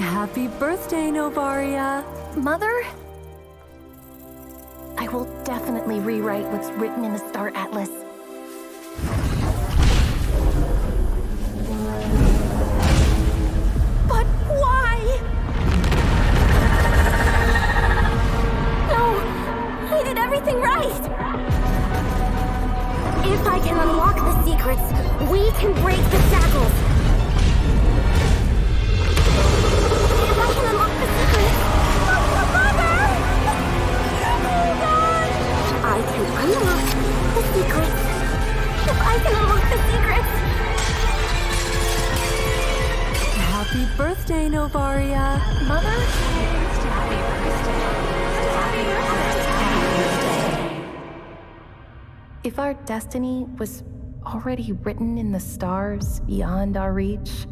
Happy birthday, Novaria. Mother? I will definitely rewrite what's written in the Star Atlas. But why? No, I did everything right. If I can unlock the secrets, we can break the shackles. If I can unlock the secrets... Mother! Oh, God! I can unlock the secrets. If I can unlock the secrets... Happy birthday, Novaria. Mother? Happy birthday. If our destiny was already written in the stars beyond our reach,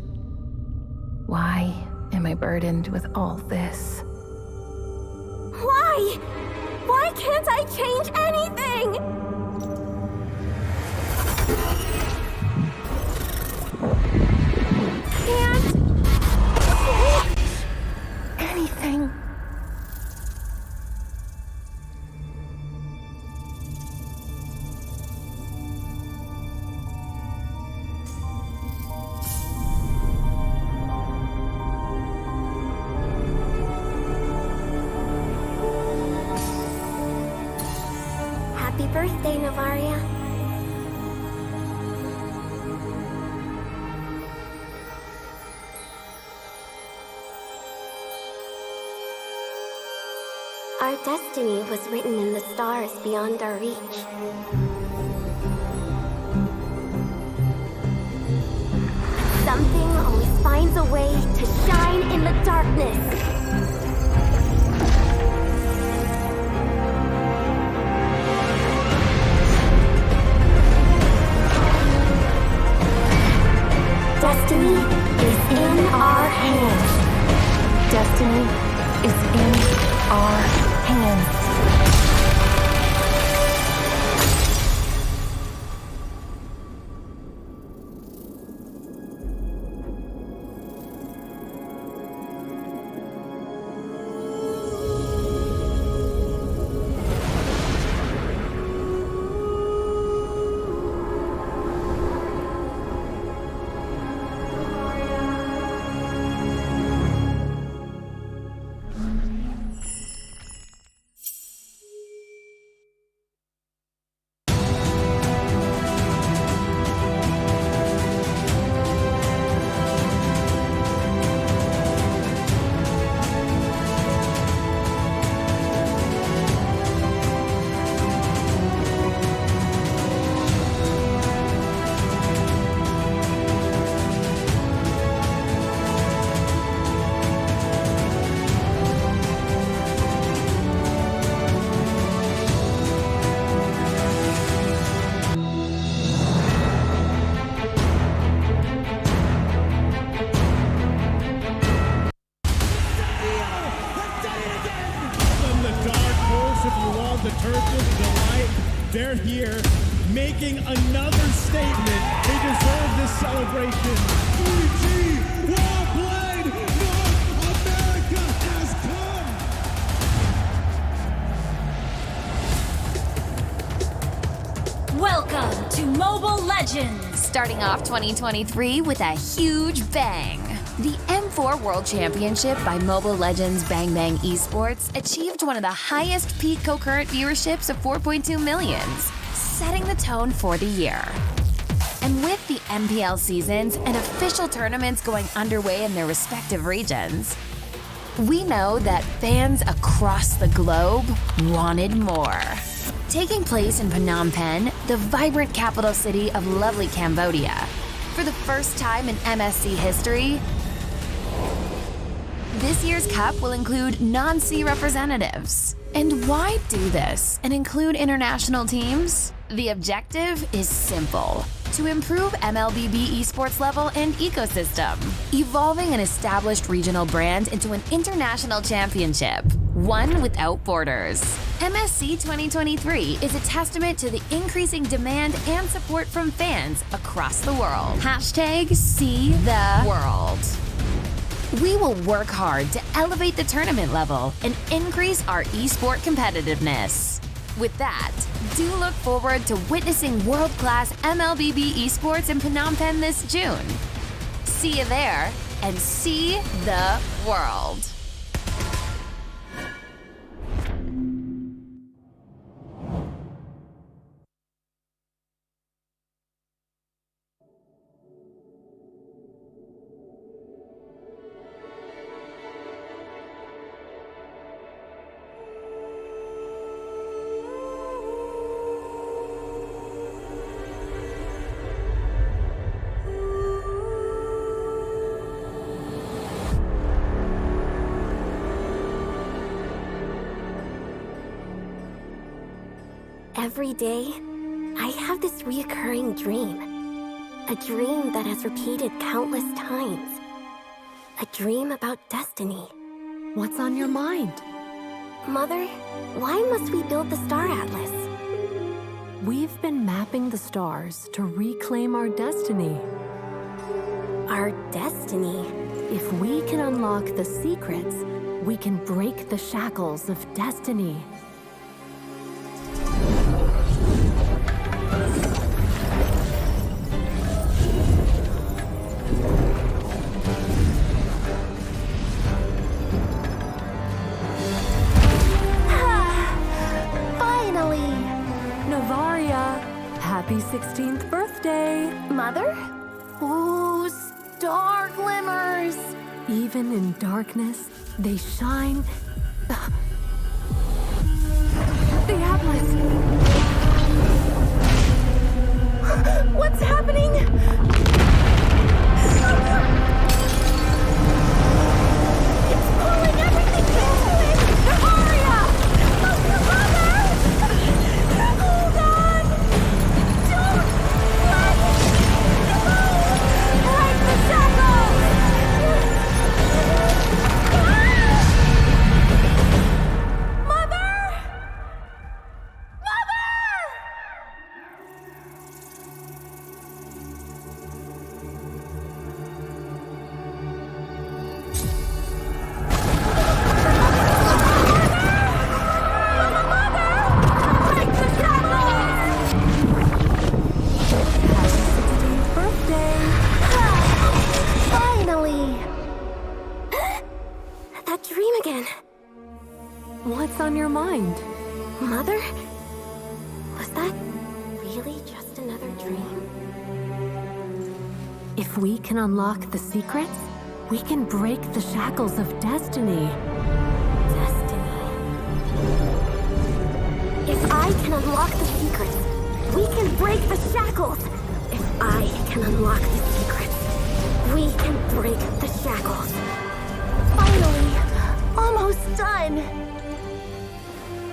why am I burdened with all this? Why? Why can't I change anything? Can't change anything. Happy birthday, Novaria. Our destiny was written in the stars beyond our reach. Something always finds a way to shine in the darkness. Destiny is in our hands. Destiny is in our hands. The Turtles delight. They're here making another statement. They deserve this celebration. 3G, well played. North America has come. Welcome to Mobile Legends! Starting off 2023 with a huge bang. The M4 World Championship by Mobile Legends Bang Bang Esports achieved one of the highest peak concurrent viewerships of 4.2 millions, setting the tone for the year. And with the MPL seasons and official tournaments going underway in their respective regions, we know that fans across the globe wanted more. Taking place in Phnom Penh, the vibrant capital city of lovely Cambodia, for the first time in MSC history, this year's cup will include non-C representatives. And why do this and include international teams? The objective is simple: to improve MLBB esports level and ecosystem, evolving an established regional brand into an international championship, one without borders. MSC 2023 is a testament to the increasing demand and support from fans across the world. #SeeTheWorld. We will work hard to elevate the tournament level and increase our esport competitiveness. With that, do look forward to witnessing world-class MLBB esports in Phnom Penh this June. See you there and see the world. Every day, I have this reoccurring dream. A dream that has repeated countless times. A dream about destiny. What's on your mind? Mother, why must we build the Star Atlas? We've been mapping the stars to reclaim our destiny. Our destiny? If we can unlock the secrets, we can break the shackles of destiny. Finally! Navaria, happy 16th birthday! Mother? Ooh, star glimmers! Even in darkness, they shine. The Atlas! What's happening? It's pulling everything into it! Navaria! Mother! Hold on! Don't let go! Break the shackles! Mother! Break the shackles! Happy 16th birthday! Finally! That dream again. What's on your mind? Mother? Was that really just another dream? If we can unlock the secrets, we can break the shackles of destiny. Destiny. If I can unlock the secrets, we can break the shackles. If I can unlock the secrets, we can break the shackles. Finally, almost done.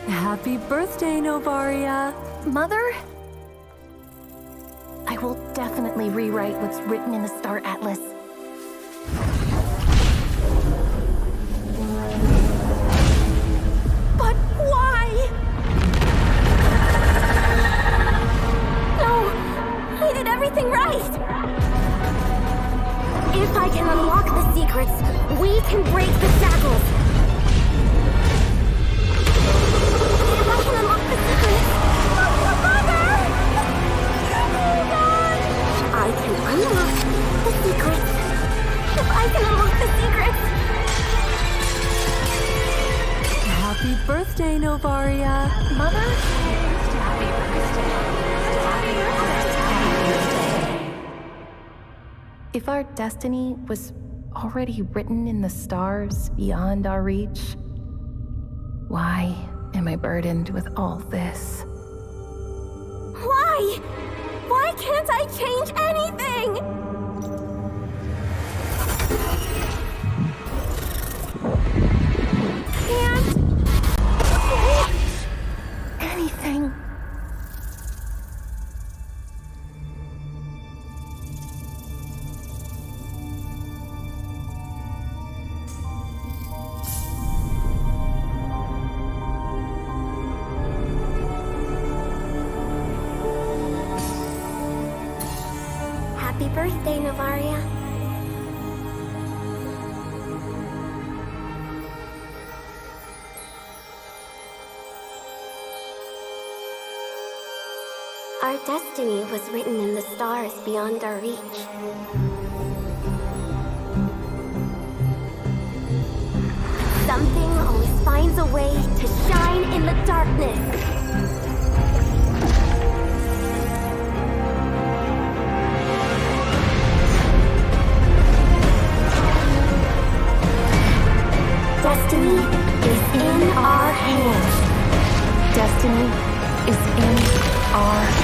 Happy birthday, Novaria! Mother? I will definitely rewrite what's written in the Star Atlas. But why? No, I did everything right. If I can unlock the secrets, we can break the shackles. If I can unlock the secrets, Mother! Hold on! I can unlock the secrets. If I can unlock the secrets. Happy birthday, Novaria! Mother? If our destiny was already written in the stars beyond our reach, why am I burdened with all this? Why? Why can't I change anything? Can't change anything. Happy birthday, Navaria. Our destiny was written in the stars beyond our reach. Something always finds a way to shine in the darkness. Destiny is in our hands. Destiny is in our hands.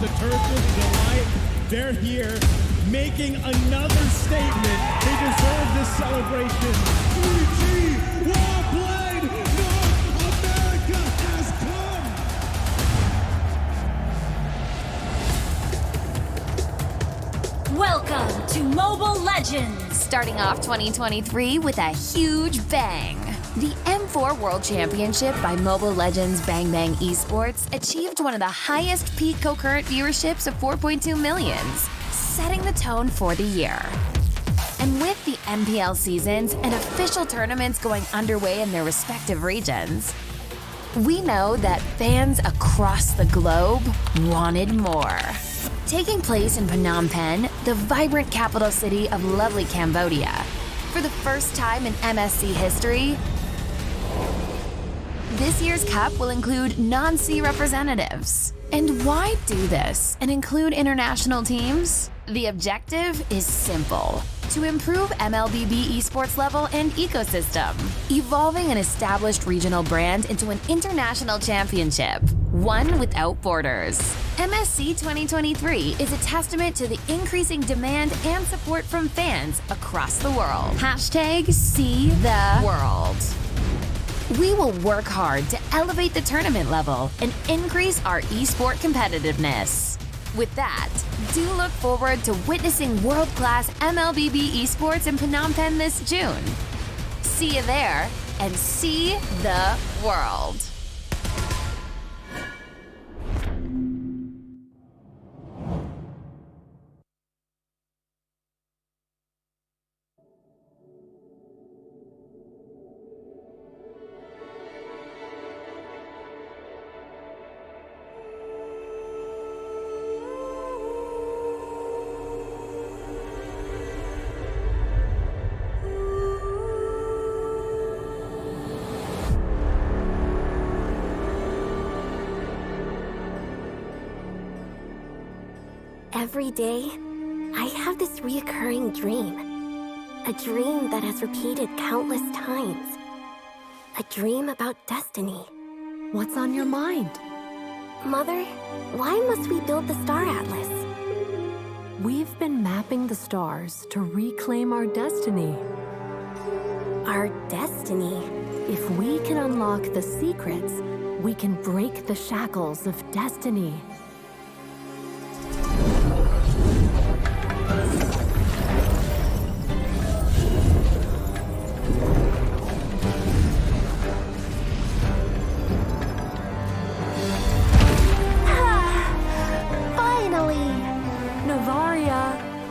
The turquoise and the light, they're here making another statement. They deserve this celebration. 3G Warblade, North America has come. Welcome to Mobile Legends, starting off 2023 with a huge bang. The M4 World Championship by Mobile Legends Bang Bang Esports achieved one of the highest peak concurrent viewerships of 4.2 millions, setting the tone for the year. And with the MPL seasons and official tournaments going underway in their respective regions, we know that fans across the globe wanted more. Taking place in Phnom Penh, the vibrant capital city of lovely Cambodia, for the first time in MSC history, this year's Cup will include non-sea representatives. And why do this and include international teams? The objective is simple: to improve MLBB esports level and ecosystem, evolving an established regional brand into an international championship, one without borders. MSC 2023 is a testament to the increasing demand and support from fans across the world. #SeeTheWorld. We will work hard to elevate the tournament level and increase our esport competitiveness. With that, do look forward to witnessing world-class MLBB esports in Phnom Penh this June. See you there, and see the world. Every day, I have this reoccurring dream. A dream that has repeated countless times. A dream about destiny. What's on your mind? Mother, why must we build the Star Atlas? We've been mapping the stars to reclaim our destiny. Our destiny? If we can unlock the secrets, we can break the shackles of destiny.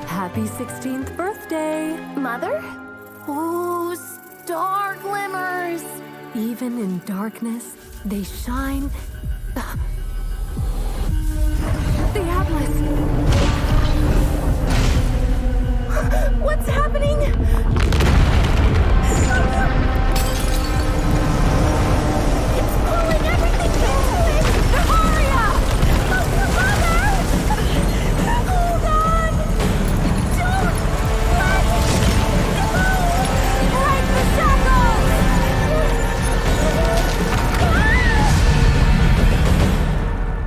Happy 16th birthday! Mother? Ooh, star glimmers! Even in darkness, they shine. Atlas. What's happening? It's pulling everything into it! Bavaria! Mother! Hold on! Don't let it go! Break the shackles!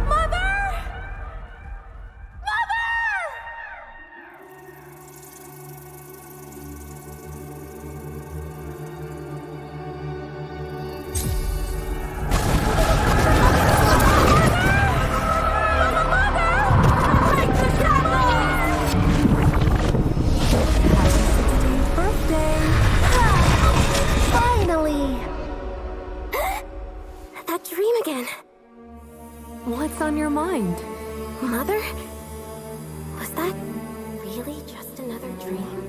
Mother! Mother! Break the shackles! Happy 16th birthday! Finally! That dream again. What's on your mind? Mother? Was that really just another dream?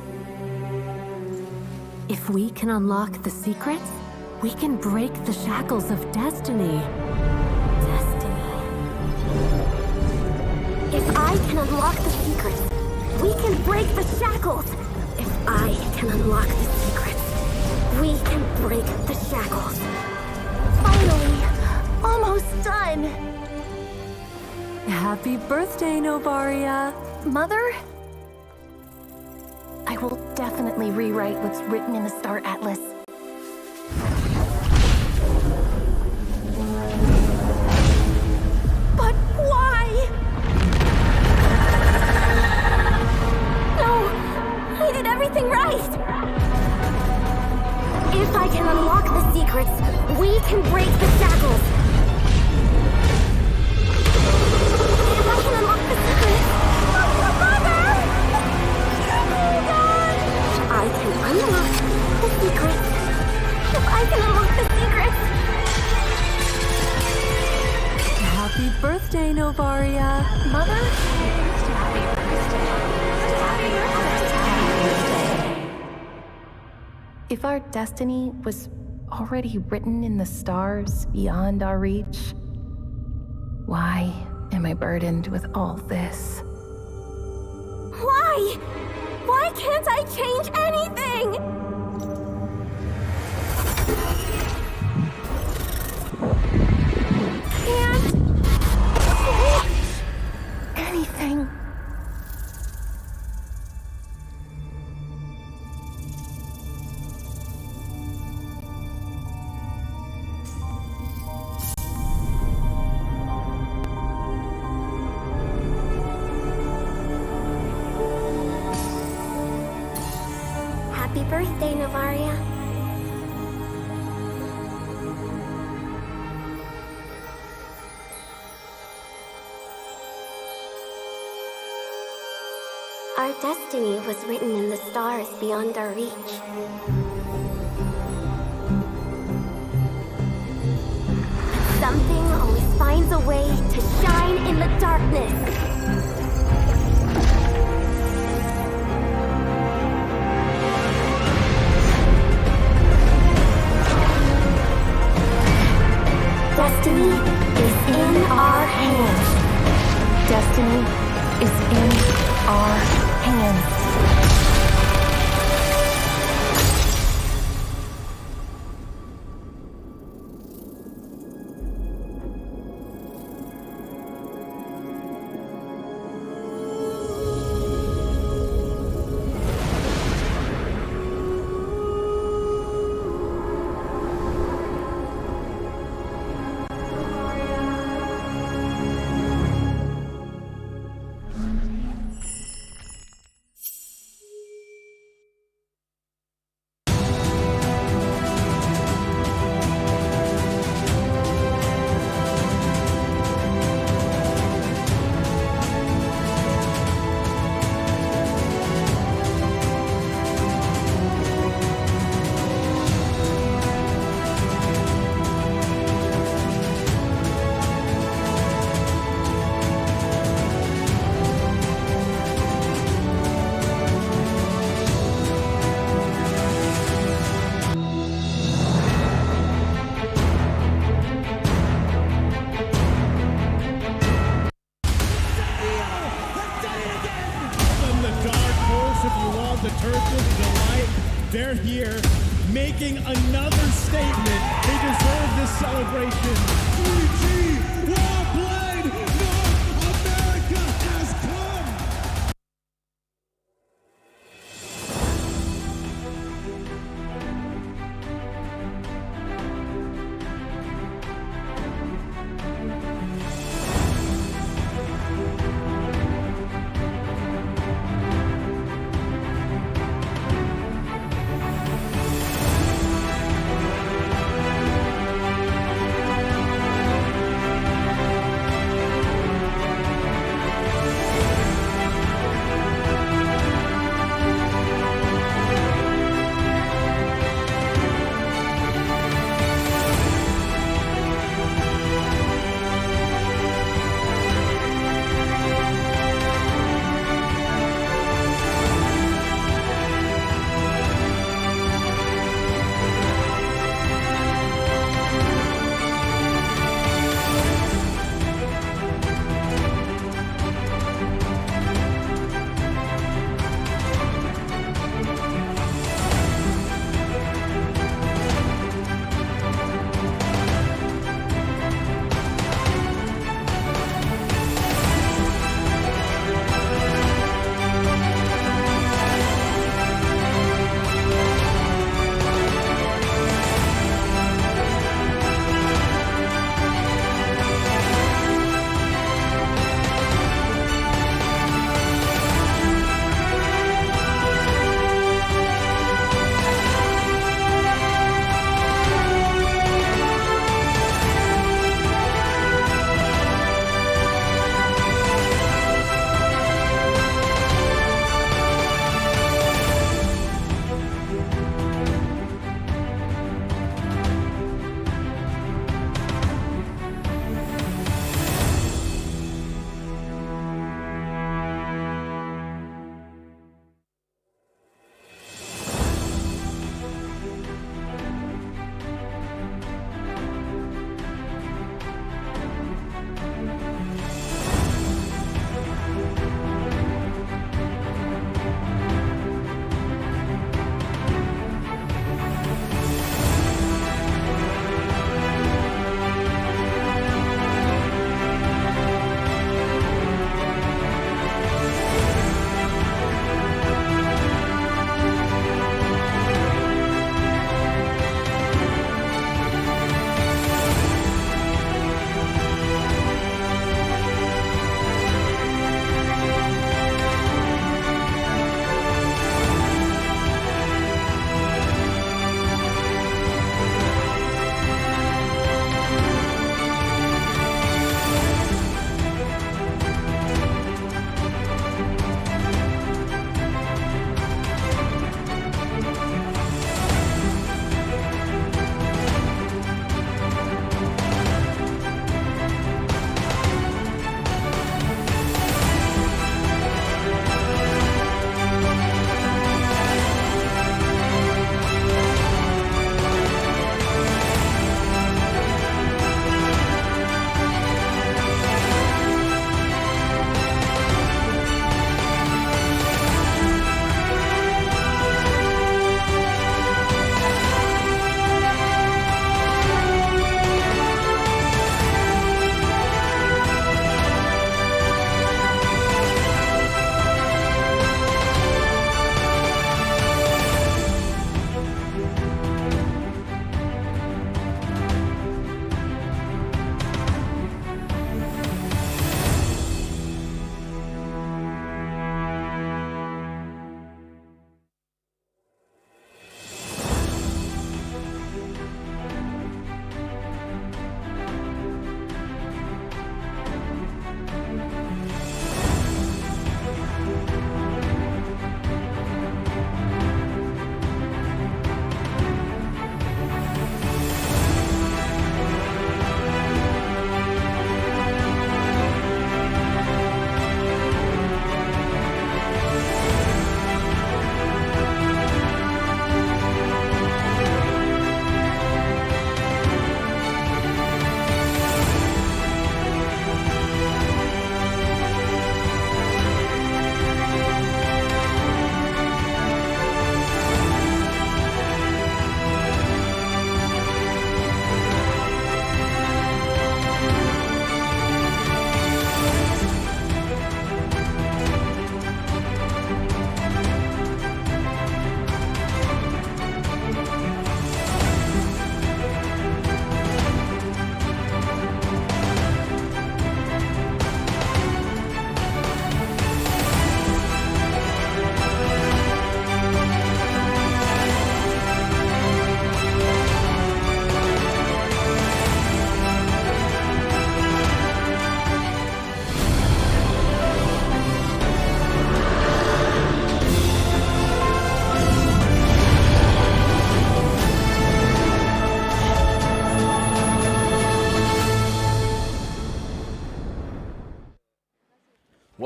If we can unlock the secrets, we can break the shackles of destiny. Destiny. If I can unlock the secrets, we can break the shackles. If I can unlock the secrets, we can break the shackles. Finally, almost done. Happy birthday, Novaria. Mother? I will definitely rewrite what's written in the Star Atlas. But why? No, I did everything right. If I can unlock the secrets, we can break the shackles. If I can unlock the secrets, Mother! Hold on! I can unlock the secrets. If I can unlock the secrets. Happy birthday, Novaria. Mother? If our destiny was already written in the stars beyond our reach, why am I burdened with all this? Why? Why can't I change anything? Can't change anything. Happy birthday, Novaria. Our destiny was written in the stars beyond our reach. Something always finds a way to shine in the darkness. Destiny is in our hands. Destiny is in our hands. the turquoise and the light. They're here making another statement. They deserve this celebration. 3G, well played. North America has come.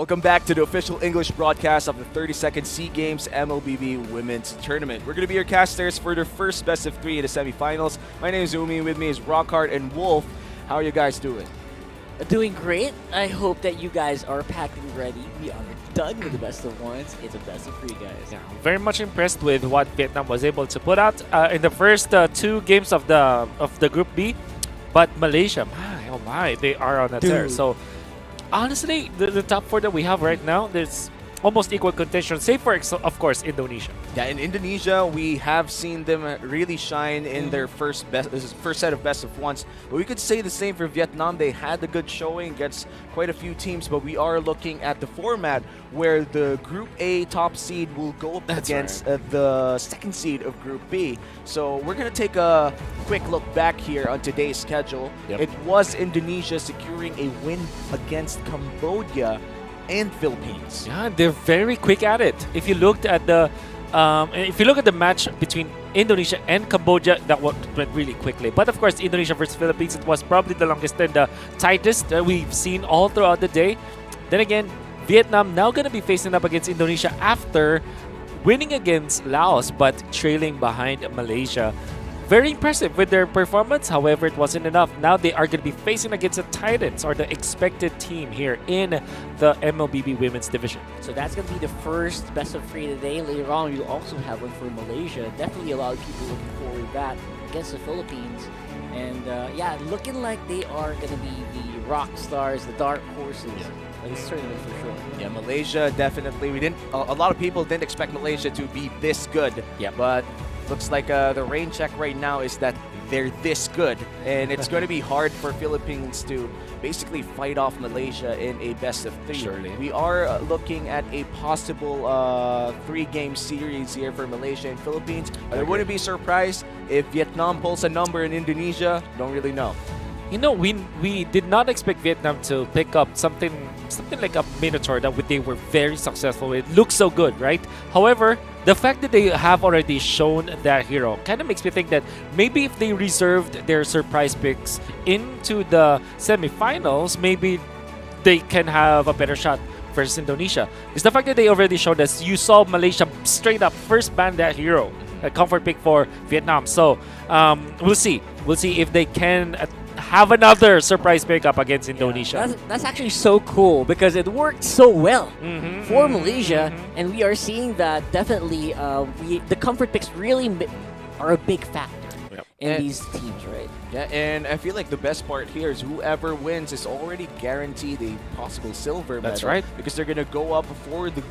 Welcome back to the official English broadcast of the 32nd Sea Games MLBB Women's Tournament. We're going to be your casters for the first best of 3 in the semifinals. My name is Umi, with me is Rockhart and Wolf. How are you guys doing? Doing great. I hope that you guys are packed and ready. We are done with the best of ones. It's a best of 3, guys. Yeah, very much impressed with what Vietnam was able to put out in the first 2 games of the Group B. But Malaysia, my oh my, they are on a tear. So honestly, the top 4 that we have right now, there's almost equal contention, save for, of course, Indonesia. Yeah, in Indonesia, we have seen them really shine in their first set of best of ones. But we could say the same for Vietnam. They had a good showing against quite a few teams, but we are looking at the format where the Group A top seed will go up against the second seed of Group B. So we're going to take a quick look back here on today's schedule. It was Indonesia securing a win against Cambodia and Philippines. Yeah, they're very quick at it. If you looked at the match between Indonesia and Cambodia, that went really quickly. But of course, Indonesia versus Philippines, it was probably the longest and the tightest that we've seen all throughout the day. Then again, Vietnam now going to be facing up against Indonesia after winning against Laos but trailing behind Malaysia. Very impressive with their performance. However, it wasn't enough. Now they are going to be facing against the Titans, or the expected team here in the MLBB Women's Division. So that's going to be the first best of 3 today. Later on, you'll also have one for Malaysia. Definitely a lot of people looking forward to that against the Philippines. And yeah, looking like they are going to be the rock stars, the dark horses of this tournament for sure. Yeah, Malaysia definitely. We didn't. A lot of people didn't expect Malaysia to be this good. Yeah, but looks like the rain check right now is that they're this good, and it's going to be hard for Philippines to basically fight off Malaysia in a best of 3. Surely. We are looking at a possible 3-game series here for Malaysia and Philippines. I wouldn't be surprised if Vietnam pulls a number in Indonesia. Don't really know. You know, we did not expect Vietnam to pick up something like a Minotaur that they were very successful with. Looks so good, right? However, the fact that they have already shown that hero kind of makes me think that maybe if they reserved their surprise picks into the semifinals, maybe they can have a better shot versus Indonesia. It's the fact that they already showed us. You saw Malaysia straight up first ban that hero, a comfort pick for Vietnam. So we'll see. We'll see if they can have another surprise pickup against Indonesia. Yeah, that's actually so cool because it worked so well for Malaysia, and we are seeing that definitely the comfort picks really are a big factor in these teams, right? Yeah, and I feel like the best part here is whoever wins is already guaranteed a possible silver medal. That's right. Because they're going to go up for the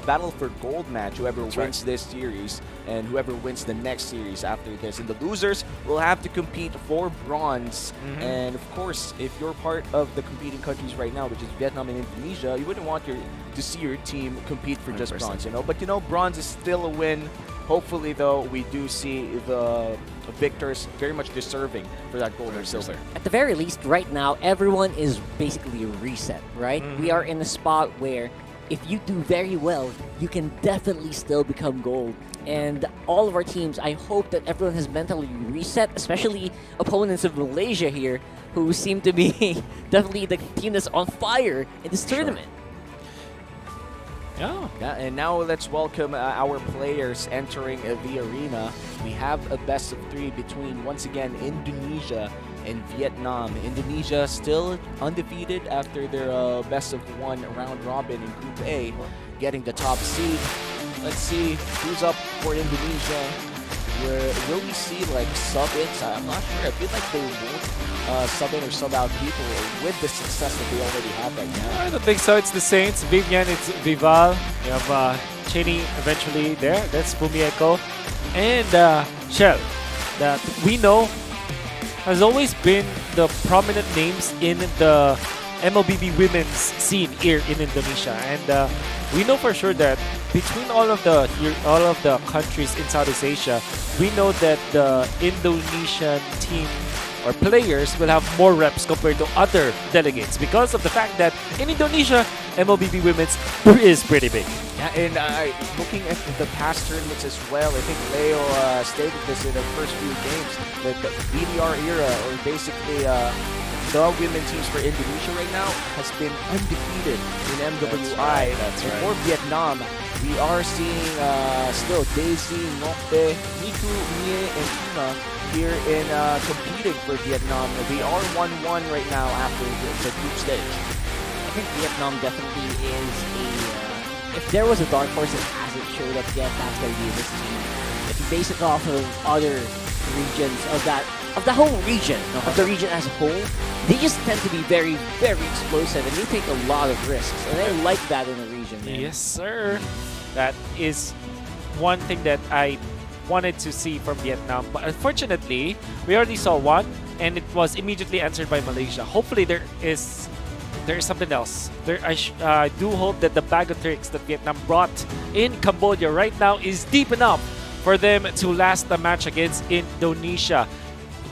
battle for gold match, whoever wins this series and whoever wins the next series after this. And the losers will have to compete for bronze. And of course, if you're part of the competing countries right now, which is Vietnam and Indonesia, you wouldn't want to see your team compete for 100%. Just bronze, you know? But you know, bronze is still a win. Hopefully, though, we do see the victors very much deserving for that gold or silver. At the very least, right now, everyone is basically reset, right? We are in a spot where if you do very well, you can definitely still become gold. And all of our teams, I hope that everyone has mentally reset, especially opponents of Malaysia here, who seem to be definitely the team that's on fire in this tournament. Yeah, and now let's welcome our players entering the arena. We have a best of 3 between, once again, Indonesia and Vietnam. Indonesia still undefeated after their best of 1 round robin in Group A, getting the top seed. Let's see who's up for Indonesia. Will we see like sub-ins? I'm not sure. I feel like they won't sub-in or sub-out people with the success that they already have right now. I don't think so. It's the Saints. Vivian, it's Vival. You have Cheney eventually there. That's Fumieko. And Shell, that we know has always been the prominent names in the MLBB women's scene here in Indonesia. And we know for sure that between all of the countries in Southeast Asia, we know that the Indonesian team or players will have more reps compared to other delegates because of the fact that in Indonesia, MLBB women's is pretty big. Yeah, and looking at the past tournaments as well, I think Leo stated this in the first few games, that the BDR era, or basically the women teams for Indonesia right now, has been undefeated in MWI. That's right. For Vietnam, we are seeing still Daisy, Ngokbe, Miku, Mie, and Tuna here in competing for Vietnam. They are 1-1 right now after the group stage. I think Vietnam definitely is if there was a dark horse that hasn't showed up yet, that's going to be this team. If you base it off of other regions of the whole region, of the region as a whole, they just tend to be very, very explosive, and they take a lot of risks, and I like that in the region, man. Yes, sir. That is one thing that I wanted to see from Vietnam, but unfortunately, we already saw one, and it was immediately answered by Malaysia. Hopefully, there is something else. I do hope that the bag of tricks that Vietnam brought in Cambodia right now is deep enough for them to last the match against Indonesia.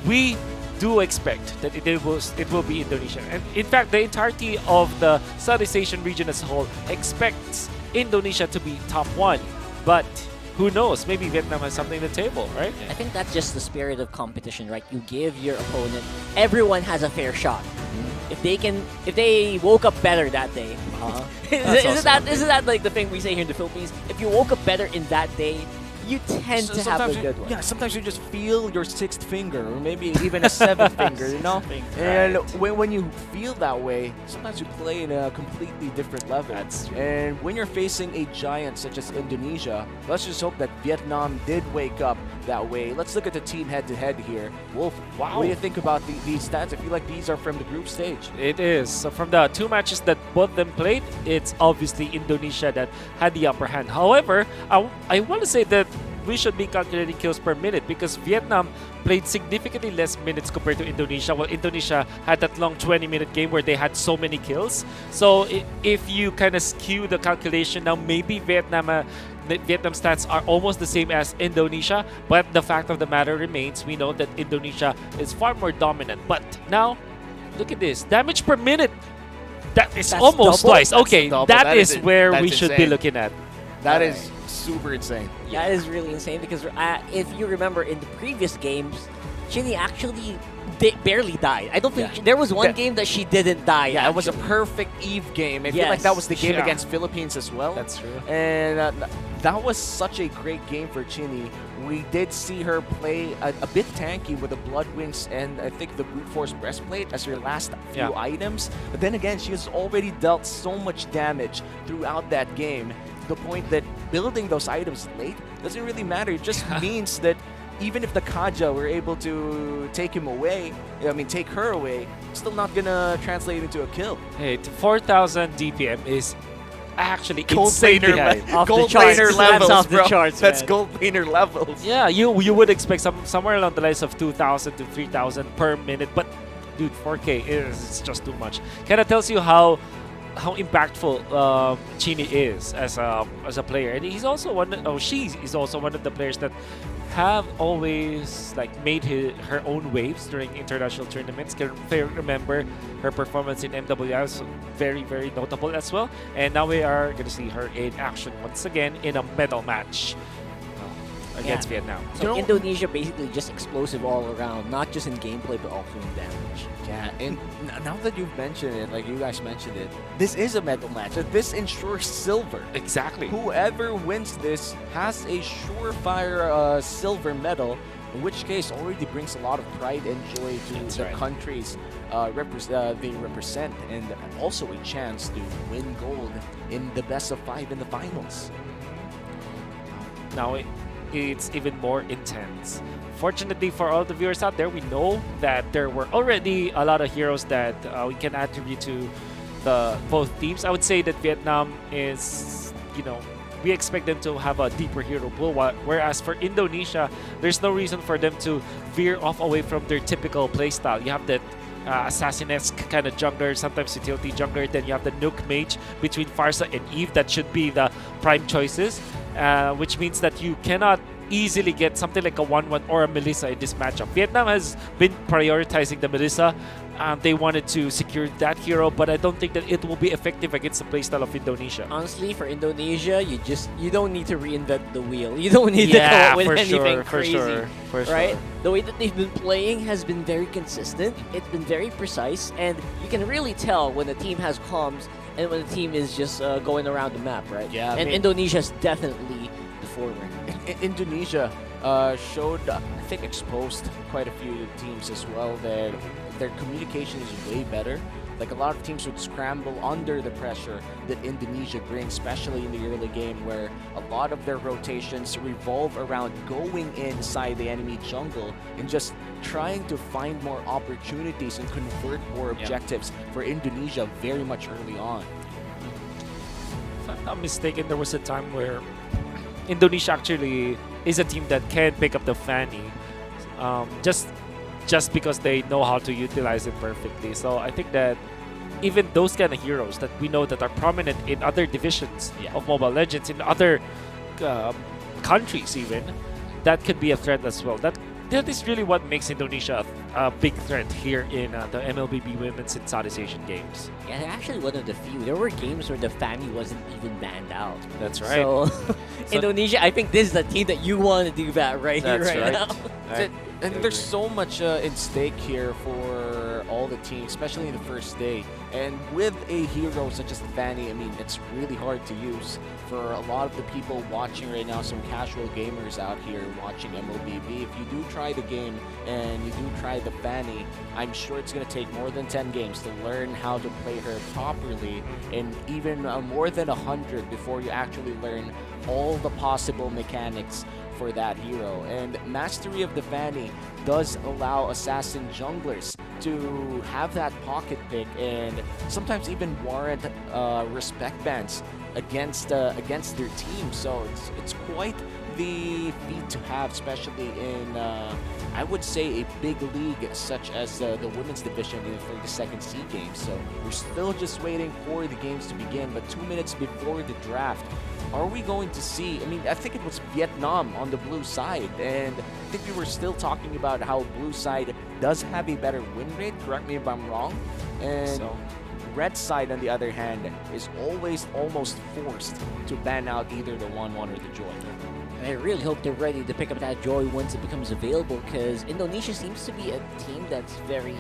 We do expect that it will be Indonesia. And in fact, the entirety of the Southeast Asian region as a whole expects Indonesia to be top 1. But who knows? Maybe Vietnam has something to the table, right? I think that's just the spirit of competition, right? You give your opponent, everyone has a fair shot. If they woke up better that day, isn't that like the thing we say here in the Philippines? If you woke up better in that day, you tend to have a good one. Yeah, sometimes you just feel your 6th finger, or maybe even a 7th finger, you know? And when you feel that way, sometimes you play in a completely different level. That's true. And when you're facing a giant such as Indonesia, let's just hope that Vietnam did wake up that way. Let's look at the team head-to-head here. Wolf, Wow. what do you think about these stats? I feel like these are from the group stage. It is. So from the 2 matches that both them played, it's obviously Indonesia that had the upper hand. However, I want to say that we should be calculating kills per minute because Vietnam played significantly less minutes compared to Indonesia, while Indonesia had that long 20-minute game where they had so many kills. So if you kind of skew the calculation now, maybe Vietnam stats are almost the same as Indonesia, but the fact of the matter remains, we know that Indonesia is far more dominant. But now, look at this. Damage per minute. That's almost double? twice. That's Okay, double. that is where that's we should be insane. looking at. That is super insane. That is really insane because if you remember in the previous games, Chinny actually barely died. I don't think there was one game that she didn't die. Yeah, it was a perfect Eve game. I feel like that was the game Yeah. against Philippines as well. That's true. And that was such a great game for Chinny. We did see her play a bit tanky with the Blood Wings and I think the Brute Force Breastplate as her last few items. But then again, she has already dealt so much damage throughout that game to the point that building those items late doesn't really matter. It just means that even if the Kaja were able to take her away, it's still not gonna translate into a kill. Hey, 4,000 DPM is actually Gold insanely planer, high. Off the gold charts. planer That's levels, off the bro. charts, That's man. gold planer levels. Yeah, you would expect somewhere along the lines of 2,000 to 3,000 per minute, but dude, 4K is just too much. Kind of tells you how impactful Chinny is as a player, and she is also one of the players that have always made her own waves during international tournaments. Can remember her performance in MWI was very, very notable as well. And now we are going to see her in action once again in a medal match against Vietnam. So Indonesia basically just explosive all around, not just in gameplay but also in damage. Yeah, and now that you've mentioned it, like you guys mentioned it, this is a medal match. This ensures silver. Exactly. Whoever wins this has a surefire silver medal, in which case already brings a lot of pride and joy to the countries they represent, and also a chance to win gold in the best of 5 in the finals. Now it's even more intense. Fortunately for all the viewers out there, we know that there were already a lot of heroes that we can attribute to both teams. I would say that Vietnam is, we expect them to have a deeper hero pool, whereas for Indonesia, there's no reason for them to veer off away from their typical playstyle. You have that assassin-esque kind of jungler, sometimes utility jungler, then you have the Nuke Mage between Farsa and Eve that should be the prime choices, which means that you cannot easily get something like a 1-1 or a Melissa in this matchup. Vietnam has been prioritizing the Melissa. They wanted to secure that hero, but I don't think that it will be effective against the playstyle of Indonesia. Honestly, for Indonesia, you don't need to reinvent the wheel. You don't need to come up with anything crazy, right? The way that they've been playing has been very consistent. It's been very precise, and you can really tell when the team has comms and when the team is just going around the map, right? Yeah, I and mean, Indonesia's definitely the forward. Indonesia showed, I think, exposed quite a few teams as well. Their communication is way better. Like, a lot of teams would scramble under the pressure that Indonesia brings, especially in the early game, where a lot of their rotations revolve around going inside the enemy jungle and just trying to find more opportunities and convert more objectives for Indonesia very much early on. If I'm not mistaken, there was a time where Indonesia actually is a team that can pick up the Fanny, just because they know how to utilize it perfectly. So I think that even those kind of heroes that we know that are prominent in other divisions of Mobile Legends, in other countries even, that could be a threat as well. That is really what makes Indonesia a big threat here in the MLBB Women's in Southeast Asian Games. Yeah, they're actually one of the few. There were games where the Fanny wasn't even banned out. That's right. So, Indonesia, I think this is the team that you want to do that right now. And there's so much in stake here for all the teams, especially in the first day. And with a hero such as the Fanny, I mean, it's really hard to use for a lot of the people watching right now, some casual gamers out here watching MLBB. If you do try the game and you do try the Fanny, I'm sure it's going to take more than 10 games to learn how to play her properly, and even more than 100 before you actually learn all the possible mechanics for that hero. And mastery of the Fanny does allow assassin junglers to have that pocket pick and sometimes even warrant respect bans against their team. So it's quite the feat to have, especially in I would say a big league such as the women's division in the 32nd Sea Games. So we're still just waiting for the games to begin, but 2 minutes before the draft, are we going to see, I mean, I think it was Vietnam on the blue side, and I think we were still talking about how blue side does have a better win rate, correct me if I'm wrong, and red side, on the other hand, is always almost forced to ban out either the 1-1 or the Joy. I really hope they're ready to pick up that Joy once it becomes available, because Indonesia seems to be a team that's very...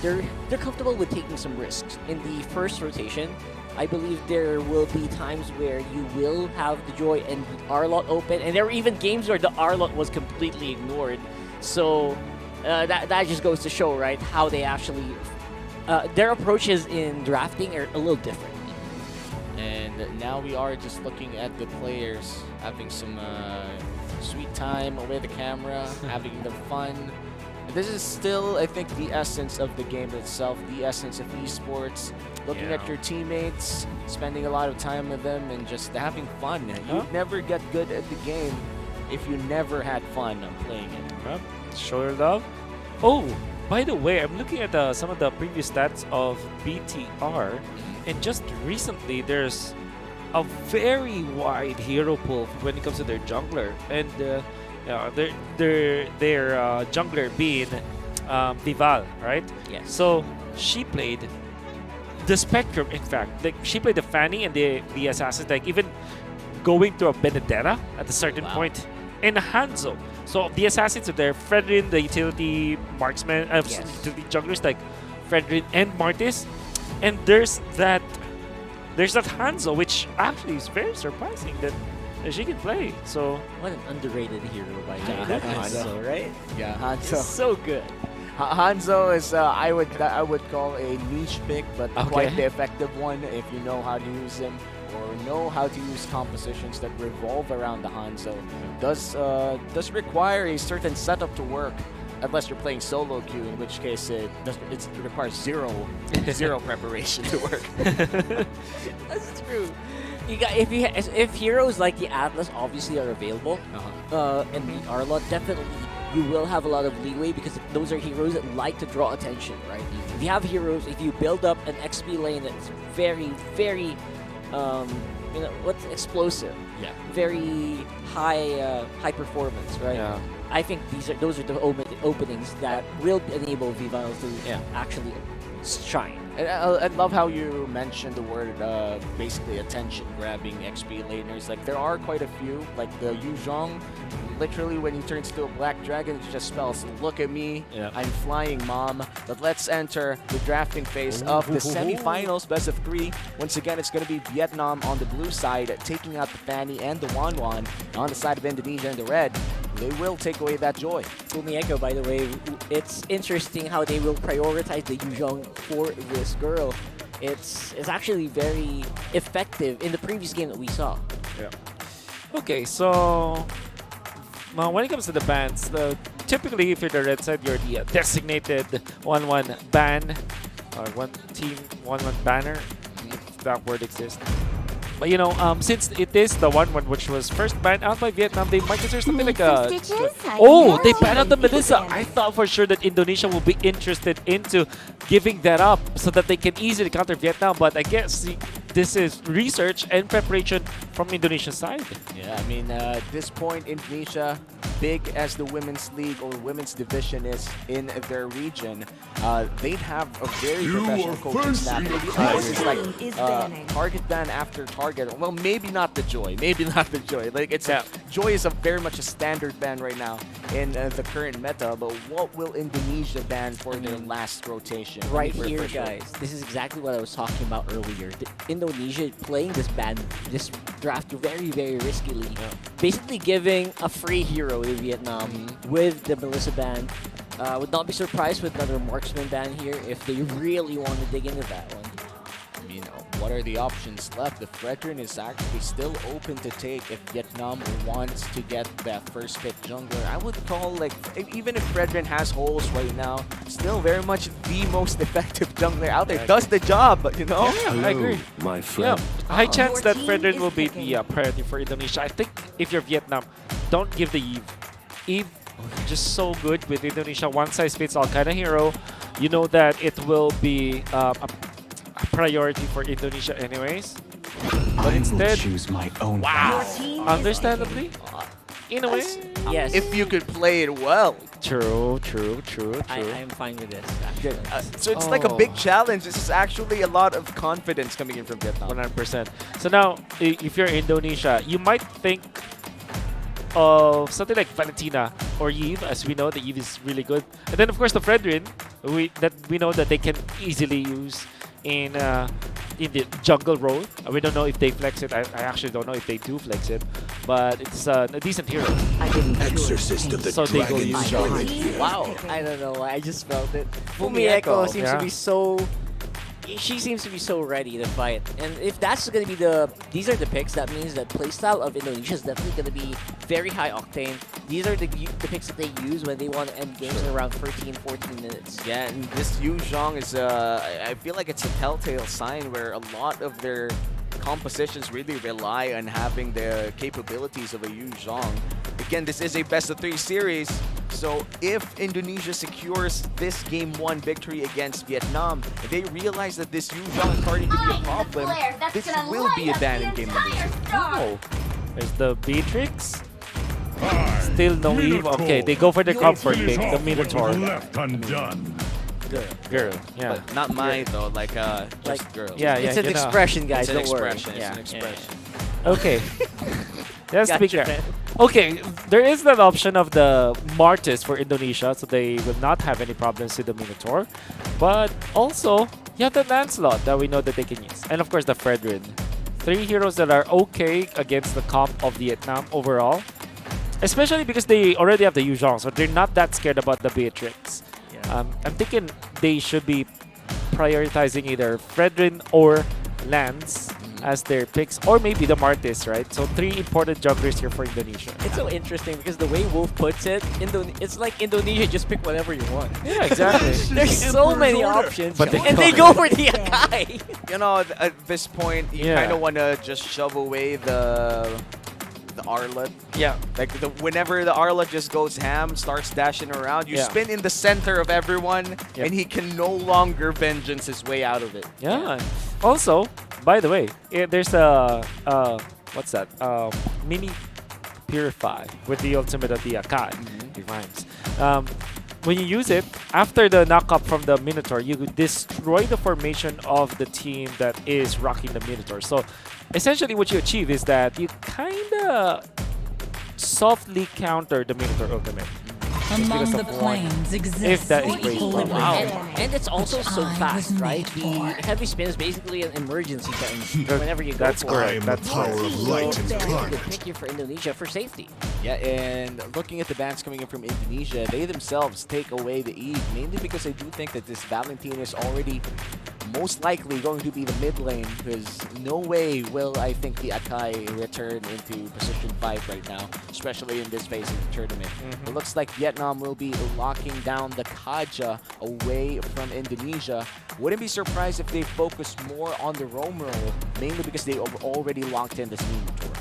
They're comfortable with taking some risks. In the first rotation, I believe there will be times where you will have the Joy and the R-Lot open, and there were even games where the R-Lot was completely ignored. So that just goes to show, right, how they actually... their approaches in drafting are a little different. And now we are just looking at the players having some sweet time away the camera, having their fun. This is still, I think, the essence of the game itself, the essence of esports. Looking at your teammates, spending a lot of time with them, and just having fun. You'd never get good at the game if you never had fun playing it. Show your love. Oh, by the way, I'm looking at some of the previous stats of BTR, and just recently there's a very wide hero pool when it comes to their jungler, and their jungler being Vival, right? Yes. So she played the Spectrum, in fact. Like, she played the Fanny and the Assassins, like even going to a Benedetta at a certain point, and Hanzo. So the Assassins are there, Fredrin, the utility marksman, utility junglers like Fredrin and Martis, and there's that Hanzo, which actually is very surprising that she can play. So what an underrated hero by Hanzo, right? Yeah, Hanzo. So good. Hanzo is I would call a niche pick, but quite the effective one if you know how to use him or know how to use compositions that revolve around the Hanzo. Does require a certain setup to work, unless you're playing solo queue, in which case it requires zero preparation to work. That's true. If heroes like the Atlas obviously are available, and the R-Lot, definitely you will have a lot of leeway, because those are heroes that like to draw attention, right? If you have heroes, if you build up an XP lane that's very, very what's explosive. Yeah. Very high performance, right? Yeah. I think those are the openings that will enable Vivals to actually shine. I love how you mentioned the word basically attention-grabbing XP laners. Like, there are quite a few. Like, the Yuzhong, literally when he turns to a black dragon, it just spells, look at me, I'm flying, mom. But let's enter the drafting phase of the semifinals, best of 3. Once again, it's going to be Vietnam on the blue side, taking out the Fanny and the Wan Wan. On the side of Indonesia in the red, they will take away that joy. Fumieko, by the way, it's interesting how they will prioritize the Yuzhong for this girl. It's actually very effective in the previous game that we saw. Yeah. Okay, so when it comes to the bans, typically if you're the red side, you're the designated 1-1 ban or one team 1-1 banner, if that word exists. But since it is the 1-1 which was first banned out by Vietnam, they might consider something like a... Oh, they banned out the Melissa. I thought for sure that Indonesia will be interested into giving that up so that they can easily counter Vietnam. But I guess this is research and preparation from Indonesia's side. Yeah, I mean, at this point, Indonesia, big as the women's league or women's division is in their region, they'd have a very professional coaching staff. This is like target ban after target. Well, maybe not the Joy. Maybe not the Joy. Like, it's Joy is very much a standard ban right now in the current meta. But what will Indonesia ban for their last rotation? Right here, guys. This is exactly what I was talking about earlier. Indonesia playing this draft very, very riskily. Basically giving a free hero to Vietnam with the Melissa ban. Would not be surprised with another marksman ban here if they really want to dig into that one. I mean, what are the options left? The Fredrin is actually still open to take if Vietnam wants to get that first pick jungler. I would call, like, even if Fredrin has holes right now, still very much the most effective jungler out there. Does the job, Yeah, I agree. My friend. Yeah, high chance that Fredrin will be the priority for Indonesia. I think if you're Vietnam, don't give the Eve. Eve, just so good with Indonesia, one-size-fits-all kind of hero. You know that it will be a priority for Indonesia anyways. But instead, choose my own understandably, in a way. Yes. If you could play it well. True. I'm fine with this. So it's like a big challenge. This is actually a lot of confidence coming in from Vietnam. 100%. So now, if you're Indonesia, you might think of something like Valentina or Eve, as we know that Eve is really good. And then of course the Fredrin, we know that they can easily use in the jungle role. We don't know if they flex it. I actually don't know if they do flex it, but it's a decent hero. Exorcist of the So they go use jungle. Wow. I don't know why, I just felt it. Fumieko, Fumieko seems to be so... She seems to be so ready to fight. And if that's going to be these are the picks, that means that playstyle of Indonesia is definitely going to be very high octane. These are the picks that they use when they want to end games in around 13, 14 minutes. Yeah, and this Yu Zhong is, I feel like it's a telltale sign where a lot of their compositions really rely on having the capabilities of a Yu Zhong. Again, this is a best-of-3 series, so if Indonesia secures this Game 1 victory against Vietnam, if they realize that this Yu Zhong is starting to be a problem, this will be a ban in Game number 2. Oh, there's the Beatrix. Still no Eve. Okay, they go for the comfort pick, the Minotaur. left undone. Girl, yeah. But not mine, though, just girls. Yeah, It's an you know. expression, guys, It's an don't worry. expression, it's an expression. Okay. Let's Gotcha, be clear. man. Okay, there is that option of the Martis for Indonesia, so they will not have any problems with the Minotaur. But also, you have the Lancelot that we know that they can use. And of course, the Fredrin. 3 heroes that are okay against the comp of Vietnam overall. Especially because they already have the Yu Zhong, so they're not that scared about the Beatrix. I'm thinking they should be prioritizing either Fredrin or Lance as their picks, or maybe the Martis, right? So 3 important junglers here for Indonesia. It's so interesting because the way Wolf puts it, it's like Indonesia just pick whatever you want. Yeah, exactly. There's so many options, But they they go for the Akai. You know, at this point, you kind of want to just shove away the Arlet. Yeah. Like, whenever the Arlet just goes ham, starts dashing around, you spin in the center of everyone, and he can no longer vengeance his way out of it. Yeah. Also, By the way, there's a what's that? Mini Purify with the ultimate of the Akai. It rhymes. When you use it, after the knockup from the Minotaur, you destroy the formation of the team that is rocking the Minotaur. So essentially what you achieve is that you kind of softly counter the Minotaur ultimate. Among the planes exists that is the great. equilibrium. And it's also so I fast, was right? made The for. heavy spin is basically an emergency button whenever you go That's for correct. I am the That's power correct. of light It's a very good incarnate. pick here for Indonesia for safety. Yeah, and looking at the bans coming in from Indonesia, they themselves take away the Eve, mainly because I do think that this Valentine is already most likely going to be the mid lane, because no way will I think the Akai return into position 5 right now, especially in this phase of the tournament. It looks like Vietnam will be locking down the Kaja away from Indonesia. Wouldn't be surprised if they focus more on the roam role, mainly because they already locked in this Minotaur.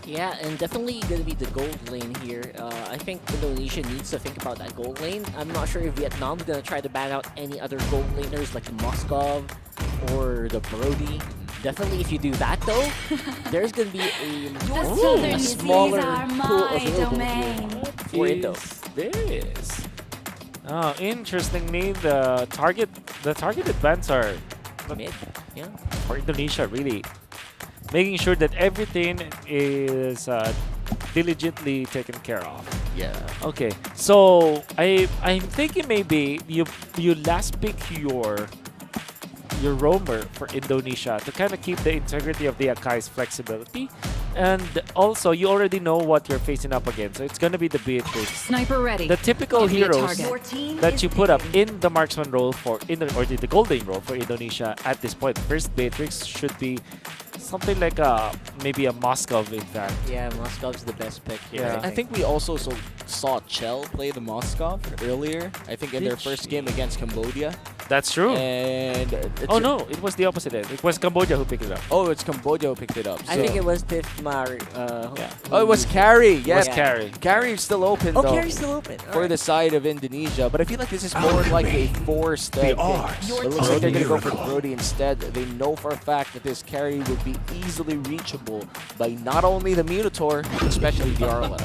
Yeah, and definitely going to be the gold lane here. I think Indonesia needs to think about that gold lane. I'm not sure if Vietnam's going to try to ban out any other gold laners like the Moskov or the Brody. Definitely, if you do that though, there's going to be a smaller pool available here for Indo. This. Oh, interestingly, the targeted bans are Mid, yeah. for Indonesia really making sure that everything is diligently taken care of. Yeah. Okay, so I'm thinking maybe you last pick your roamer for Indonesia to kind of keep the integrity of the Akai's flexibility, and also you already know what you're facing up against. So it's gonna be the Beatrix, Sniper ready. the typical Give me a heroes target. that you put up in the marksman role for or the golden role for Indonesia at this point. First Beatrix should be something like maybe a Moskov, in fact. Yeah, Moscov's the best pick here. Yeah. I think we also saw Chell play the Moskov earlier. I think in their Did first she? game against Cambodia. That's true. And Oh no, it was the opposite end. It was Cambodia who picked it up. Oh, it's Cambodia who picked it up. I so- think it was Tifmar. Yeah. Oh, it was Carry. Yes, Was Carry. Carry is still open Oh, though Carry's still open. for the side of Indonesia, but I feel like this is more like a forced The thing. arts It looks like they're gonna go for miracle. Brody instead. They know for a fact that this Carry would be easily reachable by not only the Minotaur, but especially the Arla.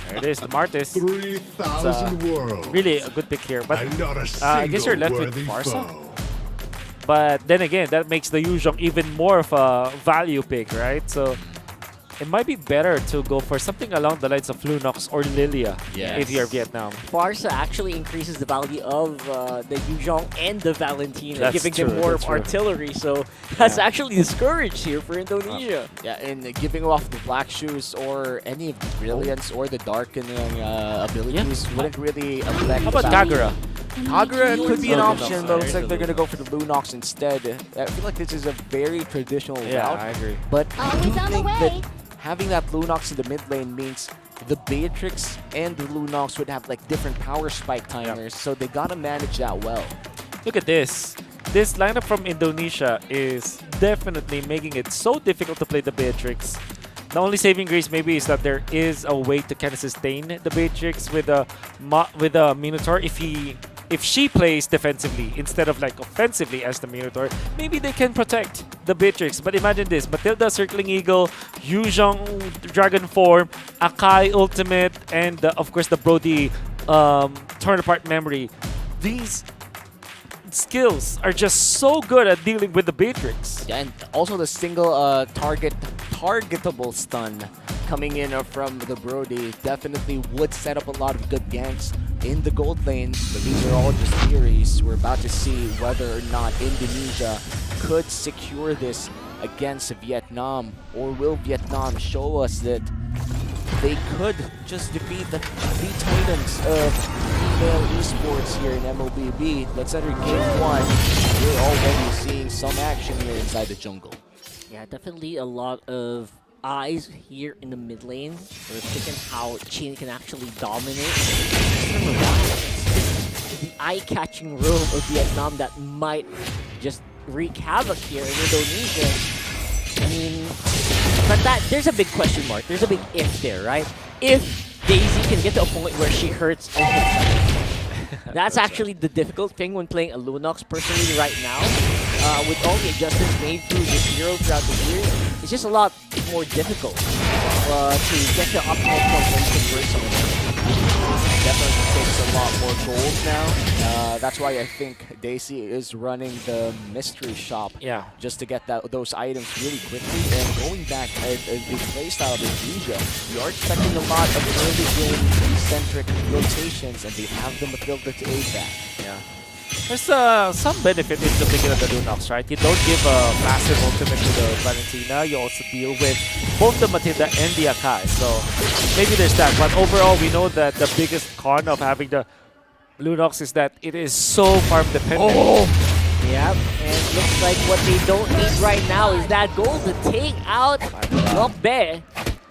There it is, the Martis. 3,000 worlds. Really a good pick here, but And not a I guess you're left single with worthy Farsa. foe. But then again, that makes the Yuzhong even more of a value pick, right? So it might be better to go for something along the lines of Lunox or Lilia if you're Vietnam. Farsa actually increases the value of the Yuzhong and the Valentina, That's giving true, them more that's of true. artillery. So that's Yeah. actually discouraged here for Indonesia. Yeah, and giving off the black shoes or any of the brilliance or the darkening abilities wouldn't really affect. How about the value. Kagura? Kagura could be an Lunox. option, but it looks like they're gonna go for the Lunox instead. I feel like this is a very traditional Yeah, route, I agree. but I do Always on the think way. that having that Lunox in the mid lane means the Beatrix and the Lunox would have like different power spike timers, so they gotta manage that well. Look at this. This lineup from Indonesia is definitely making it so difficult to play the Beatrix. The only saving grace maybe is that there is a way to kind of sustain the Beatrix with a Minotaur if she plays defensively instead of like offensively as the Minotaur. Maybe they can protect the Beatrix. But imagine this: Matilda Circling Eagle, Yuzhong Dragon Form, Akai Ultimate, and of course the Brody Torn Apart Memory. These skills are just so good at dealing with the Beatrix. Yeah, and also the single targetable stun coming in from the Brody definitely would set up a lot of good ganks in the gold lane, but these are all just theories. We're about to see whether or not Indonesia could secure this against Vietnam, or will Vietnam show us that they could just defeat the titans of female esports here in MLBB. Let's enter game 1. We're already seeing some action here inside the jungle. Yeah, definitely a lot of eyes here in the mid lane. We're thinking how Chin can actually dominate. Remember that? The eye-catching room of Vietnam that might just wreak havoc here in Indonesia. I mean, but there's a big question mark. There's a big if there, right? If Daisy can get to a point where she hurts and hits. That's actually the difficult thing when playing a Lunox personally right now. with all the adjustments made through this hero throughout the year, it's just a lot more difficult to get the optimal point when you convert someone. Definitely takes a lot more gold now. That's why I think Daisy is running the mystery shop. Yeah. Just to get those items really quickly. And going back at the playstyle of Indonesia, we are expecting a lot of early game centric rotations, and they have the Matilda to aid that. Yeah. There's some benefit into picking up the Lunox, right? You don't give a massive ultimate to the Valentina. You also deal with both the Matilda and the Akai. So maybe there's that. But overall, we know that the biggest con of having the Lunox is that it is so farm dependent. Yep, and looks like what they don't need right now is that gold to take out Nokbe.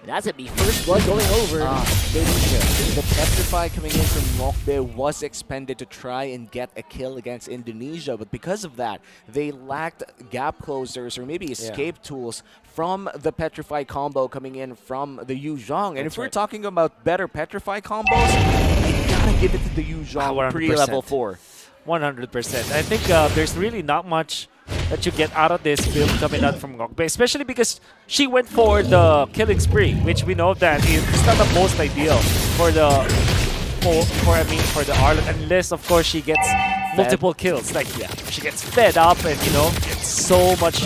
That's a first blood going over Indonesia. The Petrify coming in from Nokbe was expended to try and get a kill against Indonesia, but because of that, they lacked gap closers or maybe escape tools from the Petrify combo coming in from the Yu Zhong. And if we're talking about better Petrify combos, you gotta give it to the Yu Zhong pre-level 4. 100%. I think there's really not much that you get out of this build coming out from Nokbe, especially because she went for the killing spree, which we know that is not the most ideal for the for the Arlet, unless of course she gets multiple kills. Like she gets fed up and gets so much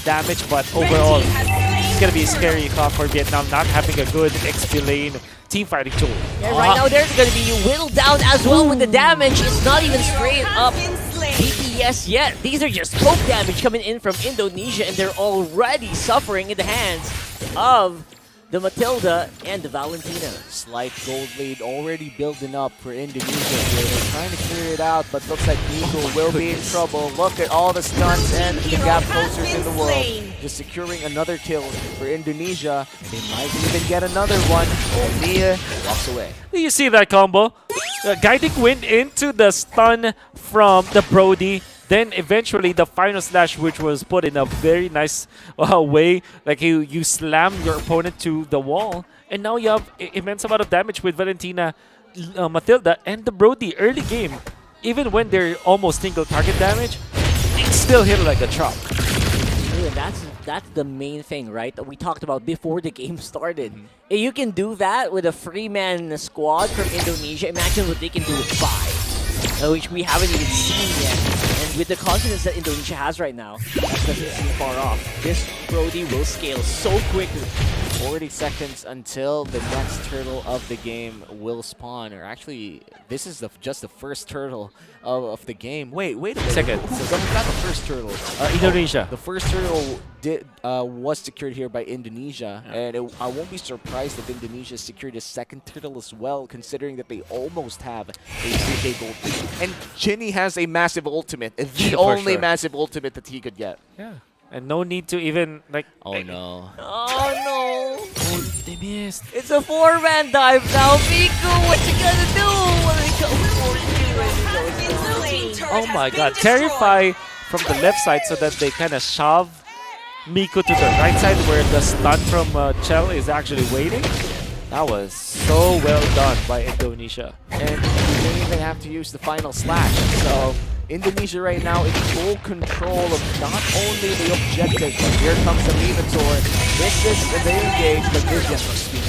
damage, but overall it's gonna be a scary thought for Vietnam not having a good XP lane team fighting tool. Yeah, right now they're gonna be whittled down as well with the damage. It's not even straight up DPS yet. These are just poke damage coming in from Indonesia, and they're already suffering in the hands of the Matilda and the Valentina. Slight gold lead already building up for Indonesia here. They're trying to clear it out, but looks like Nico will be in trouble. Look at all the stunts and the gap closers in the world. Just securing another kill for Indonesia. They might even get another one. And Mia walks away. You see that combo? Guiding Wind into the stun from the Brody. Then eventually the final slash, which was put in a very nice way. Like you slam your opponent to the wall. And now you have immense amount of damage with Valentina, Matilda, and the Brody early game. Even when they're almost single target damage, it still hit like a truck. Yeah, that's the main thing, right? That we talked about before the game started. If you can do that with a free-man squad from Indonesia, imagine what they can do with 5. Which we haven't even seen yet. And with the confidence that Indonesia has right now, that doesn't seem far off. This Brody will scale so quickly. 40 seconds until the next turtle of the game will spawn. Or actually, this is just the first turtle of the game. Wait a minute. Second. Who got the first turtle? Indonesia. The first turtle was secured here by Indonesia. And I won't be surprised if Indonesia secured a second turtle as well, considering that they almost have a 3K gold lead. And Chinny has a massive ultimate. The only massive ultimate that he could get. Yeah. And no need to even, like... Oh, no. Oh, no. Oh, they missed. It's a 4-man dive now. Miku, what you gonna do? What are you going Oh, my God. Terrify from the left side so that they kind of shove Miku to the right side where the stun from Chell is actually waiting. That was so well done by Indonesia. And you didn't even have to use the final slash. So Indonesia right now in full control of not only the objective, but here comes the Minotaur. This is the engage, but Vivian must be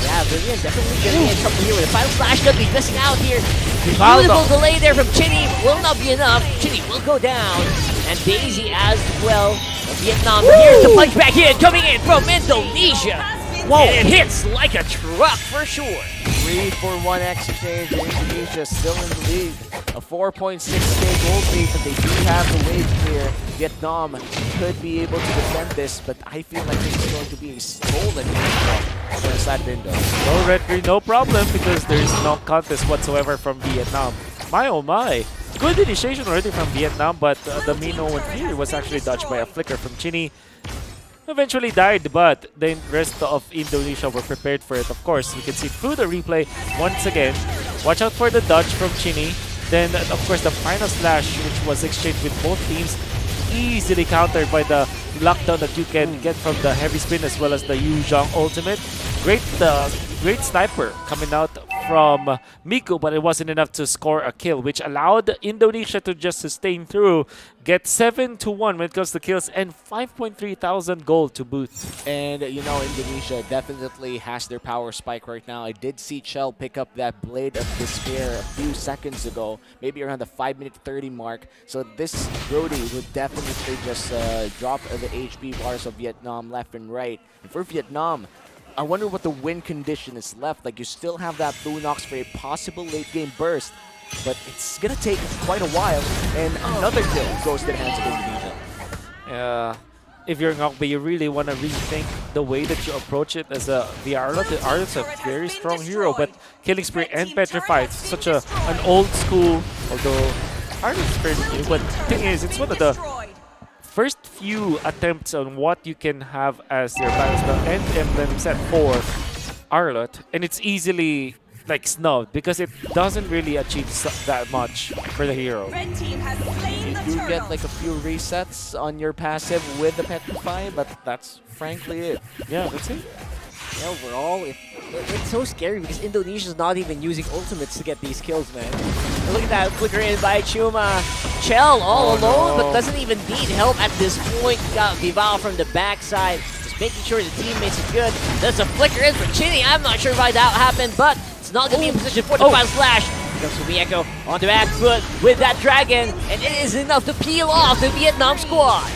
Yeah, Vivian definitely getting in trouble here with the final slash. Gonna be missing out here. Beautiful delay there from Chinny. Will not be enough. Chinny will go down. And Daisy as well. Vietnam here's the punch back in, coming in from Indonesia. Whoa. And it hits like a truck for sure. 3-for-1 exchange. Indonesia still in the lead. A 4.6k gold lead, but they do have the wave clear. Vietnam could be able to defend this, but I feel like this is going to be a stolen for the side of Indo. No red green, no problem, because there's no contest whatsoever from Vietnam. My oh my. Good initiation already from Vietnam, but the Mino and Fury was actually dodged by a flicker from Chinny. Eventually died, but the rest of Indonesia were prepared for it. Of course, we can see through the replay once again. Watch out for the dodge from Chinny. Then, of course, the final slash, which was exchanged with both teams, easily countered by the lockdown that you can get from the heavy spin as well as the Yu Zhong ultimate. Great sniper coming out from Miku, but it wasn't enough to score a kill, which allowed Indonesia to just sustain through, get 7-1 when it comes to kills, and 5.3 thousand gold to boot. And, you know, Indonesia definitely has their power spike right now. I did see Chell pick up that Blade of Despair a few seconds ago, maybe around the 5-minute 30 mark. So this Brody would definitely just drop the HP bars of Vietnam left and right. And for Vietnam, I wonder what the win condition is left. Like, you still have that Blue Nox for a possible late-game burst, but it's going to take quite a while, and another kill goes to the hands of Indonesia. If you're Ngokbe, you really want to rethink the way that you approach it as the Arlot. The Arlot's a very strong hero, but Killing Spree and Petrify, it's such an old school, although Arlot's fairly new, but the thing is, it's one of the first few attempts on what you can have as your battle spell and emblem set for Arlot, and it's easily like snubbed because it doesn't really achieve that much for the hero. You do get like a few resets on your passive with the Petrify, but that's frankly it. Yeah, that's it. Yeah, overall, it's so scary because Indonesia's not even using ultimates to get these kills, man. And look at that flicker in by Chuma. Chell all alone, but doesn't even need help at this point. Got Vival from the backside, just making sure the teammates are good. There's a flicker in for Chinny. I'm not sure why that happened, but it's not going to be in position for the final slash. Comes from Echo on the back foot with that dragon, and it is enough to peel off the Vietnam squad.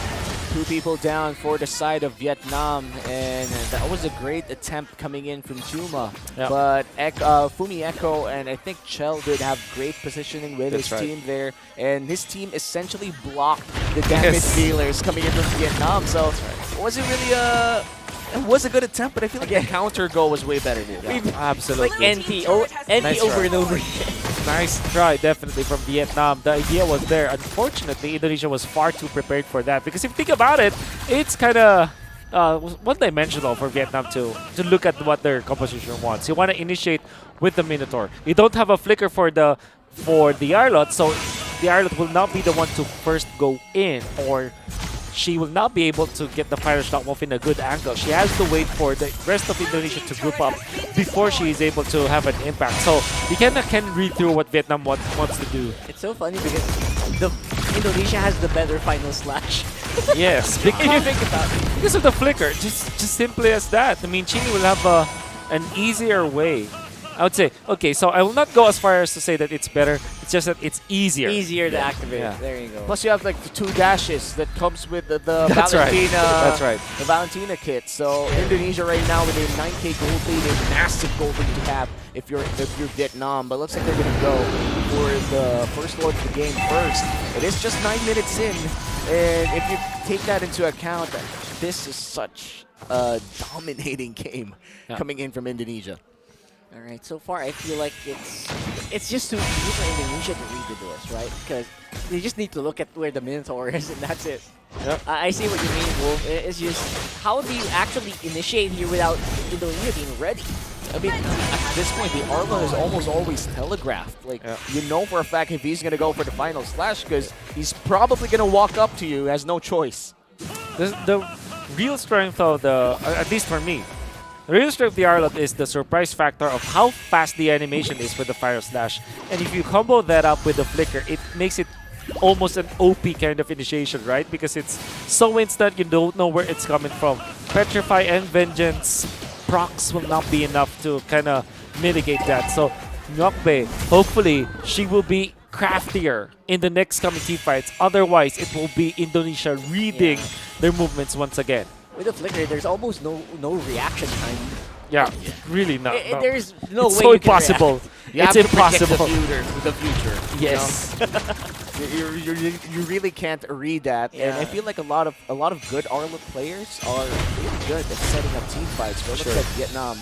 2 people down for the side of Vietnam, and that was a great attempt coming in from Chuma. Yep. But Fumi Echo and I think Chell did have great positioning with his team there, and his team essentially blocked the damage dealers coming in from Vietnam. So it wasn't really it was a good attempt, but I feel like the counter goal was way better than that. Absolutely. Like NT Nice over try. and over again. Nice try, definitely, from Vietnam. The idea was there. Unfortunately, Indonesia was far too prepared for that. Because if you think about it, it's kind of one-dimensional for Vietnam to look at what their composition wants. You want to initiate with the Minotaur. You don't have a flicker for the Arlot, so the Arlot will not be the one to first go in, or she will not be able to get the fire shot off in a good angle. She has to wait for the rest of Indonesia to group up before she is able to have an impact. So you can read through what Vietnam wants to do. It's so funny because Indonesia has the better final slash. Yes, If you think about it. because of the flicker. Just simply as that. I mean, Chini will have an easier way. I would say, okay, so I will not go as far as to say that it's better. It's just that it's easier. Easier to activate. Yeah. There you go. Plus, you have like the 2 dashes that comes with the That's Valentina. right. That's right. The Valentina kit. So Indonesia right now with a 9K gold lead, a massive gold lead to have if you're Vietnam. But looks like they're gonna go for the first lord of the game first. It is just 9 minutes in, and if you take that into account, this is such a dominating game coming in from Indonesia. All right, so far I feel like it's just too easy for Indonesia to read the doors, right? Because they just need to look at where the Minotaur is, and that's it. Yep. I see what you mean, Wolf. It's just, how do you actually initiate here without Indonesia being ready? I mean, at this point, the Arlot is almost always telegraphed. Like, you know for a fact if he's going to go for the final slash, because he's probably going to walk up to you, has no choice. The real strength of at least for me, the real strength of the Arlot is the surprise factor of how fast the animation is with the Fire Slash. And if you combo that up with the Flicker, it makes it almost an OP kind of initiation, right? Because it's so instant, you don't know where it's coming from. Petrify and Vengeance procs will not be enough to kind of mitigate that. So Ngokbe, hopefully, she will be craftier in the next coming team fights. Otherwise, it will be Indonesia reading their movements once again. With the Flicker, there's almost no reaction time. Yeah, really not. No. There's no It's way so you can impossible. You It's have to predict impossible. the future. Yes. You really can't read that, and I feel like a lot of good Arlot players are really good at setting up team fights. But look at Vietnam.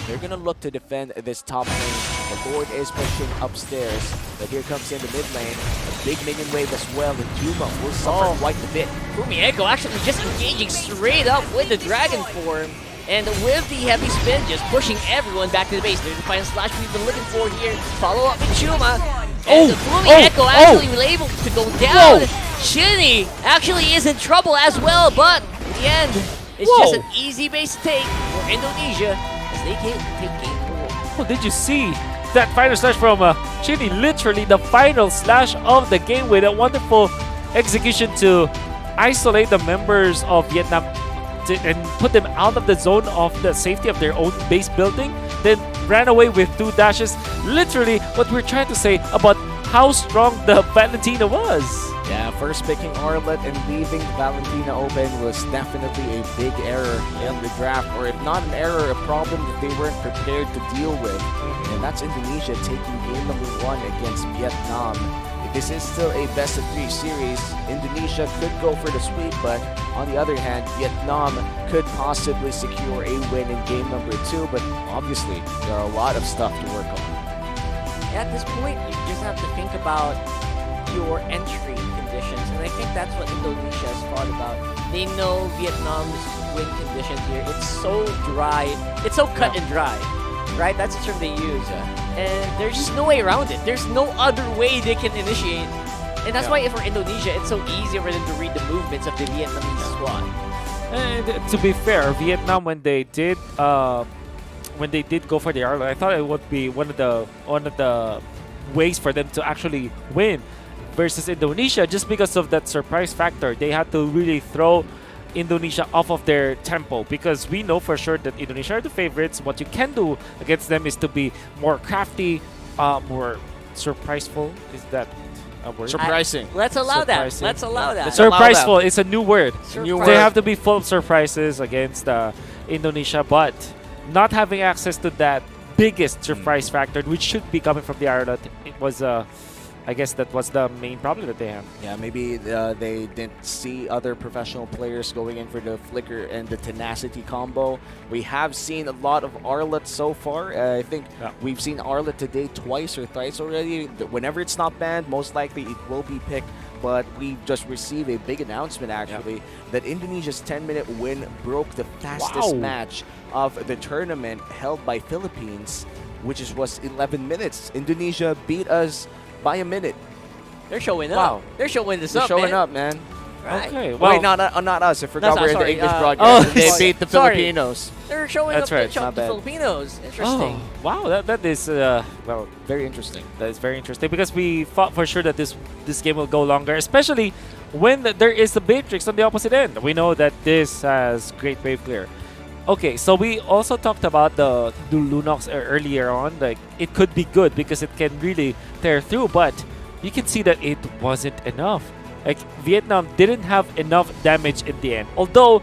They're gonna look to defend this top lane. The Lord is pushing upstairs, but here comes in the mid lane. A big minion wave as well, and Yuma will suffer quite a bit. Fumi Echo actually just engaging straight up with the Dragon form. And with the heavy spin, just pushing everyone back to the base. There's the final slash we've been looking for here. Follow up with Chuma. And Fumi Echo actually was able to go down. Shinny actually is in trouble as well, but in the end, it's just an easy base take for Indonesia as they take game 4. Oh, did you see that final slash from Chili, literally the final slash of the game with a wonderful execution to isolate the members of Vietnam and put them out of the zone of the safety of their own base building, then ran away with 2 dashes. Literally what we're trying to say about how strong the Valentina was. Yeah, first picking Arlet and leaving Valentina open was definitely a big error in the draft, or if not an error, a problem that they weren't prepared to deal with. And that's Indonesia taking game number 1 against Vietnam. If this is still a best of 3 series, Indonesia could go for the sweep, but on the other hand, Vietnam could possibly secure a win in game number 2, but obviously there are a lot of stuff to work on. At this point, you just have to think about your entry conditions, and I think that's what Indonesia has thought about. They know Vietnam's win condition here. It's so dry. It's so cut and dry, right? That's the term they use. And there's just no way around it. There's no other way they can initiate. And that's why for Indonesia, it's so easy for them to read the movements of the Vietnamese squad. And to be fair, Vietnam, when they did go for the Arlo, I thought it would be one of the ways for them to actually win versus Indonesia, just because of that surprise factor. They had to really throw Indonesia off of their tempo, because we know for sure that Indonesia are the favorites. What you can do against them is to be more crafty, more surpriseful. Is that a word? Surprising. Let's allow that. Surprising. Let's allow that. Surpriseful is a new word. Surprise. They have to be full of surprises against Indonesia, but not having access to that biggest surprise factor, which should be coming from the Ireland, it was I guess that was the main problem that they have. Yeah, maybe they didn't see other professional players going in for the flicker and the tenacity combo. We have seen a lot of Arlet so far. I think we've seen Arlet today twice or thrice already. Whenever it's not banned, most likely it will be picked. But we just received a big announcement, actually, that Indonesia's 10-minute win broke the fastest match of the tournament held by Philippines, which was 11 minutes. Indonesia beat us by a minute. They're showing up. Wow. They're showing this They're up, showing man. up, man. Right. Okay, well, Wait, not us. I forgot we're in the sorry, English broadcast. They sorry. beat the Filipinos. They're showing That's up right, to not the bad. Filipinos. Interesting. Oh, wow, that is well, Very interesting. that is very interesting, because we thought for sure that this game will go longer, especially when there is the Matrix on the opposite end. We know that this has great wave clear. Okay, so we also talked about the Lunox earlier on. Like, it could be good because it can really tear through, but you can see that it wasn't enough. Like, Vietnam didn't have enough damage in the end. Although,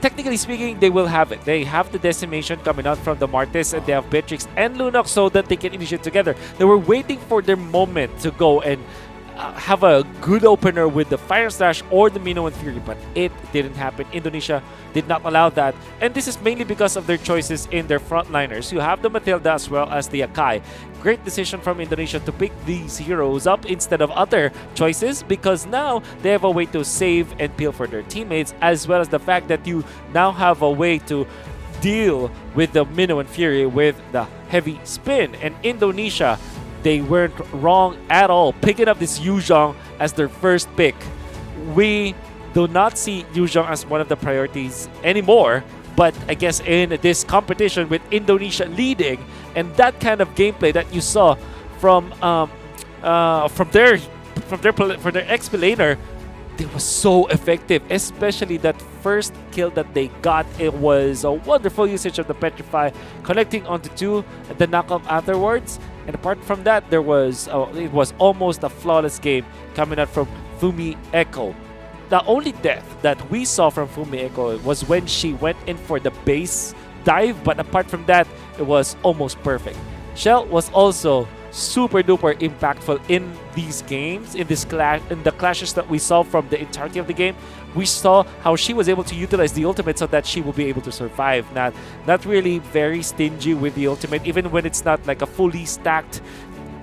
technically speaking, they will have it. They have the decimation coming out from the Martes, and they have Beatrix and Lunox so that they can initiate together. They were waiting for their moment to go and have a good opener with the Fire Slash or the Minoan Fury, but it didn't happen. Indonesia did not allow that, and this is mainly because of their choices in their frontliners. You have the Matilda as well as the Akai. Great decision from Indonesia to pick these heroes up instead of other choices, because now they have a way to save and peel for their teammates, as well as the fact that you now have a way to deal with the Minoan Fury with the heavy spin. And Indonesia, they weren't wrong at all, picking up this Yuzhong as their first pick. We do not see Yuzhong as one of the priorities anymore, but I guess in this competition with Indonesia leading and that kind of gameplay that you saw from their ex-laner, it was so effective, especially that first kill that they got. It was a wonderful usage of the Petrify, connecting onto 2, the knockoff afterwards. And apart from that, it was almost a flawless game coming out from Fumi Echo. The only death that we saw from Fumi Echo was when she went in for the base dive, but apart from that, it was almost perfect. Shell was also super duper impactful in these games, in the clashes that we saw from the entirety of the game. We saw how she was able to utilize the ultimate so that she will be able to survive. Not really very stingy with the ultimate, even when it's not like a fully stacked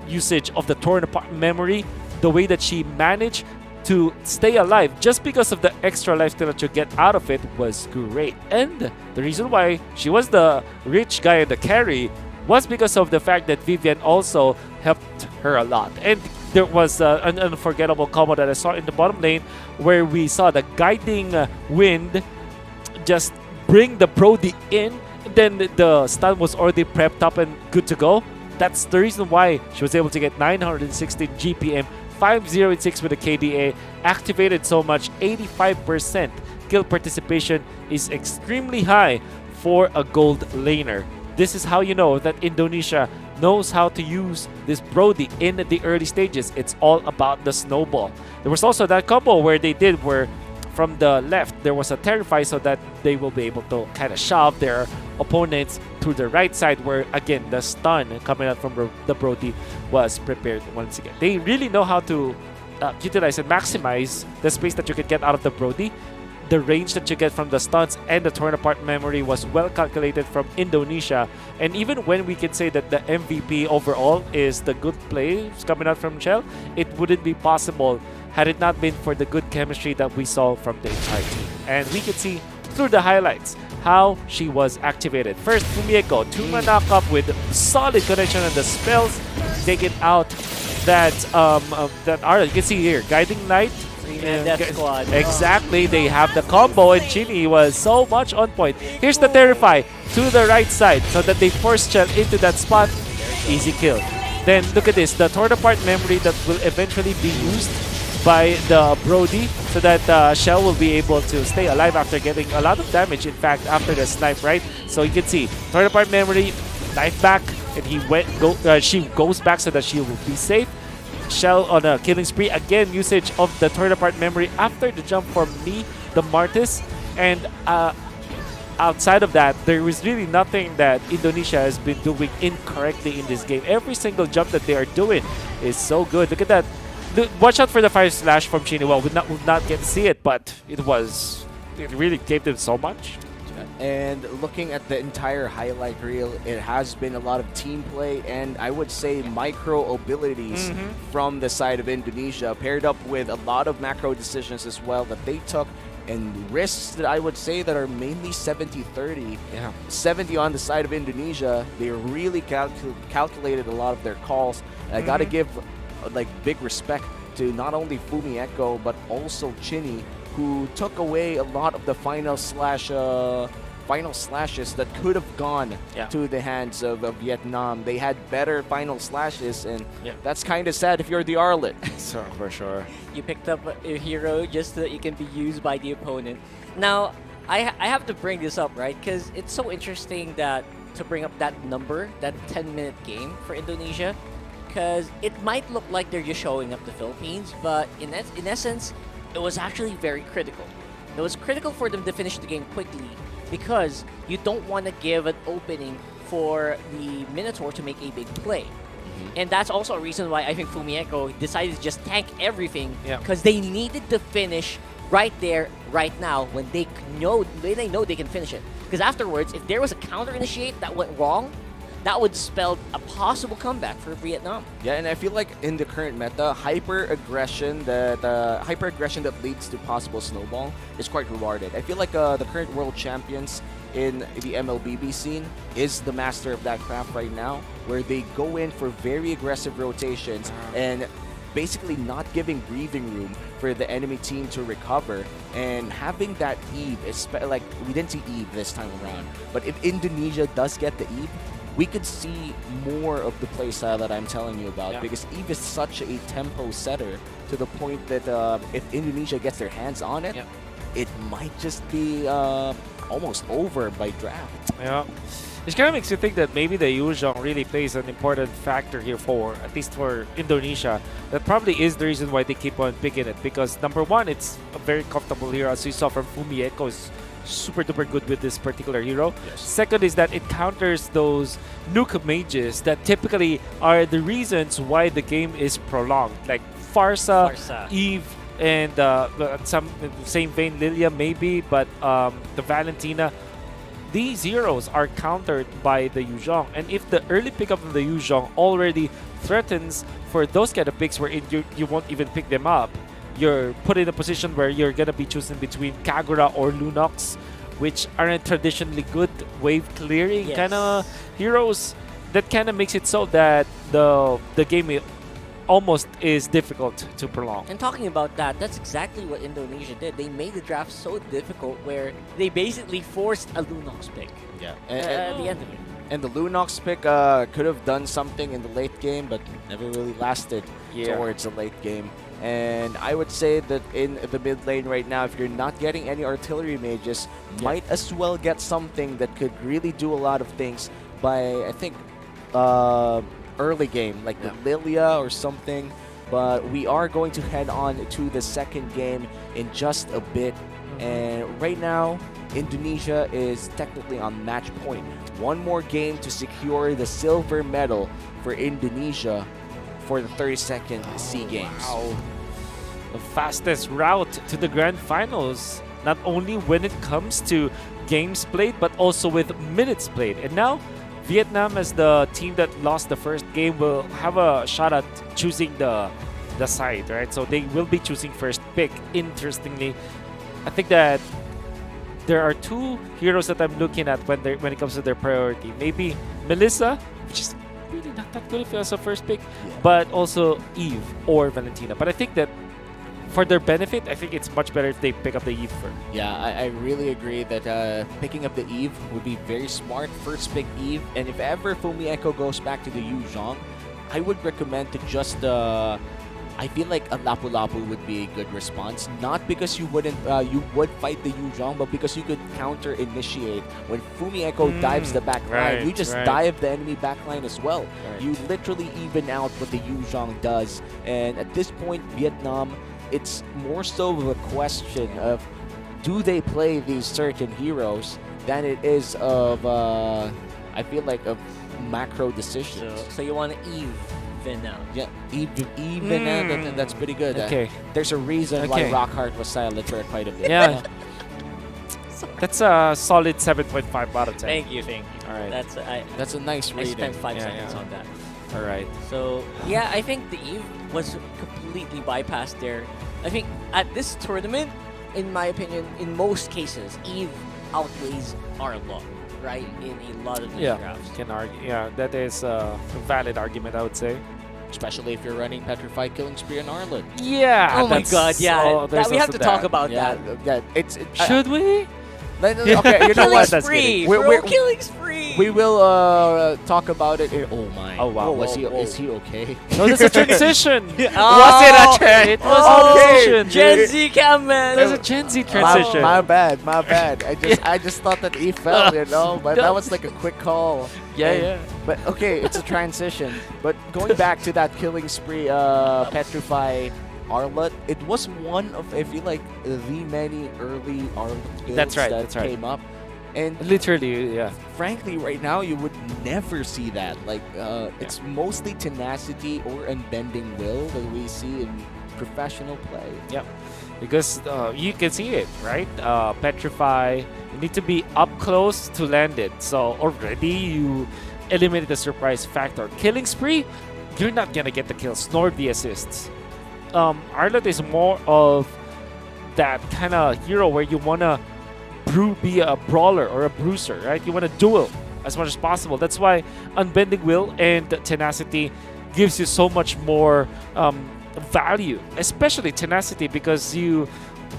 usage of the torn apart memory. The way that she managed to stay alive just because of the extra lifesteal that you get out of it was great. And the reason why she was the rich guy in the carry was because of the fact that Vivian also helped her a lot. And there was an unforgettable combo that I saw in the bottom lane where we saw the guiding wind just bring the Brody in. Then the stun was already prepped up and good to go. that's the reason why she was able to get 916 GPM, 506 with a KDA, activated so much, 85% kill participation is extremely high for a gold laner. This is how you know that Indonesia knows how to use this Brody in the early stages. It's all about the snowball. There was also that combo where they did where from the left there was a Terrify so that they will be able to kind of shove their opponents to the right side where again the stun coming out from the Brody was prepared once again. They really know how to utilize and maximize the space that you can get out of the Brody. The range that you get from the stuns and the torn apart memory was well calculated from Indonesia. And even when we can say that the MVP overall is the good plays coming out from Shell, it wouldn't be possible had it not been for the good chemistry that we saw from the entire team. And we could see through the highlights how she was activated. First, Fumieko, 2-man knockup with solid connection on the spells, taking out that you can see here, Guiding Light. Death Squad. Exactly, they have the combo and Chini was so much on point. Here's the Terrify to the right side so that they force Shell into that spot. Easy kill. Then look at this, the torn apart memory that will eventually be used by the Brody so that Shell will be able to stay alive after getting a lot of damage, in fact, after the snipe, right? So you can see, torn apart memory, knife back, and she goes back so that she will be safe. Shell on a killing spree, again usage of the torn apart memory after the jump from Lee, the Martis, and outside of that, there is really nothing that Indonesia has been doing incorrectly in this game. Every single jump that they are doing is so good. Look at that. Watch out for the fire slash from Chini. Well, we'll not get to see it, but it really gave them so much. And looking at the entire highlight reel, it has been a lot of team play and I would say micro abilities from the side of Indonesia, paired up with a lot of macro decisions as well that they took, and risks that I would say that are mainly 70-30. Yeah. 70 on the side of Indonesia. They really calculated a lot of their calls. And I gotta give like big respect to not only Fumieko but also Chini, who took away a lot of the final slashes that could have gone to the hands of Vietnam. They had better final slashes, and that's kind of sad if you're the Arlet. So for sure. You picked up a hero just so that you can be used by the opponent. Now, I have to bring this up, right? Because it's so interesting that to bring up that number, that 10-minute game for Indonesia, because it might look like they're just showing up the Philippines, but in essence, it was actually very critical. It was critical for them to finish the game quickly because you don't want to give an opening for the Minotaur to make a big play. And that's also a reason why I think Fumieko decided to just tank everything because they needed to finish right there, right now, when they know they can finish it. Because afterwards, if there was a counter initiate that went wrong, that would spell a possible comeback for Vietnam. Yeah, and I feel like in the current meta, hyper aggression that leads to possible snowball is quite rewarded. I feel like the current world champions in the MLBB scene is the master of that craft right now, where they go in for very aggressive rotations and basically not giving breathing room for the enemy team to recover, and having that Eve, like we didn't see Eve this time around, but if Indonesia does get the Eve, we could see more of the playstyle that I'm telling you about, because Eve is such a tempo setter to the point that if Indonesia gets their hands on it, it might just be almost over by draft. Yeah. It kind of makes you think that maybe the Yuzhong really plays an important factor here for, at least for Indonesia. That probably is the reason why they keep on picking it, because number one, it's a very comfortable hero, as you saw from Fumieko, is super duper good with this particular hero. Second is that it counters those nuke mages that typically are the reasons why the game is prolonged, like Farsa. Eve, and some same vein Lilia maybe, but the Valentina. These heroes are countered by the Yuzhong, and if the early pickup of the Yuzhong already threatens for those kind of picks where you won't even pick them up, you're put in a position where you're gonna be choosing between Kagura or Lunox, which aren't traditionally good wave clearing kind of heroes. That kind of makes it so that the game almost is difficult to prolong. And talking about that, that's exactly what Indonesia did. They made the draft so difficult where they basically forced a Lunox pick at the end of it. And the Lunox pick could have done something in the late game, but never really lasted towards the late game. And I would say that in the mid lane right now, if you're not getting any artillery mages, might as well get something that could really do a lot of things by, I think, early game, like the Lilia or something. But we are going to head on to the second game in just a bit. And right now, Indonesia is technically on match point. One more game to secure the silver medal for Indonesia for the 32nd Sea Games. Wow. The fastest route to the grand finals, not only when it comes to games played, but also with minutes played. And now, Vietnam, as the team that lost the first game, will have a shot at choosing the side, right? So they will be choosing first pick. Interestingly, I think that there are two heroes that I'm looking at when it comes to their priority. Maybe Melissa, which is really not that good if it was a first pick, but also Eve or Valentina. But I think that for their benefit, I think it's much better if they pick up the Eve first. Yeah, I really agree that picking up the Eve would be very smart. First pick Eve, and if ever Fumi Echo goes back to the Yu Zhong, I would recommend to just I feel like a Lapu Lapu would be a good response. Not because you wouldn't, you would fight the Yu Zhong, but because you could counter initiate when Fumi Echo dives the back line. You just dive the enemy back line as well. You literally even out what the Yu Zhong does. And at this point, Vietnam, it's more so of a question of do they play these certain heroes than it is of I feel like of macro decisions. So you want to even out. Yeah, even out. That's pretty good. Okay. There's a reason why Rockhart was silent for quite a bit. Yeah. That's a solid 7.5 out of 10. Thank you. All right. That's a nice I reading. spent 5 seconds on that. All right. So, yeah, I think the Eve was completely bypassed there. I think at this tournament, in my opinion, in most cases, Eve outweighs Arlo, right? In a lot of these drafts. Can argue. Yeah, that is a valid argument, I would say. Especially if you're running Petrified Killing Spree and Arlen. Yeah. Oh my god, yeah. We have to talk about that. Yeah, Should we? Okay, you know what? Killing spree, killing spree. We will talk about it. Oh my! Oh wow! Is he okay? No, that's a transition. Was it a transition? It was a transition. Gen Z cam man. There's a Gen Z transition. My bad. I just thought that he fell, you know, but that was like a quick call. Yeah. But okay, it's a transition. But going back to that Killing Spree, Petrify Arlet, it was one of, I feel like, the many early Arlet builds that came up. And literally, yeah. Frankly, right now, you would never see that. Like, it's mostly tenacity or unbending will that we see in professional play. Yep. Because you can see it, right? Petrify, you need to be up close to land it. So already you eliminated the surprise factor. Killing Spree, you're not going to get the kills nor the assists. Arlet is more of that kind of hero where you want to be a brawler or a bruiser, right? You want to duel as much as possible. That's why Unbending Will and Tenacity gives you so much more value, especially Tenacity, because you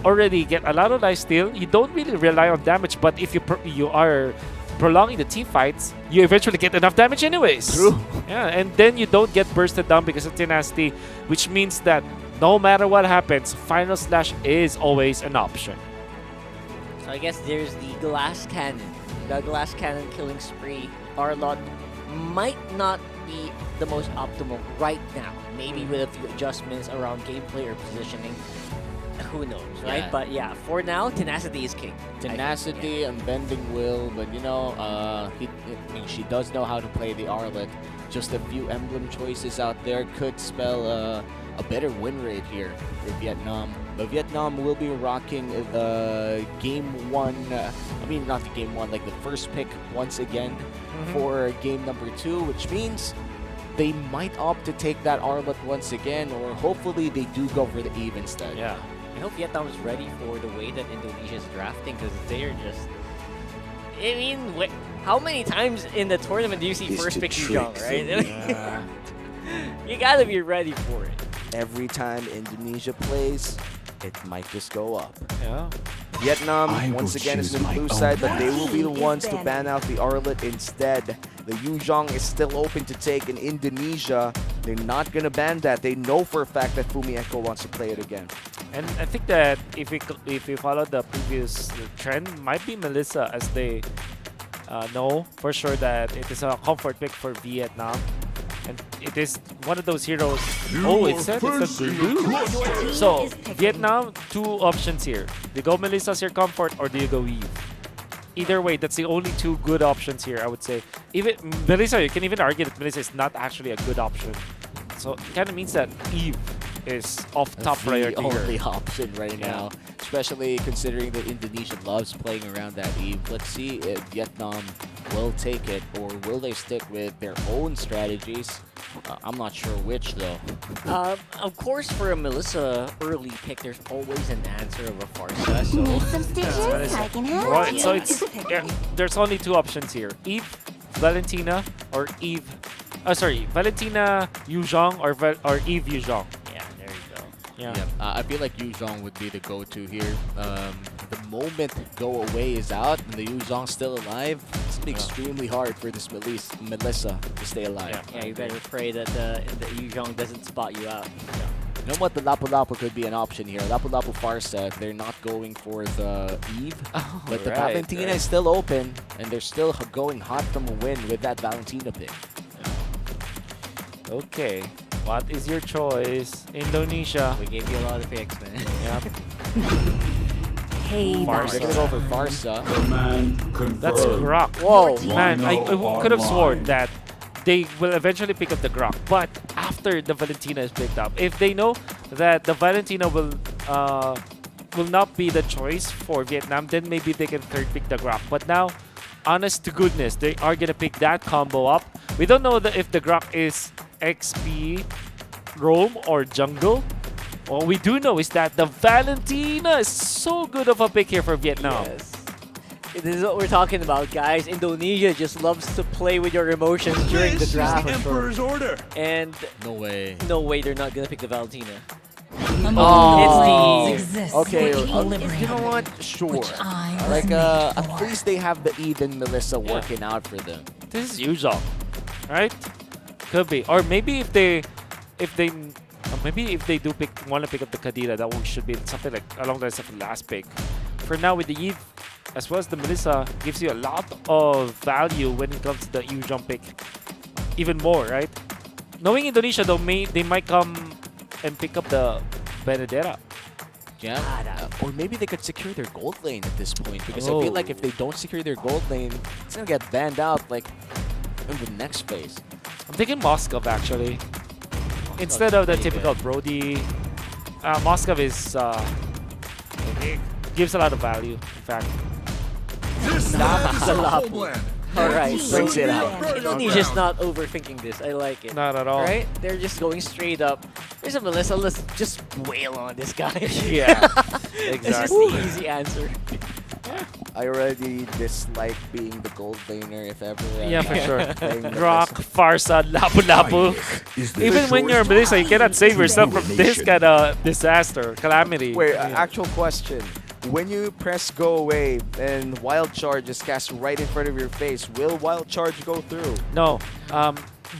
already get a lot of lifesteal. You don't really rely on damage, but if you are prolonging the team fights, you eventually get enough damage anyways. True. Yeah, and then you don't get bursted down because of Tenacity, which means that no matter what happens, Final Slash is always an option. So I guess there's the Glass Cannon. The Glass Cannon Killing Spree Arlot might not be the most optimal right now. Maybe with a few adjustments around gameplay or positioning. Who knows, right? Yeah. But yeah, for now, Tenacity is king. Tenacity, Unbending Will, but you know, she does know how to play the Arlet. Just a few emblem choices out there could spell a better win rate here for Vietnam. But Vietnam will be rocking the game one, not the game one, like the first pick once again for game number 2, which means they might opt to take that Arlet once again, or hopefully they do go for the Eve instead. Yeah. I hope Vietnam is ready for the way that Indonesia is drafting, because they're just... I mean, how many times in the tournament do you see first pick Yu Zhong, right? You gotta be ready for it. Every time Indonesia plays, it might just go up. Yeah. Vietnam, I once will again, is choose in the my blue own side, but they path. will be the He is ones to banned. ban out the Arlet instead. The Yuzhong is still open to take in Indonesia. They're not going to ban that. They know for a fact that Fumi Echo wants to play it again. And I think that if we follow the previous trend, might be Melissa, as they know for sure that it is a comfort pick for Vietnam. And it is one of those heroes. Oh, it said it's a blue. So Vietnam, two options here. Do you go Melissa's your comfort, or do you go Eve? Either way, that's the only two good options here, I would say. Even Melissa, you can even argue that Melissa is not actually a good option. So it kind of means that Eve is off top That's priority the only here. option right Yeah. now, especially considering that Indonesia loves playing around that Eve. Let's see if Vietnam will take it, or will they stick with their own strategies. I'm not sure which, though. Of course, for a Melissa early pick, there's always an answer of a Farsa. So Need some stitches? I can help Right, you. so it's there's only two options here: Eve, Valentina, or Eve. Sorry, Valentina Yuzhong or Eve Yuzhong. yeah, there you go. Yeah. I feel like Yuzhong would be the go-to here. The moment Go Away is out and the Yuzhong's still alive, it's gonna be extremely hard for this Melissa to stay alive. Yeah, you better pray that the Yuzhong doesn't spot you out. You know what? The Lapu Lapu could be an option here. Lapu Lapu Farsa, if they're not going for the Eve, but the right, Valentina right. is still open, and they're still going hot from a win with that Valentina pick. Okay, what is your choice? Indonesia. We gave you a lot of picks, man. Yeah. Hey, They're gonna go for Farsa. Command confirmed. That's Grok. Whoa. Man, I Rhino could have sworn online. that they will eventually pick up the Grok, but after the Valentina is picked up, if they know that the Valentina will not be the choice for Vietnam, then maybe they can third pick the Grok. But now, honest to goodness, they are gonna pick that combo up. We don't know if the Grok is XP, roam, or jungle. What we do know is that the Valentina is so good of a pick here for Vietnam. Yes. This is what we're talking about, guys. Indonesia just loves to play with your emotions during the draft. order. And No way. no way they're not gonna pick the Valentina. Among Oh. the planes exists Okay, equilibrium, you know what? Sure. which I was Like, made at for. least they have the Eden Melissa working out for them. This is usual, right? Could be, or maybe if they do want to pick up the Kadira, that one should be something like along the lines of the last pick. For now, with the Eve as well as the Melissa, gives you a lot of value when it comes to the Yuzhong pick, even more, right? Knowing Indonesia, though, they might come and pick up the Benedetta. Yeah. Or maybe they could secure their gold lane at this point, because I feel like if they don't secure their gold lane, it's gonna get banned out like in the next phase. I'm thinking Moskov actually. Instead of the typical Brody, Moskov is it gives a lot of value. In fact, Alright, Brings it out. Indonesia's not overthinking this. I like it. not at all. Right? They're just going straight up. There's a Melissa, let's just wail on this guy. Yeah, That's just exactly. the easy answer. I already dislike being the gold laner if ever. Yeah, for sure. playing Grok, Farsa, Lapu Lapu. Is the Even when you're short Melissa, you cannot save yourself from this domination. kind of disaster, calamity. Wait, Yeah. actual question. When you press go away and wild charge is cast right in front of your face, will wild charge go through? No.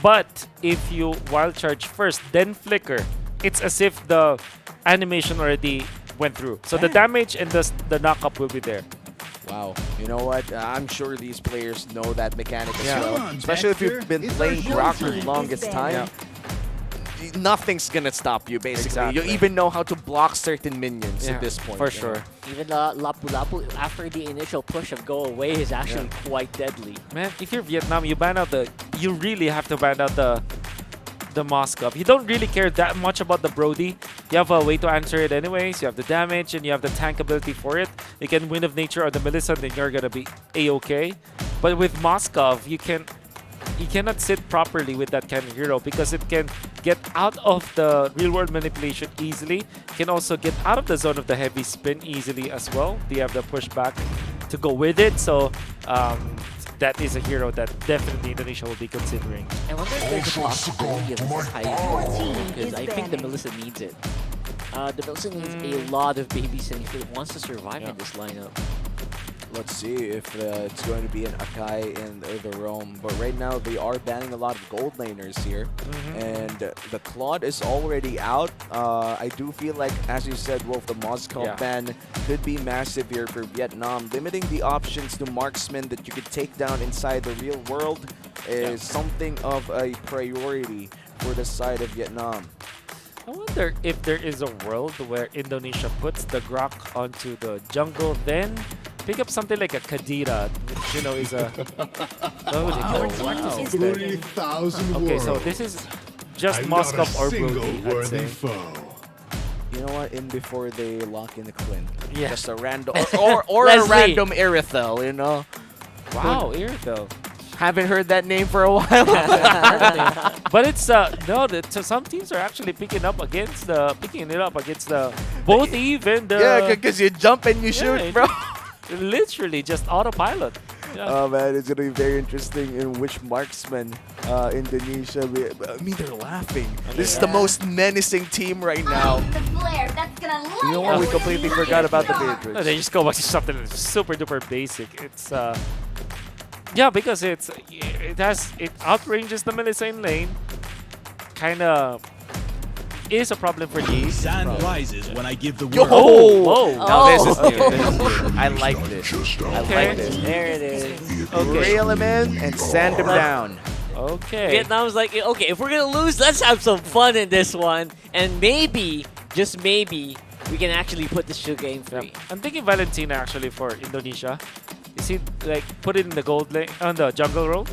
But if you wild charge first, then flicker, it's as if the animation already went through. So the damage and the knock-up will be there. Wow. You know what? I'm sure these players know that mechanic as Yeah. well. Come on, Especially if you've Dexter. been It's playing our Grok for showtime. the longest time. Yeah. Nothing's gonna stop you, basically. Exactly. You even know how to block certain minions Yeah, at this point. for you sure. know? Even Lapu Lapu, after the initial push of go away, is actually quite deadly. Man, if you're Vietnam, you really have to ban out the Moskov. You don't really care that much about the Brody. You have a way to answer it anyways. You have the damage and you have the tank ability for it. You can Wind of Nature or the Melissa, then you're gonna be a-okay. But with Moskov, you cannot sit properly with that kind of hero because it can get out of the real world manipulation easily. Can also get out of the zone of the heavy spin easily as well. They have the pushback to go with it. So that is a hero that definitely Indonesia will be considering. I wonder if there's a possibility of this high team because is I think the banning. Melissa needs it. The Bilson needs a lot of babies and if it wants to survive in this lineup. Let's see if it's going to be an Akai in the roam. But right now, they are banning a lot of gold laners here. And the Claude is already out. I do feel like, as you said, Wolf, the Moscow ban could be massive here for Vietnam. Limiting the options to marksmen that you could take down inside the real world is something of a priority for the side of Vietnam. I wonder if there is a world where Indonesia puts the Grok onto the jungle, then pick up something like a Kadira, which you know is a. Wow. 30,000 Okay, so this is just Moscow or Brody, I'd say. You know what? In before they lock in the Clint. Yeah. Just a random or a random Irithel, you know. Wow, Irithel. Haven't heard that name for a while. But it's no, so some teams are actually picking it up against the both Eve and the. Yeah, because you jump and you shoot, bro. Literally just autopilot. Yeah. Oh man, it's gonna be very interesting in which marksman Indonesia. I mean, they're laughing. This is the most menacing team right now. The flare that's gonna light You know what? We completely forgot about the No, Beatrix. they just go back to something super duper basic. It's yeah, because it outranges the Melisane lane. Kinda is a problem for these. Sand rises when I give the word. Yo! Whoa! Now this is new. This is new. I like this. I like this. There it is. Reel him in and sand him down. Okay. Vietnam's like, okay, if we're gonna lose, let's have some fun in this one, and maybe, just maybe, we can actually put this show game free. I'm thinking Valentina actually for Indonesia. You see, like put it in the gold lane on the jungle roll.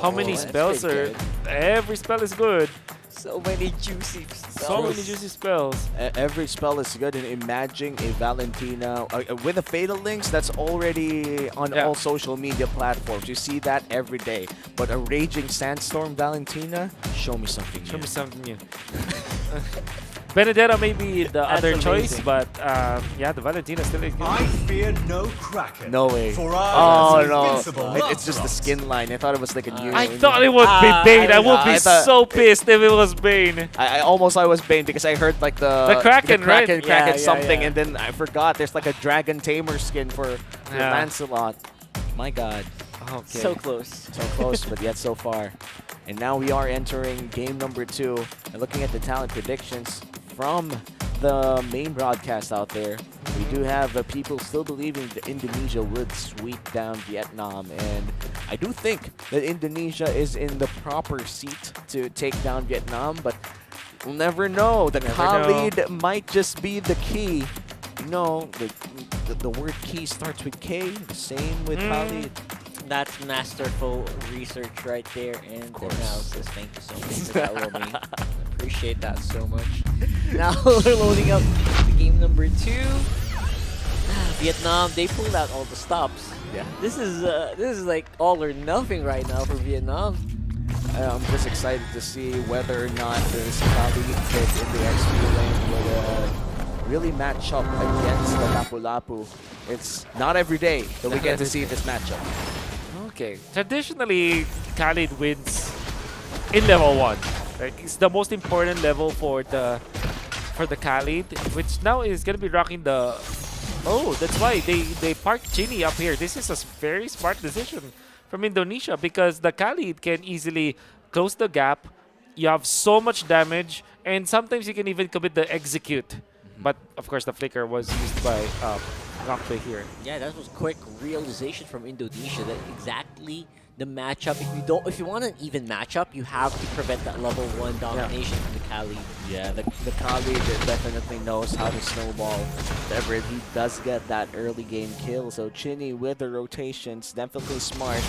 How many that's spells pretty are? good. Every spell is good. So many juicy spells. So many juicy spells. Every spell is good, and imagine a Valentina with a Fatal Links that's already on all social media platforms. You see that every day. But a Raging Sandstorm Valentina, show me something Show new. me something new. Benedetta may be the other choice, but yeah, the Valentina still is good. I fear no Kraken. No way. For Oh I no, invincible it's just the skin line. I thought it was like a new. I thought it would be Bane. I would be I thought- so pissed if it was Bane. I almost thought it was Bane because I heard like the Kraken, right? Kraken Yeah, something, yeah. and then I forgot there's like a Dragon Tamer skin for Lancelot. My God. Okay. So close. So close, but yet so far. And now we are entering game number 2. And looking at the talent predictions from the main broadcast out there, we do have people still believing that Indonesia would sweep down Vietnam. And I do think that Indonesia is in the proper seat to take down Vietnam, but we'll never know. The Khalid might just be the key. You know, the word key starts with K, the same with Khalid. That's masterful research right there and analysis. Thank you so much for that, Romy. Appreciate that so much. Now we're loading up the game number 2. Vietnam, they pulled out all the stops. Yeah. This is like all or nothing right now for Vietnam. I'm just excited to see whether or not this Khalid pick in the XP lane would really match up against the Lapu-Lapu. It's not every day that we get to see this matchup. Okay. Traditionally, Khalid wins in level 1. Like it's the most important level for the Khalid, which now is gonna be rocking the. Oh, that's why they parked Ginny up here. This is a very smart decision from Indonesia because the Khalid can easily close the gap. You have so much damage, and sometimes you can even commit the execute. But of course, the flicker was used by Gokpe here. Yeah, that was quick realization from Indonesia that exactly the matchup. If you want an even matchup, you have to prevent that level 1 domination from the Khalid. Yeah, the Khalid definitely knows how to snowball. Whenever he does get that early game kill, so Chinny with the rotations, definitely smart.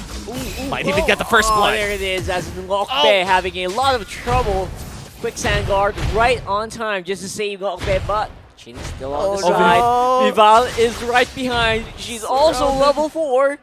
Might even get the first blood. There it is, as Ngokpe having a lot of trouble. Quick sand guard right on time just to save Ngokpe, but Chinny's still on the side. no. Vival is right behind. She's also level 4.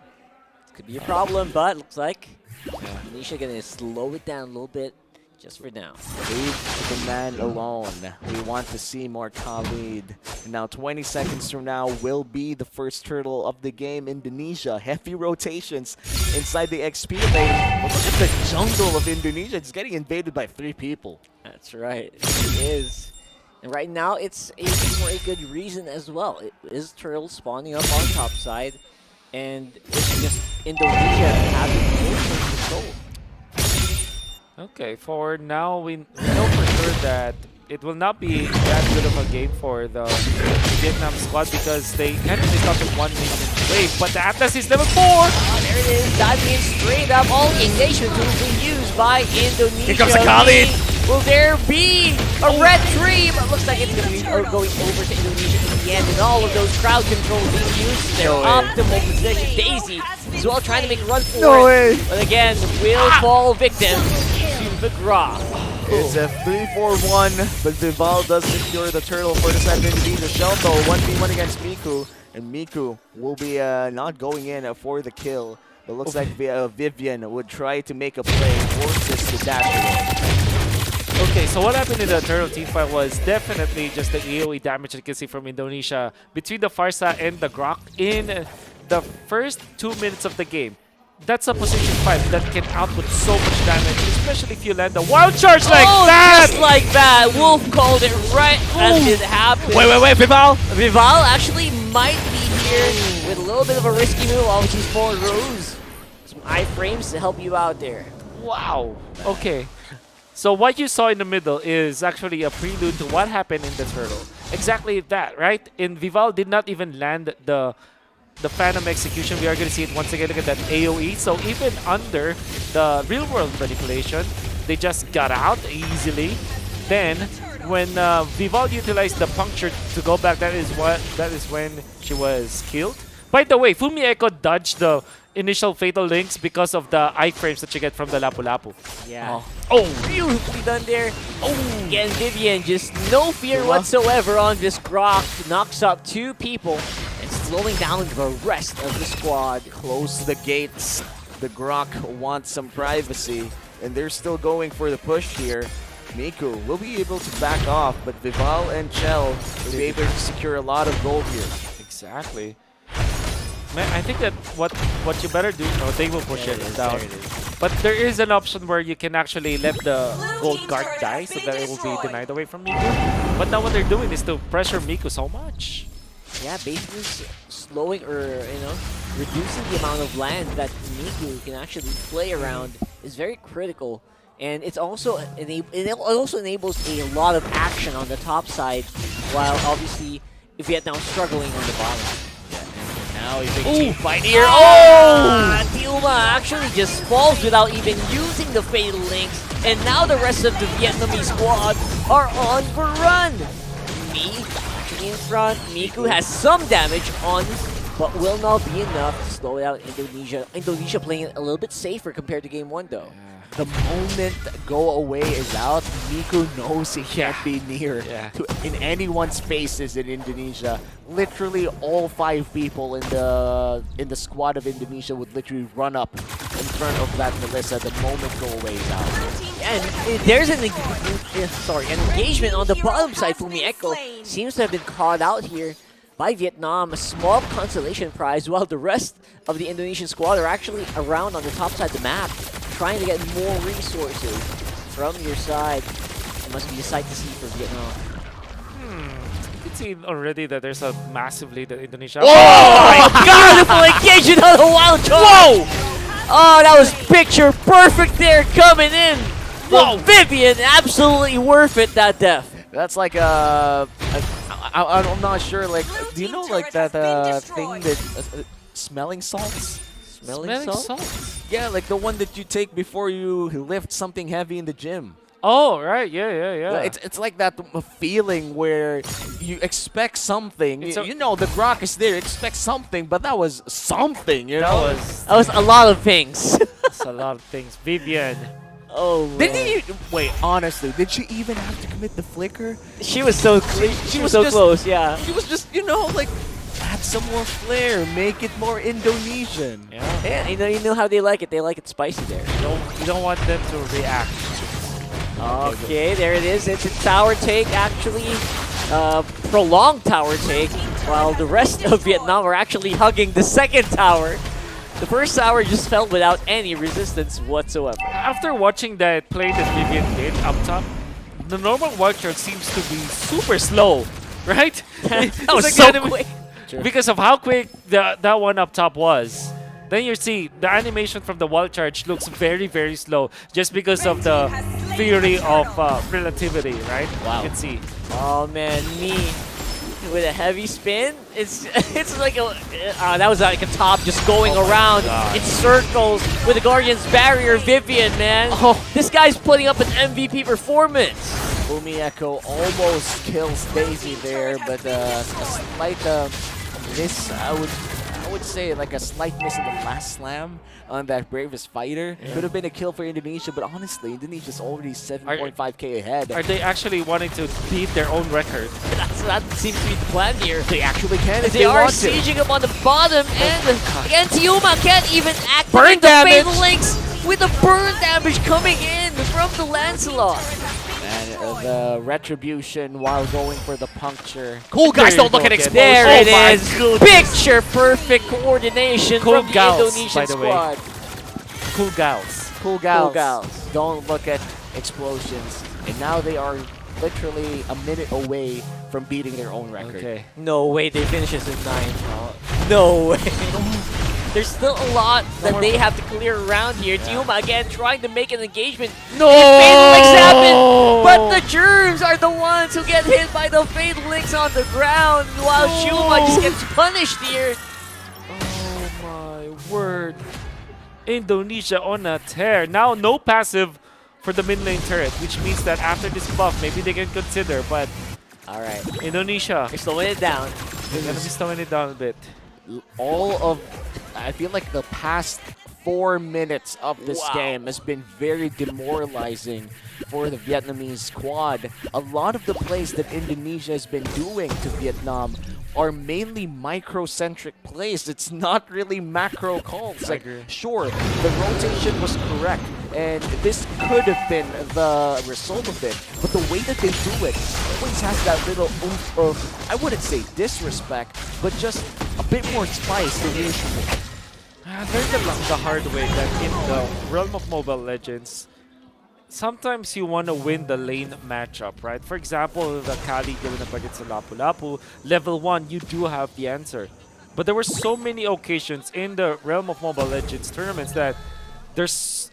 Could be a problem, but looks like Indonesia gonna slow it down a little bit just for now. Leave the man alone. We want to see more Khalid. Now 20 seconds from now will be the first turtle of the game. Indonesia, heavy rotations inside the XP lane. But look at the jungle of Indonesia. It's getting invaded by 3 people. That's right. It is. And right now, it's for a good reason as well. It is Turtle spawning up on top side, and it's just Indonesia having full control. Okay, for now, we know for sure that it will not be that good of a game for the Vietnam squad because they can't really stop in one nation wave. But the Atlas is level 4! There it is, diving in straight up. All engagement tools being used by Indonesia. Here comes Akali! Will there be a red tree? But looks like it's going to be going over to Indonesia in the end. And all of those crowd controls being used to their optimal position. Daisy as well trying to make a run for it. But again, will fall victim to the Grok. It's a 3-4-1, but Vival does secure the turtle for the side of Indonesia. Shell though, 1v1 against Miku, and Miku will be not going in for the kill. But looks like Vivian would try to make a play, forces the dash away. Okay, so what happened in the turtle team fight was definitely just the AoE damage you can see from Indonesia between the Farsa and the Grok in the first 2 minutes of the game. That's a position fight that can output so much damage, especially if you land a wild charge like that! Just like that! Wolf called it right as it happened. Wait, Vival! Vival actually might be here with a little bit of a risky move. Obviously, small rows. Some iframes to help you out there. Wow. Okay. So what you saw in the middle is actually a prelude to what happened in the turtle. Exactly that, right? And Vival did not even land the Phantom execution. We are going to see it once again. Look at that AoE. So even under the real-world manipulation, they just got out easily. Then, when Vival utilized the puncture to go back, that is when she was killed. By the way, Fumi Echo dodged the initial fatal links because of the iframes that you get from the Lapu Lapu. Yeah. Oh, beautifully done there. Oh, again, Vivian, just no fear whatsoever on this Grok. Knocks up 2 people. Slowing down the rest of the squad. Close the gates. The Grok wants some privacy, and they're still going for the push here. Miku will be able to back off, but Vival and Chell will be able to secure a lot of gold here. Exactly. Man, I think that what you better do, no, they will push it down. But there is an option where you can actually let the gold guard die so that it will be denied away from Miku. But now what they're doing is to pressure Miku so much. Yeah, basically slowing or, reducing the amount of land that Miku can actually play around is very critical. And it's also it also enables a lot of action on the top side, while obviously Vietnam struggling on the bottom. Now a big team fight here. Dilma actually just falls without even using the fatal links. And now the rest of the Vietnamese squad are on the run. In front, Miku has some damage on, but will not be enough to slow down Indonesia. Indonesia playing it a little bit safer compared to game 1 though. The moment go away is out, Miku knows he can't be near in anyone's faces in Indonesia. Literally all 5 people in the squad of Indonesia would literally run up in front of that Melissa the moment go away is out. And there's an engagement on the bottom side. Fumi Echo seems to have been caught out here by Vietnam. A small consolation prize, while the rest of the Indonesian squad are actually around on the top side of the map, trying to get more resources from your side. It must be a sight to see for Vietnam. You can see already that there's a massive lead in Indonesia. Oh my god! Beautiful engagement on the wild charge! Whoa! Oh, that was picture perfect there coming in. Whoa! Vivian, absolutely worth it, that death. That's like I'm not sure, like, do you know like that thing that smelling salts? Smelling salts? Yeah, like the one that you take before you lift something heavy in the gym. Oh, right, yeah. It's like that feeling where you expect something. You know, the Grok is there, expect something, but that was something, you know? That was a lot of things. That's a lot of things. Vivian. Oh, wait, honestly, did she even have to commit the flicker? She was so she was so close, yeah. She was just, like, add some more flair, make it more Indonesian. Yeah, you know how they like it. They like it spicy there. You don't want them to react. Okay, there it is. It's a tower take, actually. Prolonged tower take, while the rest of Vietnam are actually hugging the second tower. The first tower just fell without any resistance whatsoever. After watching that play that Vivian did up top, the normal wildcard seems to be super slow, right? That It's was like so the quick. because of how quick that one up top was. Then you see the animation from the wall charge looks very, very slow just because of the theory of relativity, right? Wow. You can see. Oh man, me with a heavy spin. It's it's like a that was like a top just going around in circles with the Guardian's barrier. Vivian, man, this guy's putting up an MVP performance. Boomy Echo almost kills Daisy there, but a slight miss, I would say, like a slight miss in the last slam on that Bravest Fighter. Could have been a kill for Indonesia, but honestly, Indonesia's already 7.5k ahead. Are they actually wanting to beat their own record? That seems to be the plan here. They actually can if They they are want to. sieging him on the bottom, and again, Tiuma can't even Burn activate the damage! Fatal Links with the burn damage coming in from the Lancelot. And the retribution while going for the puncture. Cool guys, There you don't look go at again. There Oh it my is. goodness. Picture perfect coordination Cool from the gals, Indonesian by the way. squad. Cool gals. Cool gals. Cool gals. Don't look at explosions. And now they are literally a minute away from beating their own record. Okay. No way they finish this in 9. No way. There's still a lot that they have to clear around here. Tiuma again trying to make an engagement. No! Fatal Links happen, but the Germs are the ones who get hit by the Fatal Links on the ground, while Shuma just gets punished here. Oh my word. Indonesia on a tear. Now no passive for the mid lane turret, which means that after this buff, maybe they can consider, but All right, Indonesia, they're slowing it down. they're gonna be slowing it down a bit. I feel like the past 4 minutes of this game has been very demoralizing for the Vietnamese squad. A lot of the plays that Indonesia has been doing to Vietnam are mainly microcentric plays. It's not really macro calls. Like, sure, the rotation was correct, and this could have been the result of it, but the way that they do it always has that little oomph of, I wouldn't say disrespect, but just a bit more spice than usual. I learned the hard way that in the realm of Mobile Legends, sometimes you want to win the lane matchup, right? For example, the Kali given a budget sa Lapu-Lapu, level 1, you do have the answer. But there were so many occasions in the realm of Mobile Legends tournaments that there's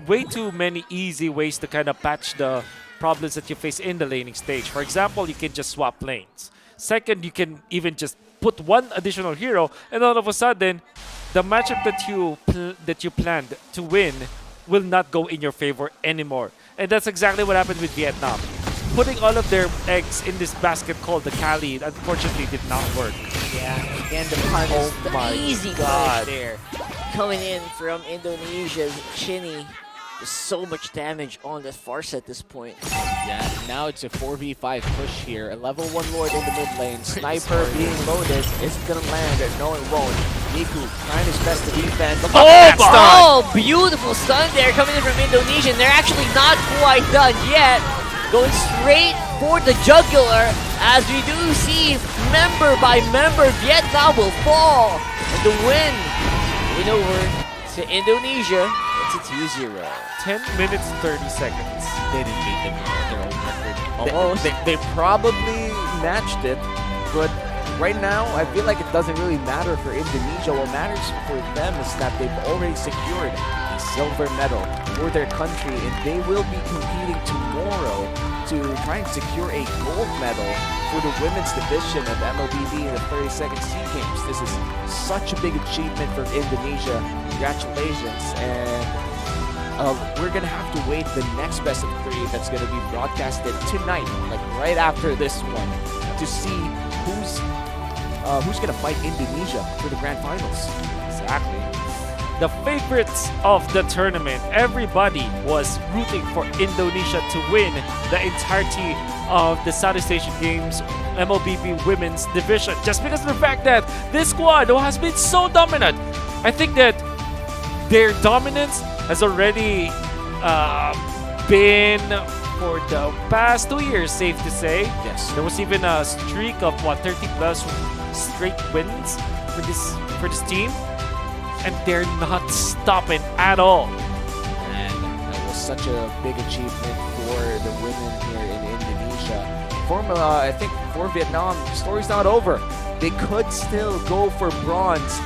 way too many easy ways to kind of patch the problems that you face in the laning stage. For example, you can just swap lanes. Second, you can even just put one additional hero, and all of a sudden, the matchup that you planned to win will not go in your favor anymore. And that's exactly what happened with Vietnam. Putting all of their eggs in this basket called the Kali, unfortunately, did not work. Yeah, again the punish, my the easy God. punish there. Coming in from Indonesia's Chinny. There's so much damage on the Farsa at this point. Yeah, now it's a 4v5 push here. A level 1 Lord in the mid lane. Sniper being loaded. Isn't gonna land, no it won't. Niku trying his best to defend. Oh, beautiful stun there coming in from Indonesia. They're actually not quite done yet. Going straight for the jugular, as we do see member by member, Vietnam will fall. And the win over to Indonesia. It's a 2-0. 10 minutes, 30 seconds. They didn't beat them their own record. Almost. They probably matched it, but right now I feel like it doesn't really matter for Indonesia. What matters for them is that they've already secured a silver medal for their country, and they will be competing tomorrow to try and secure a gold medal for the women's division of MLBB in the 32nd Sea Games. This is such a big achievement for Indonesia. Congratulations, and we're gonna have to wait the next best of 3 that's gonna be broadcasted tonight, like right after this one, to see who's gonna fight Indonesia for the grand finals. Exactly. The favorites of the tournament, everybody was rooting for Indonesia to win the entirety of the Southeast Asian Games MLBB Women's Division, just because of the fact that this squad has been so dominant. I think that their dominance has already been for the past 2 years, safe to say. Yes. There was even a streak of 30 plus straight wins for this team, and they're not stopping at all. And that was such a big achievement for for the women here in Indonesia. I think for Vietnam, the story's not over. They could still go for bronze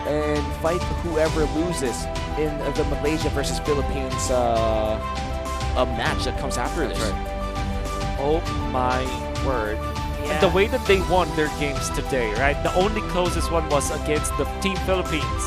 and fight whoever loses in the Malaysia versus Philippines a match that comes after this. Oh my word. And the way that they won their games today, right? The only closest one was against the Team Philippines.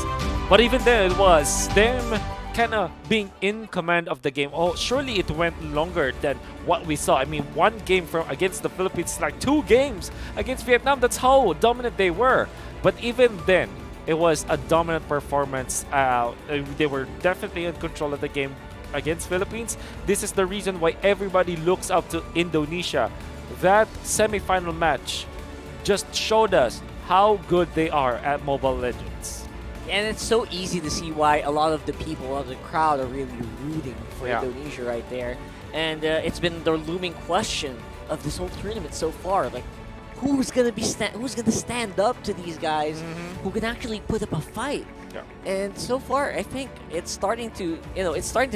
But even then, it was them kind of being in command of the game. Oh, surely it went longer than what we saw. I mean, one game against the Philippines, like 2 games against Vietnam. That's how dominant they were. But even then, it was a dominant performance. They were definitely in control of the game against Philippines. This is the reason why everybody looks up to Indonesia. That semi-final match just showed us how good they are at Mobile Legends. And it's so easy to see why a lot of the people, a lot of the crowd are really rooting for Indonesia right there. And it's been the looming question of this whole tournament so far. Like, who's gonna stand up to these guys who can actually put up a fight? Yeah. And so far, I think it's starting to,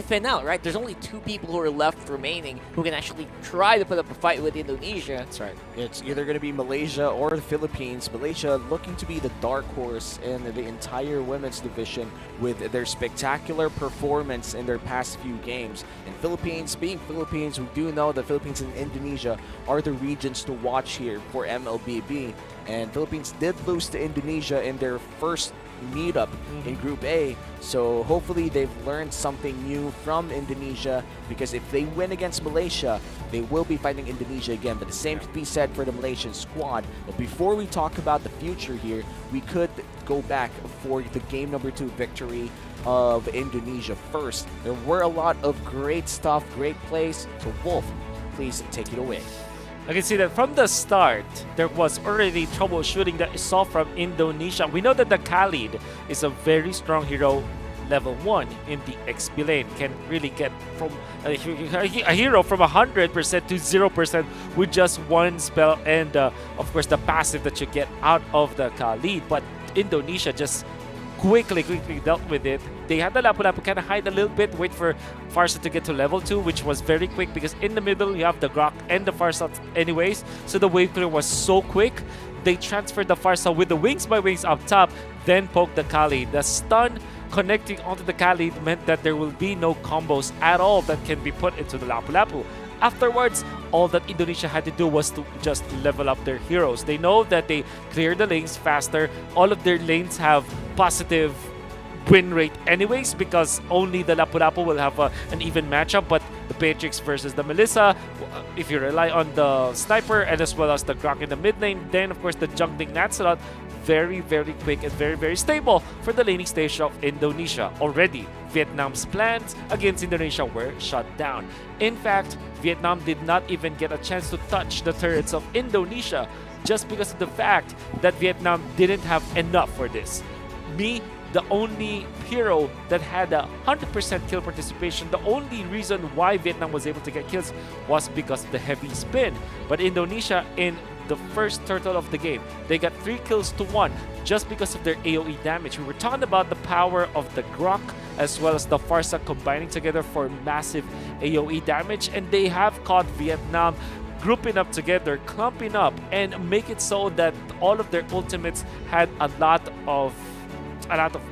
fin out, right? There's only 2 people who are left remaining who can actually try to put up a fight with Indonesia. That's right. It's either going to be Malaysia or the Philippines. Malaysia looking to be the dark horse in the entire women's division with their spectacular performance in their past few games. And Philippines, being Philippines, we do know that Philippines and Indonesia are the regions to watch here for MLBB. And Philippines did lose to Indonesia in their first meetup in Group A, so hopefully they've learned something new from Indonesia, because if they win against Malaysia, they will be fighting Indonesia again. But the same could be said for the Malaysian squad. But before we talk about the future here, we could go back for the game number 2 victory of Indonesia first. There were a lot of great stuff, great plays, so Wolf, please take it away. I can see that from the start, there was already troubleshooting that you saw from Indonesia. We know that the Khalid is a very strong hero, level 1 in the XP lane. Can really get from a hero from 100% to 0% with just one spell, and of course the passive that you get out of the Khalid. But Indonesia just quickly dealt with it. They had the Lapu-Lapu kind of hide a little bit, wait for Farsa to get to level 2, which was very quick because in the middle you have the Grok and the Farsa anyways, so the wave clear was so quick. They transferred the Farsa with the wings by wings up top, then poked the Kali. The stun connecting onto the Kali meant that there will be no combos at all that can be put into the Lapu-Lapu. Afterwards, all that Indonesia had to do was to just level up their heroes. They know that they clear the lanes faster. All of their lanes have positive win rate anyways, because only the Lapu-Lapu will have an even matchup. But the Patrix versus the Melissa, if you rely on the Sniper and as well as the Grok in the mid lane, then of course the jungling Natsalot, very, very quick and very, very stable for the laning stage of Indonesia. Already, Vietnam's plans against Indonesia were shut down. In fact, Vietnam did not even get a chance to touch the turrets of Indonesia just because of the fact that Vietnam didn't have enough for this. The only hero that had 100% kill participation, the only reason why Vietnam was able to get kills was because of the heavy spin. But Indonesia, in the first turtle of the game, they got 3 kills to 1 just because of their AoE damage. We were talking about the power of the Grok as well as the Farsa combining together for massive AoE damage, and they have caught Vietnam grouping up together, clumping up, and make it so that all of their ultimates had a lot of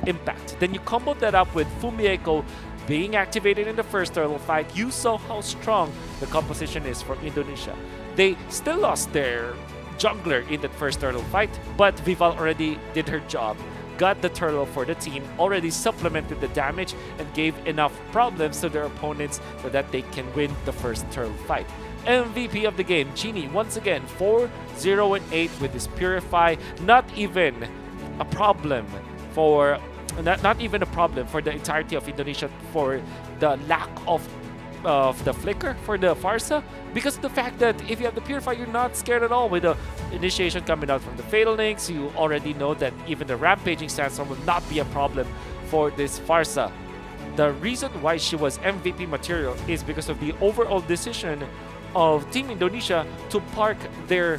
impact. Then you combo that up with Fumieko being activated in the first turtle fight. You saw how strong the composition is from Indonesia. They still lost their jungler in that first turtle fight, but Vival already did her job, got the turtle for the team, already supplemented the damage, and gave enough problems to their opponents so that they can win the first turtle fight. MVP of the game, Genie, once again, 4-0-8 with his Purify. Not even a problem for the entirety of Indonesia for the lack of the flicker for the Farsa, because of the fact that if you have the Purify, you're not scared at all. With the initiation coming out from the Fatal Links, you already know that even the Rampaging Sandstorm will not be a problem for this Farsa. The reason why she was MVP material is because of the overall decision of Team Indonesia to park their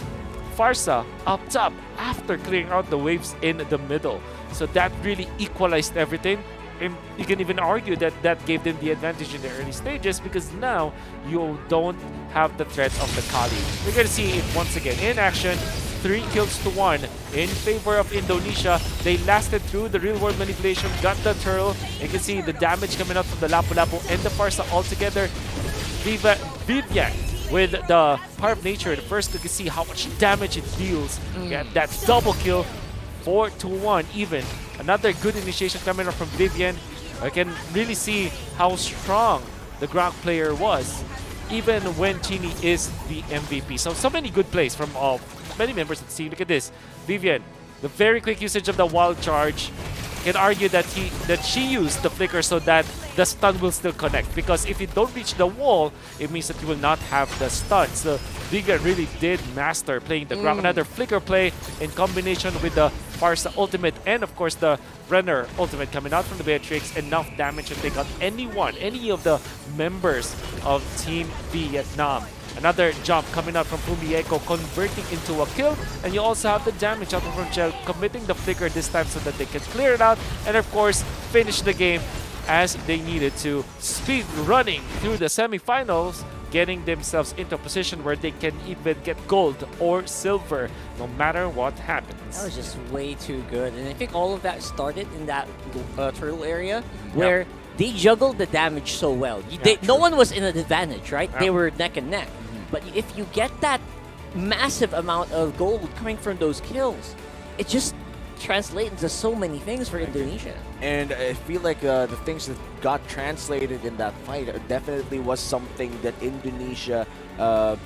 Farsa up top after clearing out the waves in the middle. So that really equalized everything. you can even argue that that gave them the advantage in the early stages because now you don't have the threat of the Kali. We're going to see it once again in action. 3 kills to 1 in favor of Indonesia. They lasted through the real world manipulation, got the turtle. You can see the damage coming out from the Lapu-Lapu and the Farsa all together. Vivian with the Power of Nature. The first, you can see how much damage it deals. Yeah, that double kill. 4 to 1 even. Another good initiation coming up from Vivian. I can really see how strong the Gronk player was, even when Chini is the MVP. So many good plays from many members of the team. Look at this. Vivian, the very quick usage of the wild charge. Can argue that she used the flicker so that the stun will still connect. Because if you don't reach the wall, it means that you will not have the stun. So Vivian really did master playing the Gronk. Another flicker play in combination with the Farsa ultimate and of course the Renner ultimate coming out from the Beatrix. Enough damage to take out any of the members of Team Vietnam. Another jump coming out from Fumieko, converting into a kill. And you also have the damage out from Chell, committing the flicker this time so that they can clear it out. And of course, finish the game as they needed to. Speed running through the semifinals, getting themselves into a position where they can even get gold or silver, no matter what happens. That was just way too good. And I think all of that started in that turtle area where they juggled the damage so well. No one was in an advantage, right? They were neck and neck. But if you get that massive amount of gold coming from those kills, it just translates into so many things for Indonesia. And I feel like the things that got translated in that fight definitely was something that Indonesia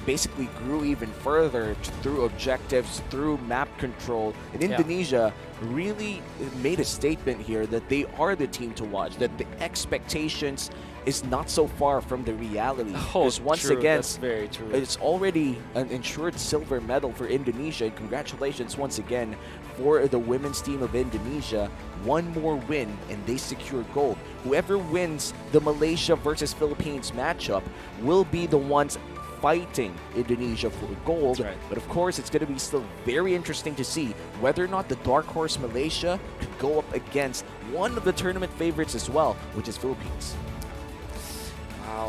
basically grew even further through objectives, through map control. And Indonesia really made a statement here that they are the team to watch, that the expectations is not so far from the reality. Because once again, that's very true. It's already an ensured silver medal for Indonesia. And congratulations once again for the women's team of Indonesia. One more win and they secure gold. Whoever wins the Malaysia versus Philippines matchup will be the ones fighting Indonesia for gold. But of course, it's going to be still very interesting to see whether or not the dark horse Malaysia could go up against one of the tournament favorites as well, which is Philippines.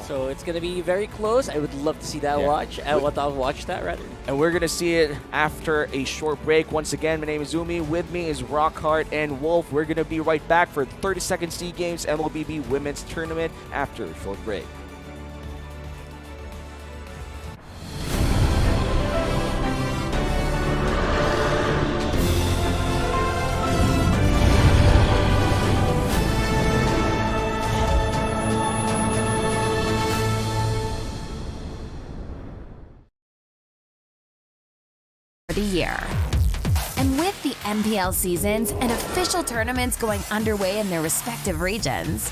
So it's going to be very close. I would love to see that watch. I'll watch that rather. And we're going to see it after a short break. Once again, my name is Umi. With me is Rockhart and Wolf. We're going to be right back for the 32nd Sea Games MLBB Women's Tournament after a short break. The year. And with the MPL seasons and official tournaments going underway in their respective regions,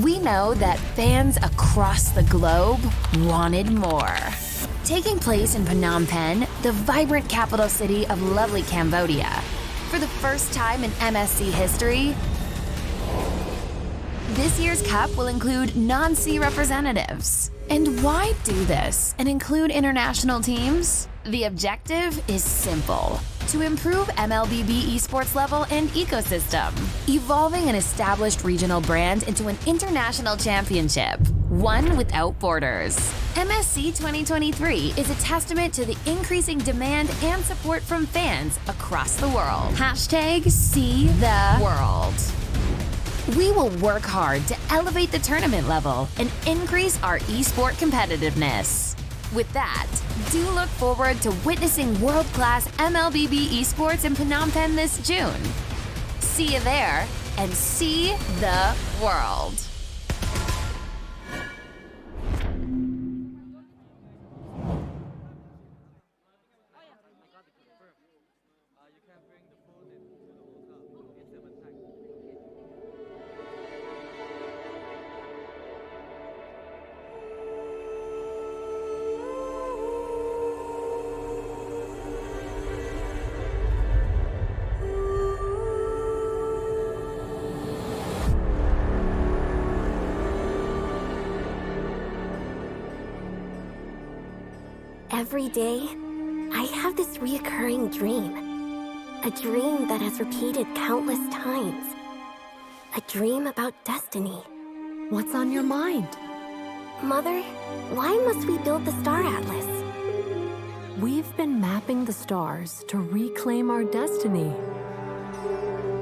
we know that fans across the globe wanted more. Taking place in Phnom Penh, the vibrant capital city of lovely Cambodia, for the first time in MSC history, this year's cup will include non-sea representatives. And why do this and include international teams? The objective is simple: to improve MLBB esports level and ecosystem, evolving an established regional brand into an international championship, one without borders. MSC 2023 is a testament to the increasing demand and support from fans across the world. #SeeTheWorld. We will work hard to elevate the tournament level and increase our esport competitiveness. With that, do look forward to witnessing world-class MLBB esports in Phnom Penh this June. See you there and see the world. Every day, I have this reoccurring dream. A dream that has repeated countless times. A dream about destiny. What's on your mind? Mother, why must we build the Star Atlas? We've been mapping the stars to reclaim our destiny.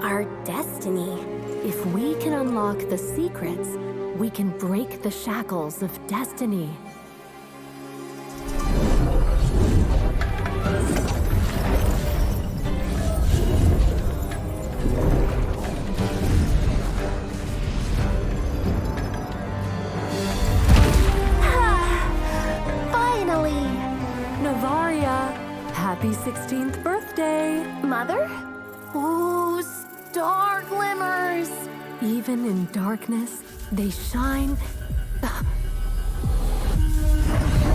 Our destiny? If we can unlock the secrets, we can break the shackles of destiny. Finally! Navaria, happy 16th birthday! Mother? Ooh, star glimmers! Even in darkness, they shine.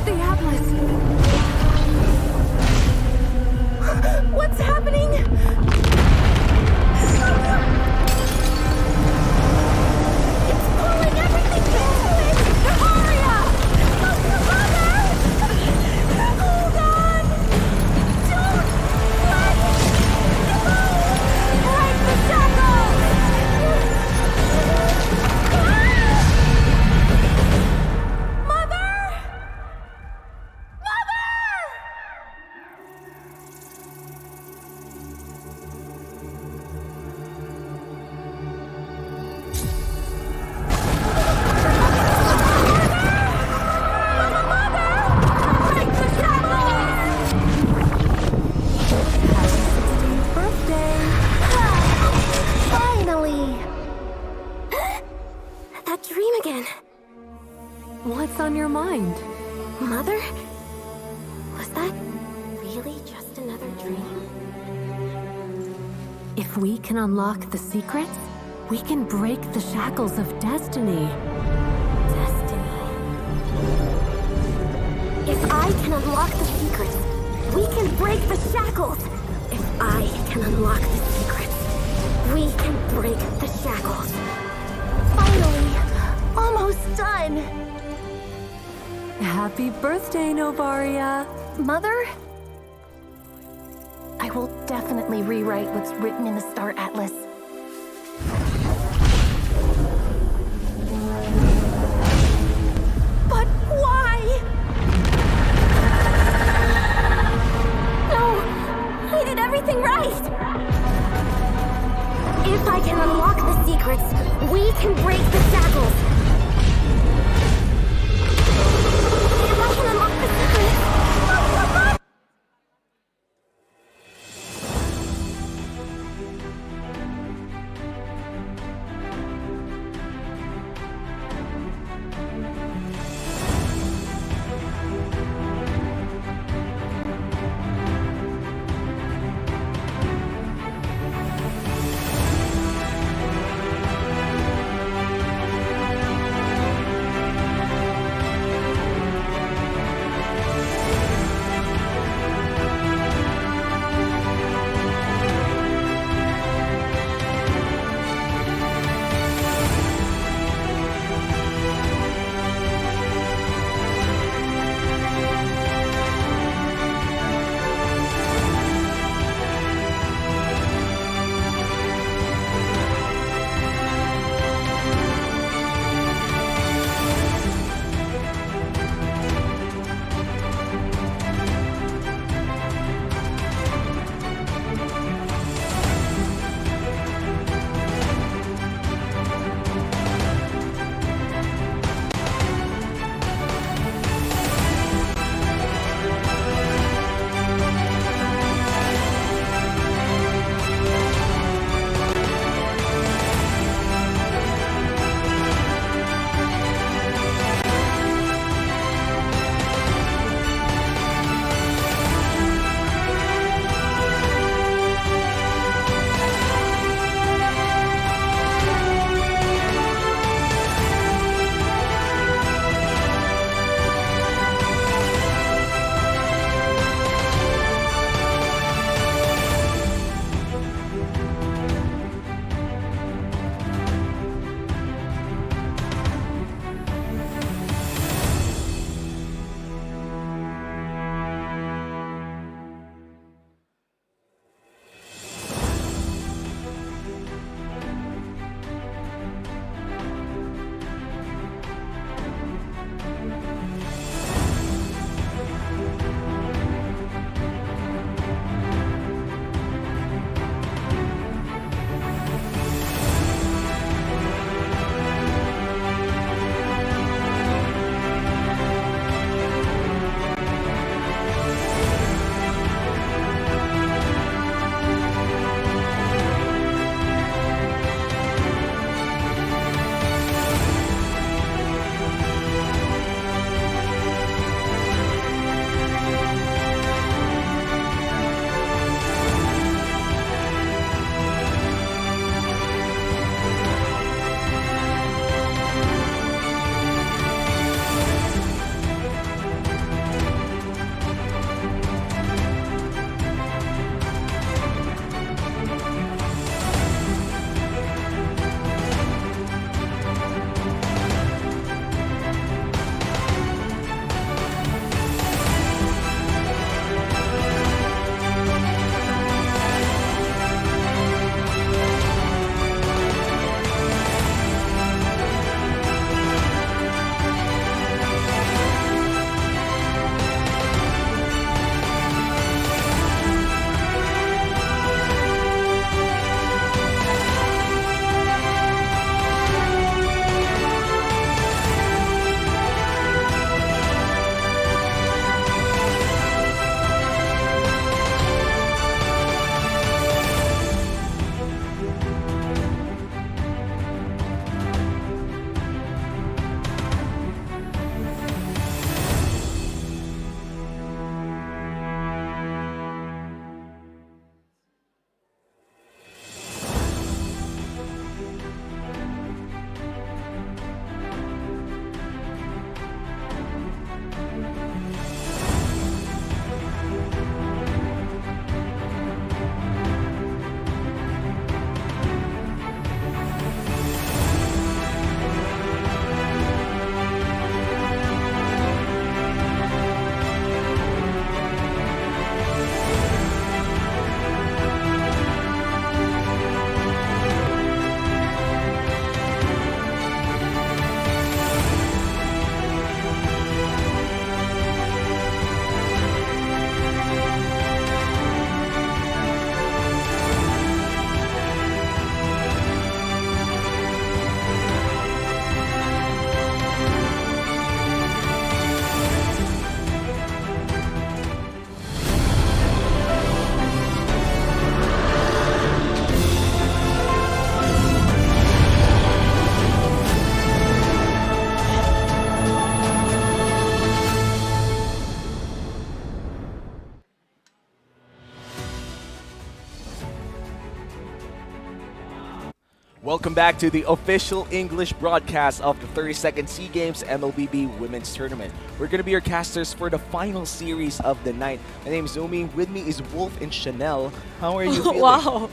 The Atlas! What's happening? It's pulling everything into it! Navaria! Mother! Hold on! Don't let go! Break the shackles! Mother! Mother! Break the shackles! Happy 16th birthday! Finally! That dream again. What's on your mind? Mother? Was that really just another dream? If we can unlock the secrets, we can break the shackles of destiny. Destiny. If I can unlock the secrets, we can break the shackles. If I can unlock the secrets, we can break the shackles. Finally, almost done. Happy birthday, Novaria! Mother? I will definitely rewrite what's written in the Star Atlas. But why? No, I did everything right. If I can unlock the secrets, we can break the shackles. If I can unlock the secrets, Welcome back to the official English broadcast of the 32nd Sea Games MLBB Women's Tournament. We're going to be your casters for the final series of the night. My name is Zumi. With me is Wolf and Chanel. How are you feeling? Wow.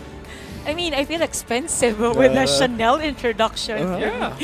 I mean, I feel expensive with the Chanel introduction. Yeah.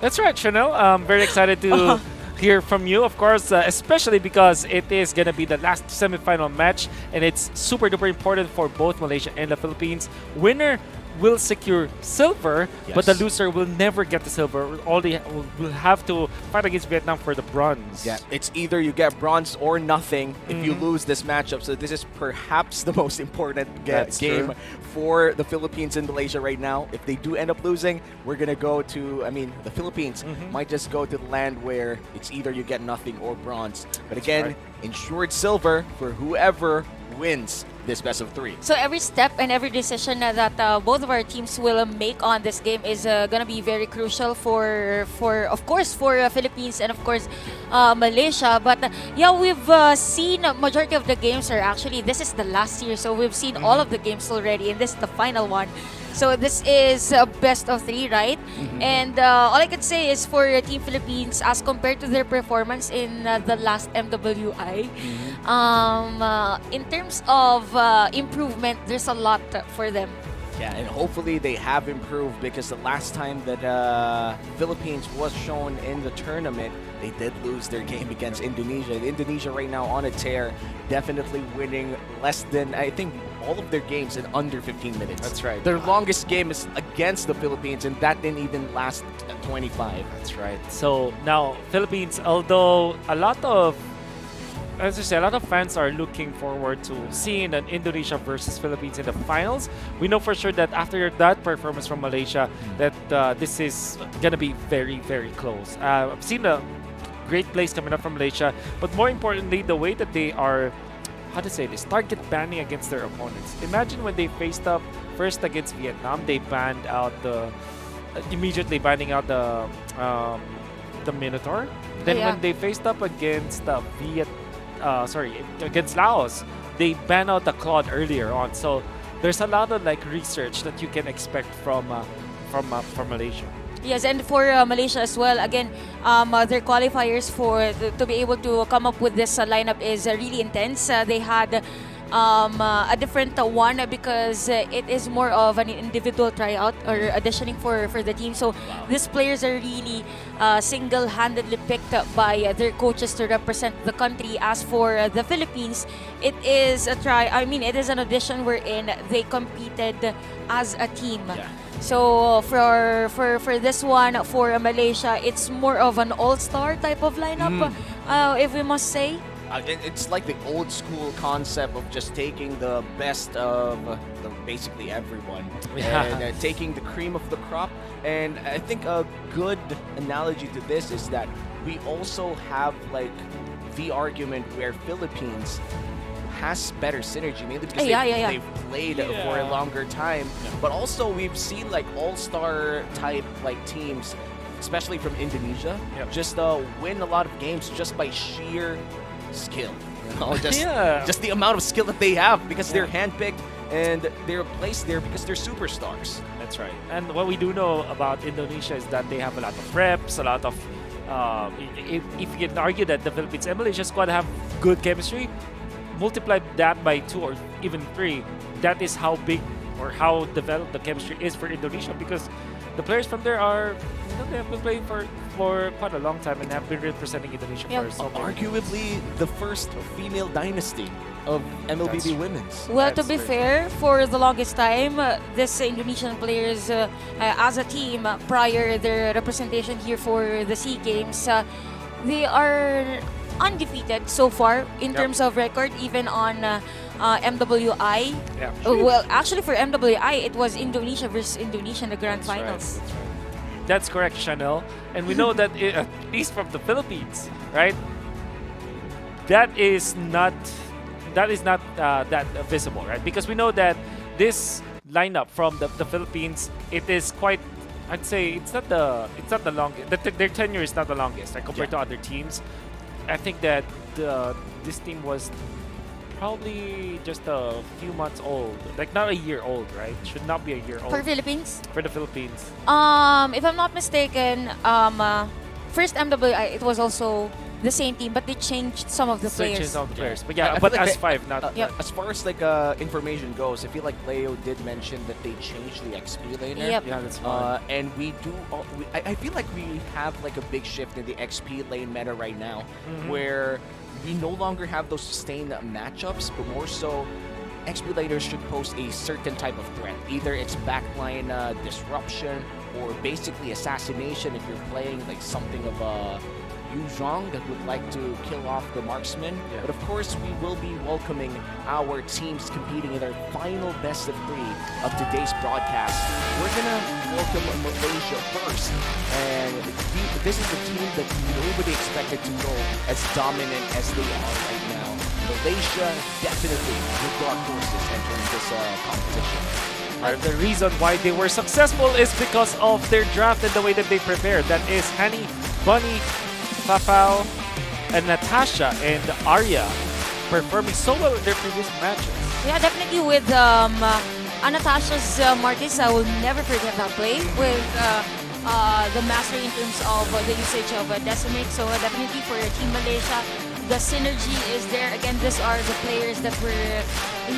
That's right, Chanel. I'm very excited to hear from you, of course, especially because it is going to be the last semifinal match, and it's super duper important for both Malaysia and the Philippines. Winner will secure silver, but the loser will never get the silver. All they will have to fight against Vietnam for the bronze. Yeah, it's either you get bronze or nothing if you lose this matchup. So this is perhaps the most important game for the Philippines and Malaysia right now. If they do end up losing, we're going to go to, the Philippines might just go to the land where it's either you get nothing or bronze. But again, ensured silver for whoever wins this best of 3. So every step and every decision that both of our teams will make on this game is gonna be very crucial for of course for Philippines and of course Malaysia. But yeah, we've seen majority of the games are actually this is the last year, so we've seen all of the games already, and this is the final one. So this is best of 3, right? And all I can say is for Team Philippines, as compared to their performance in the last MWI, in terms of improvement, there's a lot for them. Yeah, and hopefully they have improved, because the last time that Philippines was shown in the tournament, they did lose their game against Indonesia. Indonesia right now on a tear, definitely winning less than, I think, all of their games in under 15 minutes. That's right. Their longest game is against the Philippines, and that didn't even last 25. That's right. So now, Philippines, although a lot of fans are looking forward to seeing an Indonesia versus Philippines in the finals. We know for sure that after that performance from Malaysia, that this is gonna be very, very close. I've seen a great plays coming up from Malaysia, but more importantly, the way that they are, how to say this, target banning against their opponents. Imagine when they faced up first against Vietnam, they banned out immediately banning out the Minotaur. Then when they faced up against against Laos, they banned out the Claude earlier on. So there's a lot of research that you can expect from Malaysia. Yes, and for Malaysia as well, again, their qualifiers to be able to come up with this lineup is really intense. They had a different one because it is more of an individual tryout or auditioning for the team. So these players are really single-handedly picked by their coaches to represent the country. As for the Philippines, it is it is an audition wherein they competed as a team. Yeah. So for this one, for Malaysia, it's more of an all-star type of lineup, if we must say. It's like the old school concept of just taking the best of basically everyone and taking the cream of the crop. And I think a good analogy to this is that we also have the argument where Philippines has better synergy, mainly because they've played for a longer time. But also we've seen all-star type teams, especially from Indonesia, just win a lot of games just by sheer skill. Just the amount of skill that they have, because they're handpicked and they're placed there because they're superstars. That's right. And what we do know about Indonesia is that they have a lot of reps, a lot of if you can argue that the Philippines and Malaysia squad have good chemistry, multiply that by 2 or even 3. That is how big or how developed the chemistry is for Indonesia, because the players from there are, they have been playing for quite a long time and have been representing Indonesia for so many years. Arguably the first female dynasty of MLBB Women's. Well, to be fair, for the longest time, this Indonesian players as a team, prior their representation here for the SEA Games, they are undefeated so far in terms of record, even on MWI. Well, actually for MWI, it was Indonesia versus Indonesia in the grand finals. Right. That's correct, Chanel. And we know that at least from the Philippines, right? That is not that visible, right? Because we know that this lineup from the Philippines, it is quite, I'd say it's not the longest. Their tenure is not the longest, compared to other teams. I think that this team was probably just a few months old. Like not a year old, right? Should not be a year old. For Philippines? For the Philippines. If I'm not mistaken, first MWI, it was also the same team, but they changed some of the Changes players. of the players. But I yeah, feel but like as five, not Yep. As far as like information goes, I feel like Leo did mention that they changed the XP laner. Yep. yeah, that's fine. And we do. I feel like we have like a big shift in the XP lane meta right now, where we no longer have those sustained matchups, but more so, XP laners should pose a certain type of threat. Either it's backline disruption or basically assassination if you're playing like something of a Yu Zhang that would like to kill off the marksman. Yeah. But of course, we will be welcoming our teams competing in our final best of 3 of today's broadcast. We're gonna welcome Malaysia first, and this is a team that nobody expected to go as dominant as they are right now. Malaysia definitely the dark horses entering this competition. Part of the reason why they were successful is because of their draft and the way that they prepared. That is Hani, Bunny, Fafao, and Natasha and Arya performing so well in their previous matches. Yeah, definitely with Natasha's Martis, I will never forget that play with the mastery in terms of the usage of Decimate. So definitely for Team Malaysia, the synergy is there. Again, these are the players that were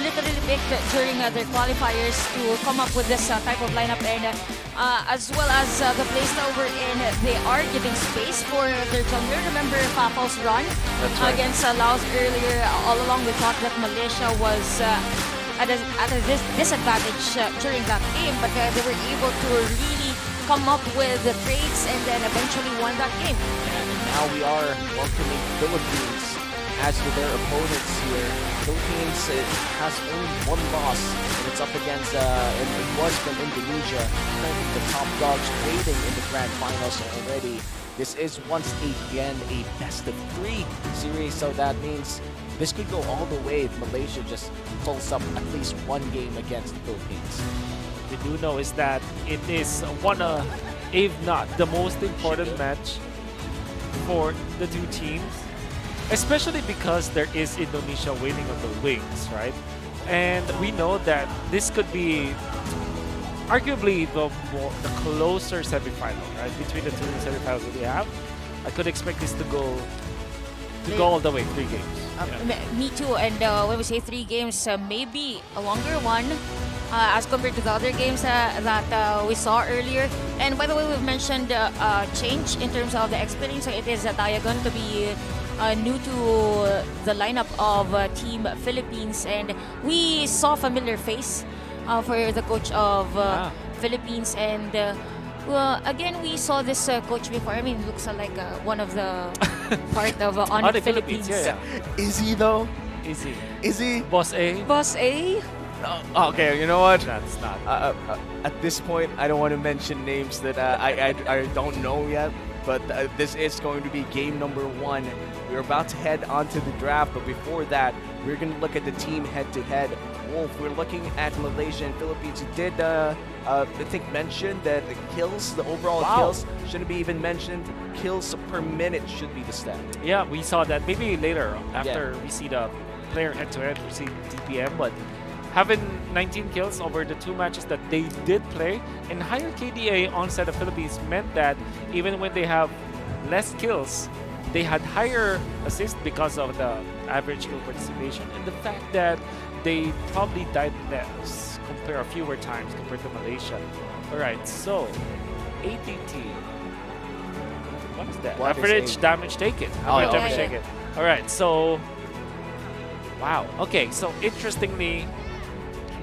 literally picked during their qualifiers to come up with this type of lineup, and as well as the place that we're in, they are giving space for their jungler. Remember Papa's run against Laos earlier? All along we thought that Malaysia was at a disadvantage during that game, but they were able to really come up with the trades and then eventually won that game. And now we are welcoming Philippines as to their opponents here. Philippines has only one loss, and it's up against, and it was from Indonesia. Currently the top dogs waiting in the grand finals already. This is once again a best of 3 series, so that means this could go all the way if Malaysia just pulls up at least one game against the Philippines. We do know is that it is one of, if not the most important match for the two teams, especially because there is Indonesia waiting on the wings, right? And we know that this could be arguably the closer semifinal, right? Between the two semifinals that we have, I could expect this to go all the way, 3 games. Me too, and when we say 3 games, maybe a longer one as compared to the other games that we saw earlier. And by the way, we've mentioned change in terms of the experience, so it is Diagon to be new to the lineup of Team Philippines, and we saw a familiar face for the coach of Philippines, and well, again, we saw this coach before. I mean, looks like one of the part of on the Philippines. Yeah. Is he though? Is he? Is he? Boss A? Boss A? Okay, you know what? That's not. At this point, I don't want to mention names that I don't know yet, but this is going to be game number 1. We're about to head onto the draft, but before that, we're going to look at the team head-to-head. Wolf, we're looking at Malaysia and Philippines. You did, I think, mention that the kills, the overall kills, shouldn't be even mentioned. Kills per minute should be the stat. Yeah, we saw that maybe later after we see the player head-to-head, we see DPM, but having 19 kills over the 2 matches that they did play and higher KDA on side of Philippines meant that even when they have less kills, they had higher assists because of the average kill participation and the fact that they probably died less fewer times compared to Malaysia. Alright, so ATT. What is that? Average damage taken. Average damage taken. Alright, so wow. Okay, so interestingly,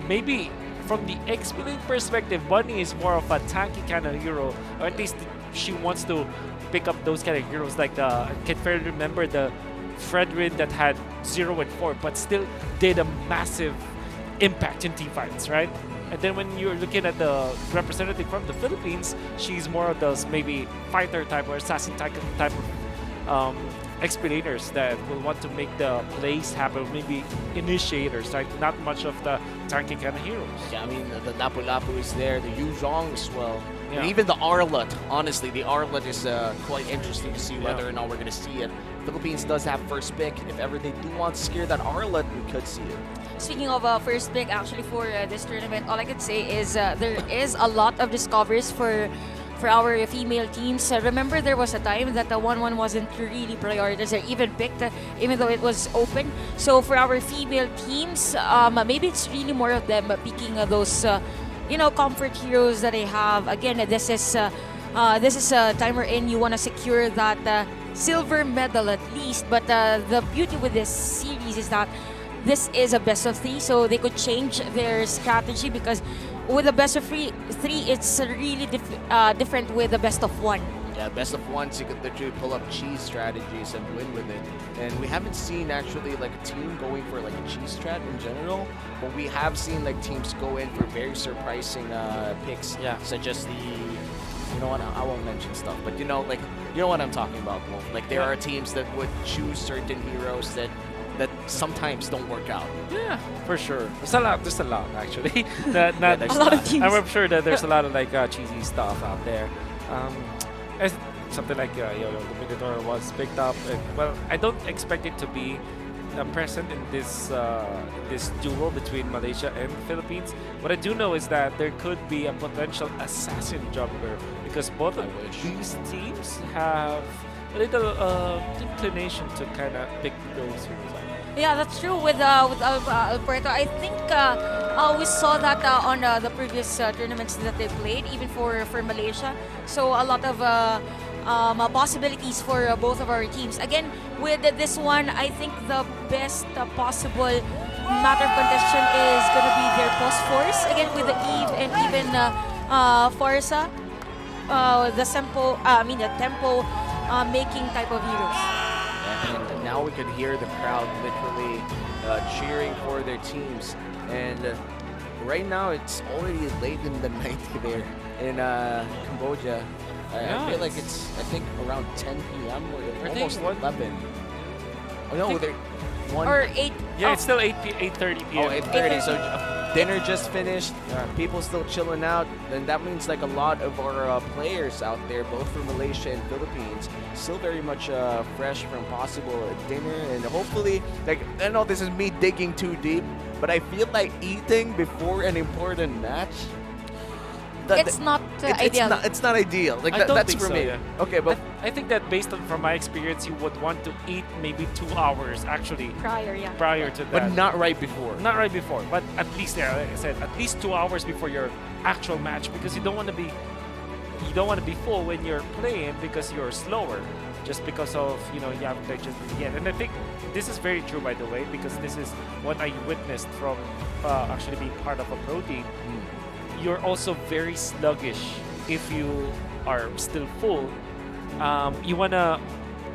maybe from the XP perspective, Bunny is more of a tanky kind of hero, or at least she wants to pick up those kind of heroes. Like I can fairly remember the Fredrin that had 0 and 4, but still did a massive impact in team fights, right? And then when you're looking at the representative from the Philippines, she's more of those maybe fighter type or assassin type of explainers that will want to make the plays happen, maybe initiators, right? Not much of the tanking kind of heroes. Yeah, I mean, the Lapu-Lapu is there, the Yu Zhong as well. Yeah. And even the Arlet, honestly, the Arlet is quite interesting to see whether or not we're going to see it Philippines does have first pick. If ever they do want to secure that Arlet, we could see it. Speaking of first pick, actually for this tournament, all I could say is there is a lot of discoveries for our female teams. Remember, there was a time that the 1-1 wasn't really prioritized or even picked, even though it was open. So for our female teams, maybe it's really more of them picking those, comfort heroes that they have. Again, this is a time wherein you want to secure that silver medal at least. But the beauty with this series is that this is a best of 3, so they could change their strategy because with a best of three, it's really different with the best of 1. Yeah, best of 1, so you could literally pull up cheese strategies and win with it. And we haven't seen actually like a team going for like a cheese strat in general, but we have seen like teams go in for very surprising picks, such as the, you know what, I won't mention stuff, but you know what I'm talking about, Wolf. Like there are teams that would choose certain heroes that sometimes don't work out. Yeah, for sure. There's a lot actually. There's a lot of teams. I'm sure that there's a lot of like cheesy stuff out there. As something like the Minotaur was picked up, and well, I don't expect it to be present in this duel between Malaysia and Philippines. What I do know is that there could be a potential assassin jungler because both of these teams have a little inclination to kind of pick those heroes up. Yeah, that's true with Alberto. I think we saw that on the previous tournaments that they played, even for Malaysia. So a lot of possibilities for both of our teams. Again, with this one, I think the best possible matter of contention is going to be their post force. Again, with the Eve and even Farsa, the tempo making type of heroes. And now we could hear the crowd literally cheering for their teams. And right now it's already late in the night there in Cambodia. I feel like it's, I think, around 10 p.m. or almost 11. Oh no, they're 1 or 8. Yeah, it's still 8:30 p.m. Oh, 8:30. So dinner just finished. People still chilling out. Then that means like a lot of our players out there, both from Malaysia and Philippines, still very much fresh from possible dinner. And hopefully, like, I know this is me digging too deep, but I feel like eating before an important match. It's not ideal. It's not ideal. Like I don't that's think for so, me. yeah. Okay, but I think that based on from my experience, you would want to eat maybe 2 hours actually prior to that. but not right before. Not right before, but at least there, like I said, at least 2 hours before your actual match, because you don't want to be full when you're playing because you're slower, just because of you have digest again. And I think this is very true, by the way, because this is what I witnessed from actually being part of a pro team. You're also very sluggish if you are still full. You wanna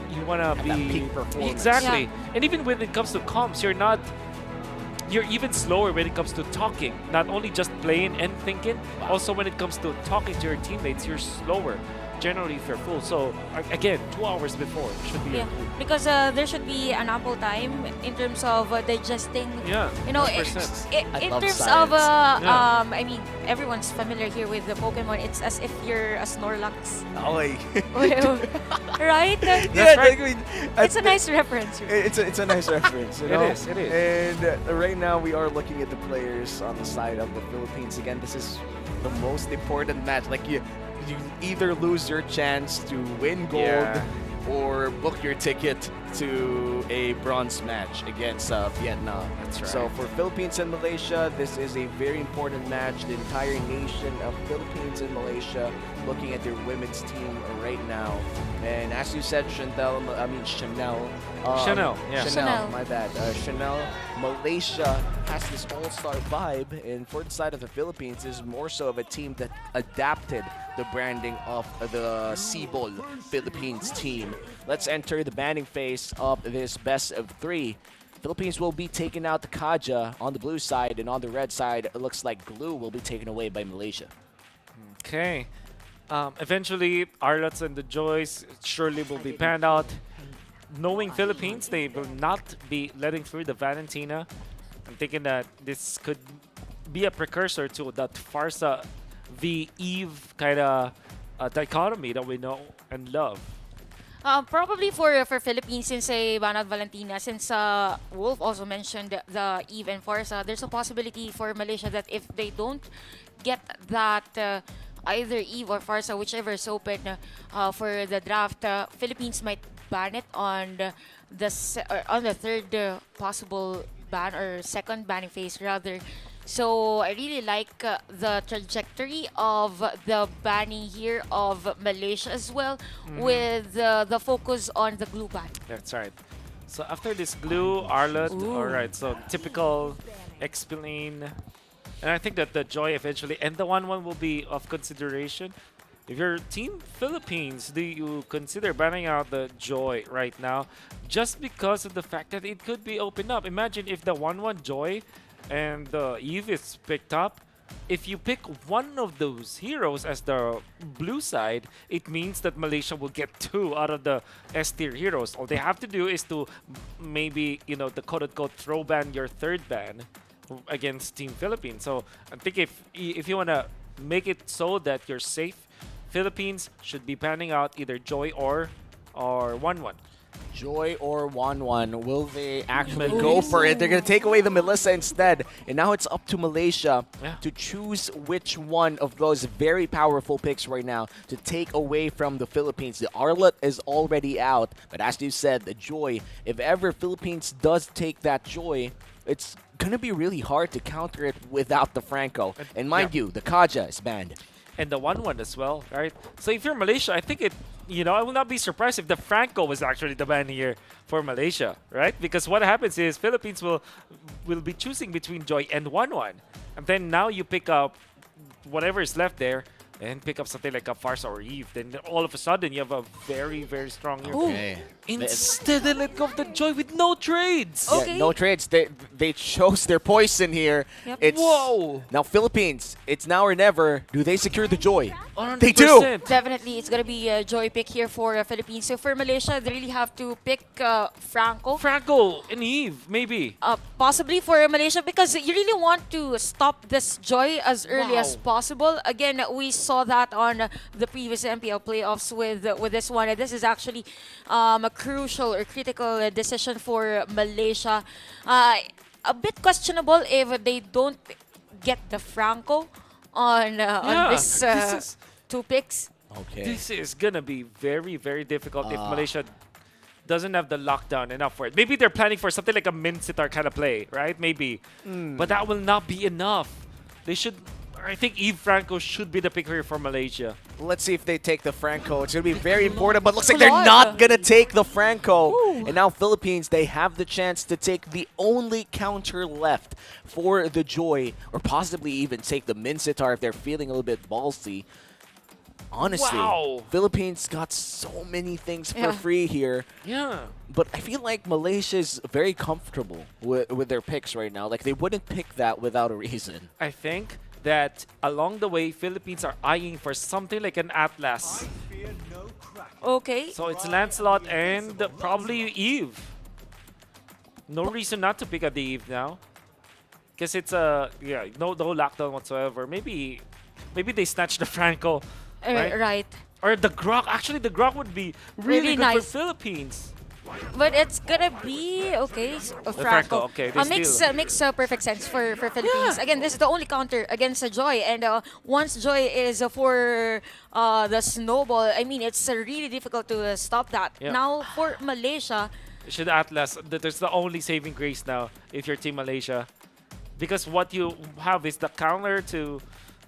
Have be that peak performance. exactly. And even when it comes to comms, you're even slower when it comes to talking. Not only just playing and thinking, also when it comes to talking to your teammates, you're slower. Generally, if you're full. So again, 2 hours before should be. Because there should be an ample time in terms of digesting. Yeah. In love terms science. of I mean, everyone's familiar here with the Pokemon. It's as if you're a Snorlax, Oh, like, right? yeah, right. I mean, It's a nice reference. It's a nice reference. You know? It is. And right now we are looking at the players on the side of the Philippines. Again, this is the most important match. Like you either lose your chance to win gold or book your ticket to a bronze match against Vietnam. That's right. So for Philippines and Malaysia, this is a very important match. The entire nation of Philippines and Malaysia looking at their women's team right now. And as you said, Chanel. Chanel, My bad. Chanel. Malaysia has this all-star vibe, and for the side of the Philippines, is more so of a team that adapted the branding of the Cebol Philippines team. Let's enter the banning phase of this best of 3. Philippines will be taking out the Kaja on the blue side, and on the red side, it looks like Glue will be taken away by Malaysia. Okay. Eventually, Arlots and the Joys surely will be panned out. Knowing Philippines, they will not be letting through the Valentina. I'm thinking that this could be a precursor to that Farsa v Eve kind of dichotomy that we know and love. Probably for Philippines, since Banat Valentina, since Wolf also mentioned the Eve and Farsa, there's a possibility for Malaysia that if they don't get that either Eve or Farsa, whichever is open for the draft, Philippines might ban it on on the third possible ban or second banning phase rather. So I really like the trajectory of the banning here of Malaysia as well, with the focus on the glue ban. That's right. So after this glue, Arlet, alright, so typical X-Plane. And I think that the Joy eventually, and the 1-1 will be of consideration. If you're Team Philippines, do you consider banning out the Joy right now? Just because of the fact that it could be opened up. Imagine if the 1-1 Joy and the Eve is picked up. If you pick one of those heroes as the blue side, it means that Malaysia will get 2 out of the S tier heroes. All they have to do is to maybe, you know, the quote-unquote throw ban your third ban against Team Philippines. So I think if you want to make it so that you're safe, Philippines should be panning out either Joy or 1-1. Joy or 1-1, will they actually go for it? They're going to take away the Melissa instead. And now it's up to Malaysia to choose which one of those very powerful picks right now to take away from the Philippines. The Arlet is already out. But as you said, the Joy, if ever Philippines does take that Joy, it's going to be really hard to counter it without the Franco. And mind you, the Kaja is banned. And the 1-1 as well, right? So if you're Malaysia, I think I will not be surprised if the Franco was actually the ban here for Malaysia, right? Because what happens is Philippines will be choosing between Joy and 1-1. And then now you pick up whatever is left there and pick up something like a Farsa or Eve. Then all of a sudden you have a very, very strong hero. Okay. Instead they let go of the Joy with no trades. Yeah, no trades. They chose their poison here. Yep. It's Whoa! Now Philippines, it's now or never. Do they secure the Joy? 100%. They do. Definitely, it's gonna be a Joy pick here for Philippines. So for Malaysia, they really have to pick Franco. Franco and Eve, maybe. Possibly for Malaysia, because you really want to stop this Joy as early as possible. Again, we saw that on the previous MPL playoffs with this one. This is actually a crucial or critical decision for Malaysia. A bit questionable if they don't get the Franco on this is 2 picks. Okay. This is gonna be very, very difficult if Malaysia doesn't have the lockdown enough for it. Maybe they're planning for something like a Minsitar kind of play, right? Maybe. But that will not be enough. They should... I think Eve Franco should be the pick here for Malaysia. Let's see if they take the Franco. It's going to be very important, but looks like they're not going to take the Franco. And now Philippines, they have the chance to take the only counter left for the Joy, or possibly even take the Minsitar if they're feeling a little bit ballsy. Honestly, Philippines got so many things for free here. Yeah. But I feel like Malaysia's very comfortable with their picks right now. Like, they wouldn't pick that without a reason. I think that along the way, Philippines are eyeing for something like an Atlas. Okay. So it's Lancelot and probably Eve. No reason not to pick up the Eve now. Because it's no lockdown whatsoever. Maybe they snatch the Franco. Right. Or the Grok. Actually, the Grok would be really good nice. for Philippines. But it's gonna be okay. Franco, okay, they makes perfect sense for Philippines. Again, this is the only counter against Joy, and once Joy is for the snowball, I mean it's really difficult to stop that. Yeah. Now for Malaysia, Should Atlas? There's the only saving grace now if you're Team Malaysia, because what you have is the counter to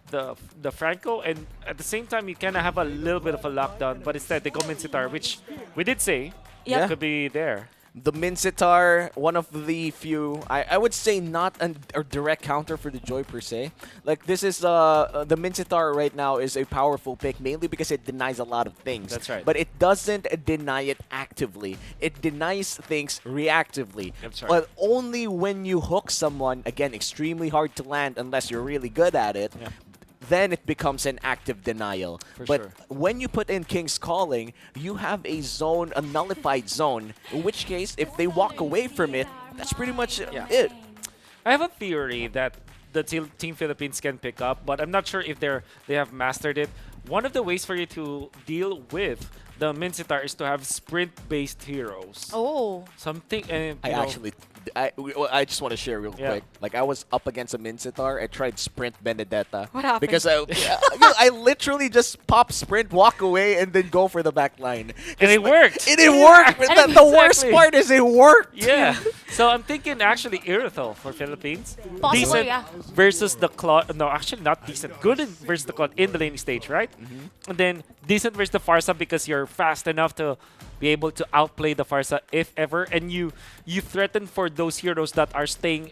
the Franco, and at the same time you kind of have a little bit of a lockdown. But instead they go Minsitar, which we did say. Yeah. Could be there. The Minsitar, one of the few, I would say not a direct counter for the Joy per se. Like, this is, the Minsitar right now is a powerful pick, mainly because it denies a lot of things. That's right. But it doesn't deny it actively. It denies things reactively. That's right. But only when you hook someone, again, extremely hard to land unless you're really good at it. Yeah. Then it becomes an active denial. But sure. when you put in King's Calling, you have a zone, a nullified zone, in which case, if they walk away from it, that's pretty much it. I have a theory that the Team Philippines can pick up, but I'm not sure if they have mastered it. One of the ways for you to deal with the Mincetar is to have sprint-based heroes. Oh. Something, and I just want to share real quick. Like I was up against a Mincetar. I tried Sprint Benedetta. What happened? Because I literally just pop sprint, walk away, and then go for the back line. And it worked. It worked. But the worst Exactly. part is it worked. Yeah. So I'm thinking actually Irithel for Philippines. Possible, Decent yeah. versus the Claude. No, actually not decent. Good versus the Claude in the laning stage, right? And then decent versus the Farsa because you're fast enough to be able to outplay the Farsa if ever, and you threaten for those heroes that are staying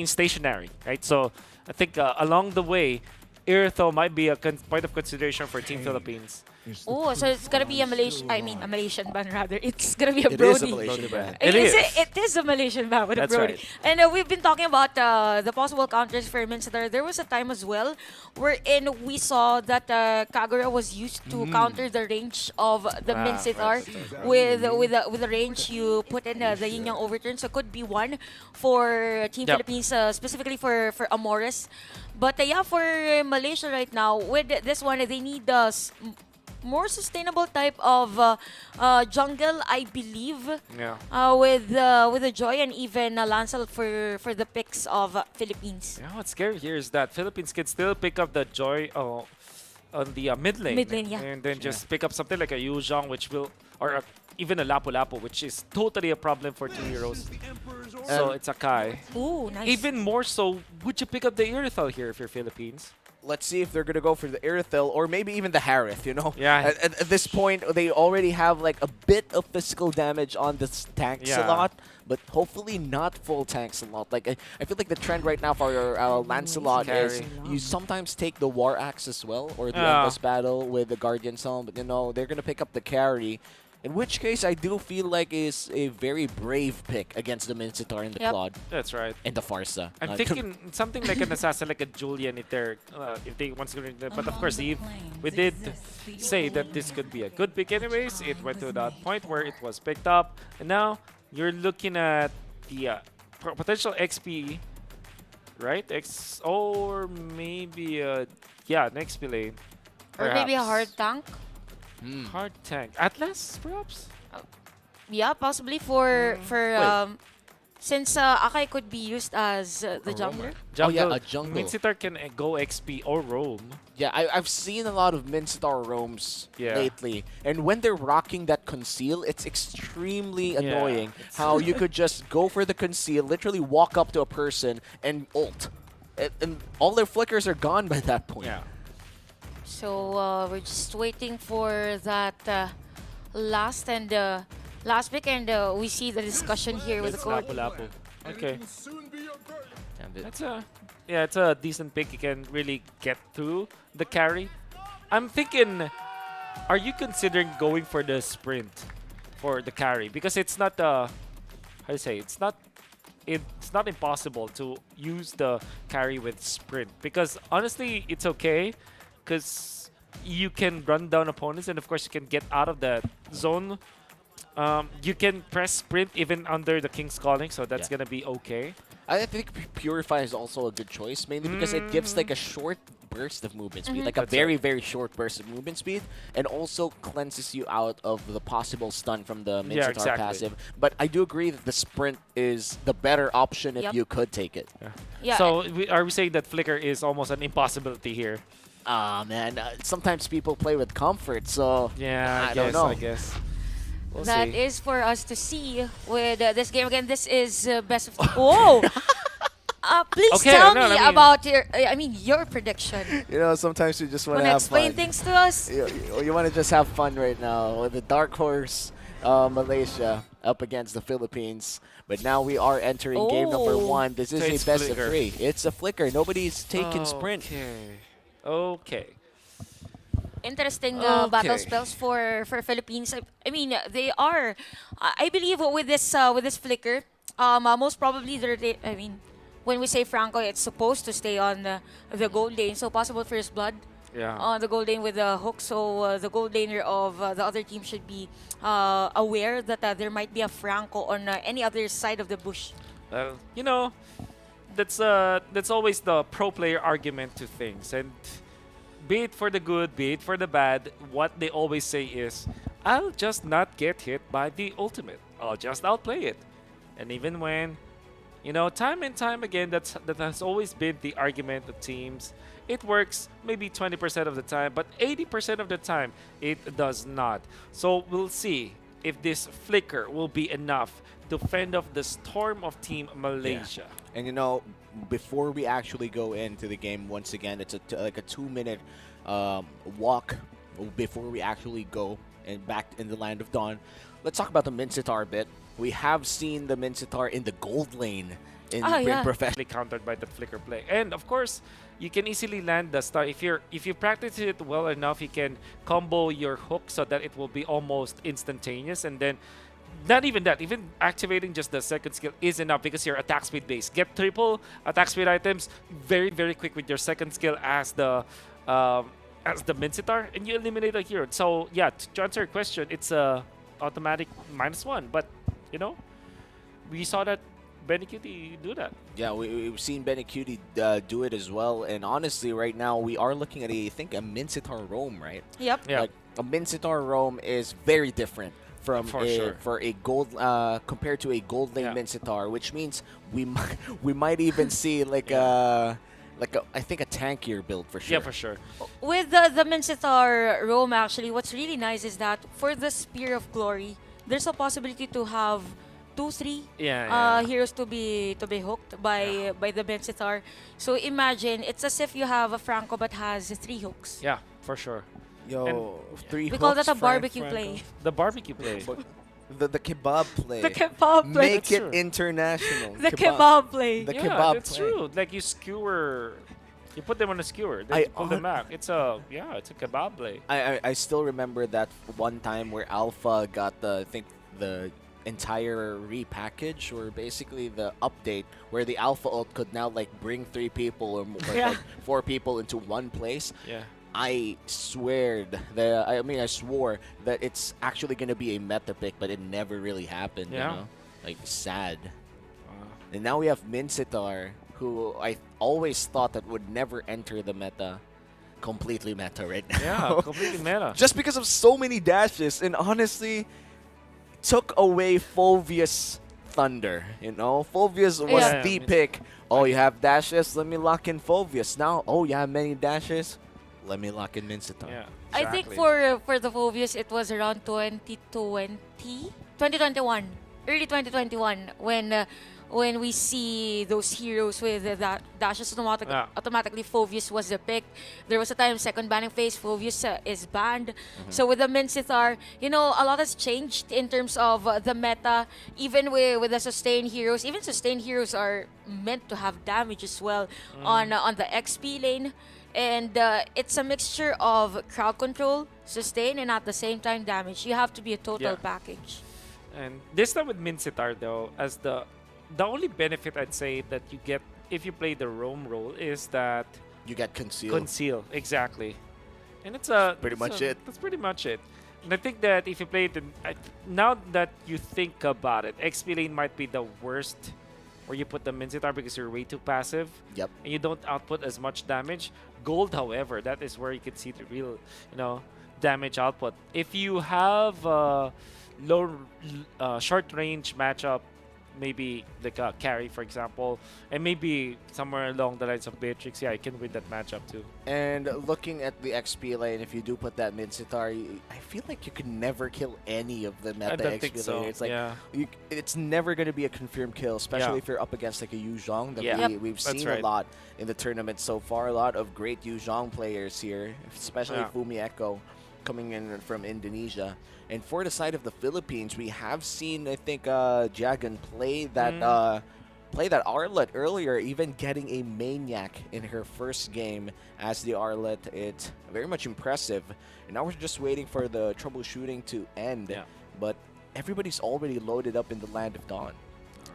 stationary, right? So I think along the way, Irithel might be a point of consideration for Team Philippines. Oh, so it's gonna be a Malaysian ban rather. It's gonna be a It Brody. is a Malaysian ban. It is. It is a Malaysian ban with a That's Brody. right. And we've been talking about the possible counters for Mincetar. There was a time as well wherein we saw that Kagura was used to counter the range of the Mincetar with the range you put in the yin yang overturn. So it could be one for Team Yep. Philippines, specifically for Amores. But yeah, for Malaysia right now, with this one, they need more sustainable type of jungle, I believe. Yeah. With the Joy and even Lancel for the picks of Philippines. Yeah, what's scary here is that Philippines can still pick up the Joy on the mid lane. Mid lane, yeah. And then just pick up something like a Yu Zhong, which will, or even a Lapu Lapu, which is totally a problem for two heroes. So it's a Kai. Ooh, nice. Even more so, would you pick up the Irithel here if you're Philippines? Let's see if they're going to go for the Irithel or maybe even the Harith, you know? Yeah. At this point, they already have like a bit of physical damage on this tank Yeah. slot, but hopefully not full tank slot. Like I feel like the trend right now for Lancelot is Carry. you sometimes take the War Axe as well or the Yeah. Endless Battle with the Guardian Helm, but you know, they're going to pick up the carry. In which case, I do feel like is a very brave pick against the Mincetar and the Yep. Claude That's right. and the Farsa. I'm thinking something like an assassin, like a Julian, if they want to. But of course, we did say that this could be a good pick anyways. It went to that point where it was picked up, and now you're looking at the potential XP, right? Or maybe an XP lane, or maybe a perhaps. hard tank. Hard tank. Atlas, perhaps? Yeah, possibly for since Akai could be used as the jungler. Oh yeah, a jungle. Mincetar can go XP or roam. Yeah, I've seen a lot of Mincetar roams Yeah. lately, and when they're rocking that conceal, it's extremely annoying how you could just go for the conceal, literally walk up to a person and ult, and all their flickers are gone by that point. Yeah. So we're just waiting for that last pick, and we see the discussion here with the It's court. Lapu Lapu. Okay. And It's a decent pick. You can really get through the carry. I'm thinking, are you considering going for the sprint for the carry? Because it's not how do you say, it's not impossible to use the carry with sprint. Because honestly, it's okay, because you can run down opponents, and of course you can get out of the zone. You can press sprint even under the King's Calling, so that's gonna be okay. I think Purify is also a good choice, mainly because it gives like a short burst of movement speed, like a very, very short burst of movement speed, and also cleanses you out of the possible stun from the Mincetar exactly. passive. But I do agree that the sprint is the better option if Yep. you could take it. Yeah. So are we saying that Flicker is almost an impossibility here? Ah, man, sometimes people play with comfort, so Yeah, I don't know. I guess. We'll That see. is for us to see with this game. Again, this is best of... Whoa! Please Okay, tell no, me I mean- about your prediction. You know, sometimes you just want Wanna to have explain fun. things to us? You want to just have fun right now with the Dark Horse Malaysia up against the Philippines. But now we are entering game number Oh. 1. This is So a it's best Flicker. of 3. It's a Flicker. Nobody's taking sprint. Okay. Interesting Okay. battle spells for Philippines. I mean, they are. I believe with this flicker, most probably I mean, when we say Franco, it's supposed to stay on the gold lane. So possible first blood Yeah. on the gold lane with the hook. So the gold laner of the other team should be aware that there might be a Franco on any other side of the bush. You know, that's always the pro player argument to things, and be it for the good, be it for the bad, what they always say is, I'll just not get hit by the ultimate. I'll just outplay it. And even when, time and time again, that has always been the argument of teams. It works maybe 20% of the time, but 80% of the time, it does not. So we'll see if this flicker will be enough to fend off the storm of Team Malaysia. And before we actually go into the game, once again, it's like a 2-minute walk before we actually go and back in the Land of Dawn. Let's talk about the Mincetar a bit. We have seen the Mincetar in the gold lane in professional. Countered by the flicker play, and of course, you can easily land the star if you practice it well enough. You can combo your hook so that it will be almost instantaneous, and then not even that, even activating just the second skill is enough because you're attack speed based. Get triple attack speed items very, very quick with your second skill as the Mincetar, and you eliminate a hero. So yeah, to answer your question, it's a automatic -1, but we saw that Benecutie do that. Yeah, we've seen Benecutie do it as well. And honestly, right now, we are looking at a Mincetar roam, right? Yep. Yeah. Like, a Mincetar roam is very different from for a gold compared to a gold lane Mincetar, which means we might even see I think a tankier build for sure. Yeah, for sure. With the Mincetar roam, actually, what's really nice is that for the Spear of Glory, there's a possibility to have 2-3 heroes to be hooked by the Mincetar. So imagine it's as if you have a Franco but has 3 hooks. Yeah, for sure. Yo, 3 We call hooks, that a barbecue Franco. play. The barbecue play. The kebab play. The kebab play. Make it international. The kebab play. The Yeah, kebab that's play. true. Like you skewer, you put them on a skewer, then you pull them back. It's a kebab play. I still remember that one time where Alpha got the entire repackage, or basically the update where the Alpha ult could now bring 3 people or more, 4 people into one place. Yeah. I swore that it's actually going to be a meta pick, but it never really happened. Yeah. Sad. And now we have Mincetar, who I always thought that would never enter the meta. Completely meta right now. Yeah, completely meta. Just because of so many dashes, and honestly, took away Fulvius Thunder. Fulvius was the pick. Oh, you have dashes? Let me lock in Fulvius. Now, you have many dashes? Let me lock in Mincetar. Yeah, I think for the Fulvius, it was around 2021, early 2021, when we see those heroes with that dashes automatically Fulvius was the pick. There was a time second banning phase, Fulvius is banned. So with the Mincetar, a lot has changed in terms of the meta. Even with the sustained heroes, even sustained heroes are meant to have damage as well on the XP lane. And it's a mixture of crowd control, sustain, and at the same time damage. You have to be a total package. And this time with Mincetar, though, as the only benefit I'd say that you get if you play the roam role is that you get conceal. Conceal, exactly. And it's pretty much it. That's pretty much it. And I think that if you play it, now that you think about it, XP lane might be the worst where you put the Mincetar because you're way too passive. Yep. And you don't output as much damage. Gold, however, that is where you can see the real, damage output. If you have short range matchup, maybe like a carry, for example, and maybe somewhere along the lines of Beatrix, I can win that matchup too. And looking at the XP lane, if you do put that Mincetar, I feel like you can never kill any of the meta I don't XP think so. lane. It's it's never going to be a confirmed kill, especially if you're up against a Yu Zhong that we've seen a lot in the tournament so far. A lot of great Yu Zhong players here, especially Fumi Echo coming in from Indonesia. And for the side of the Philippines, we have seen, I think, Jagan play that Arlet earlier, even getting a Maniac in her first game as the Arlet. It's very much impressive. And now we're just waiting for the troubleshooting to end. Yeah. But everybody's already loaded up in the Land of Dawn.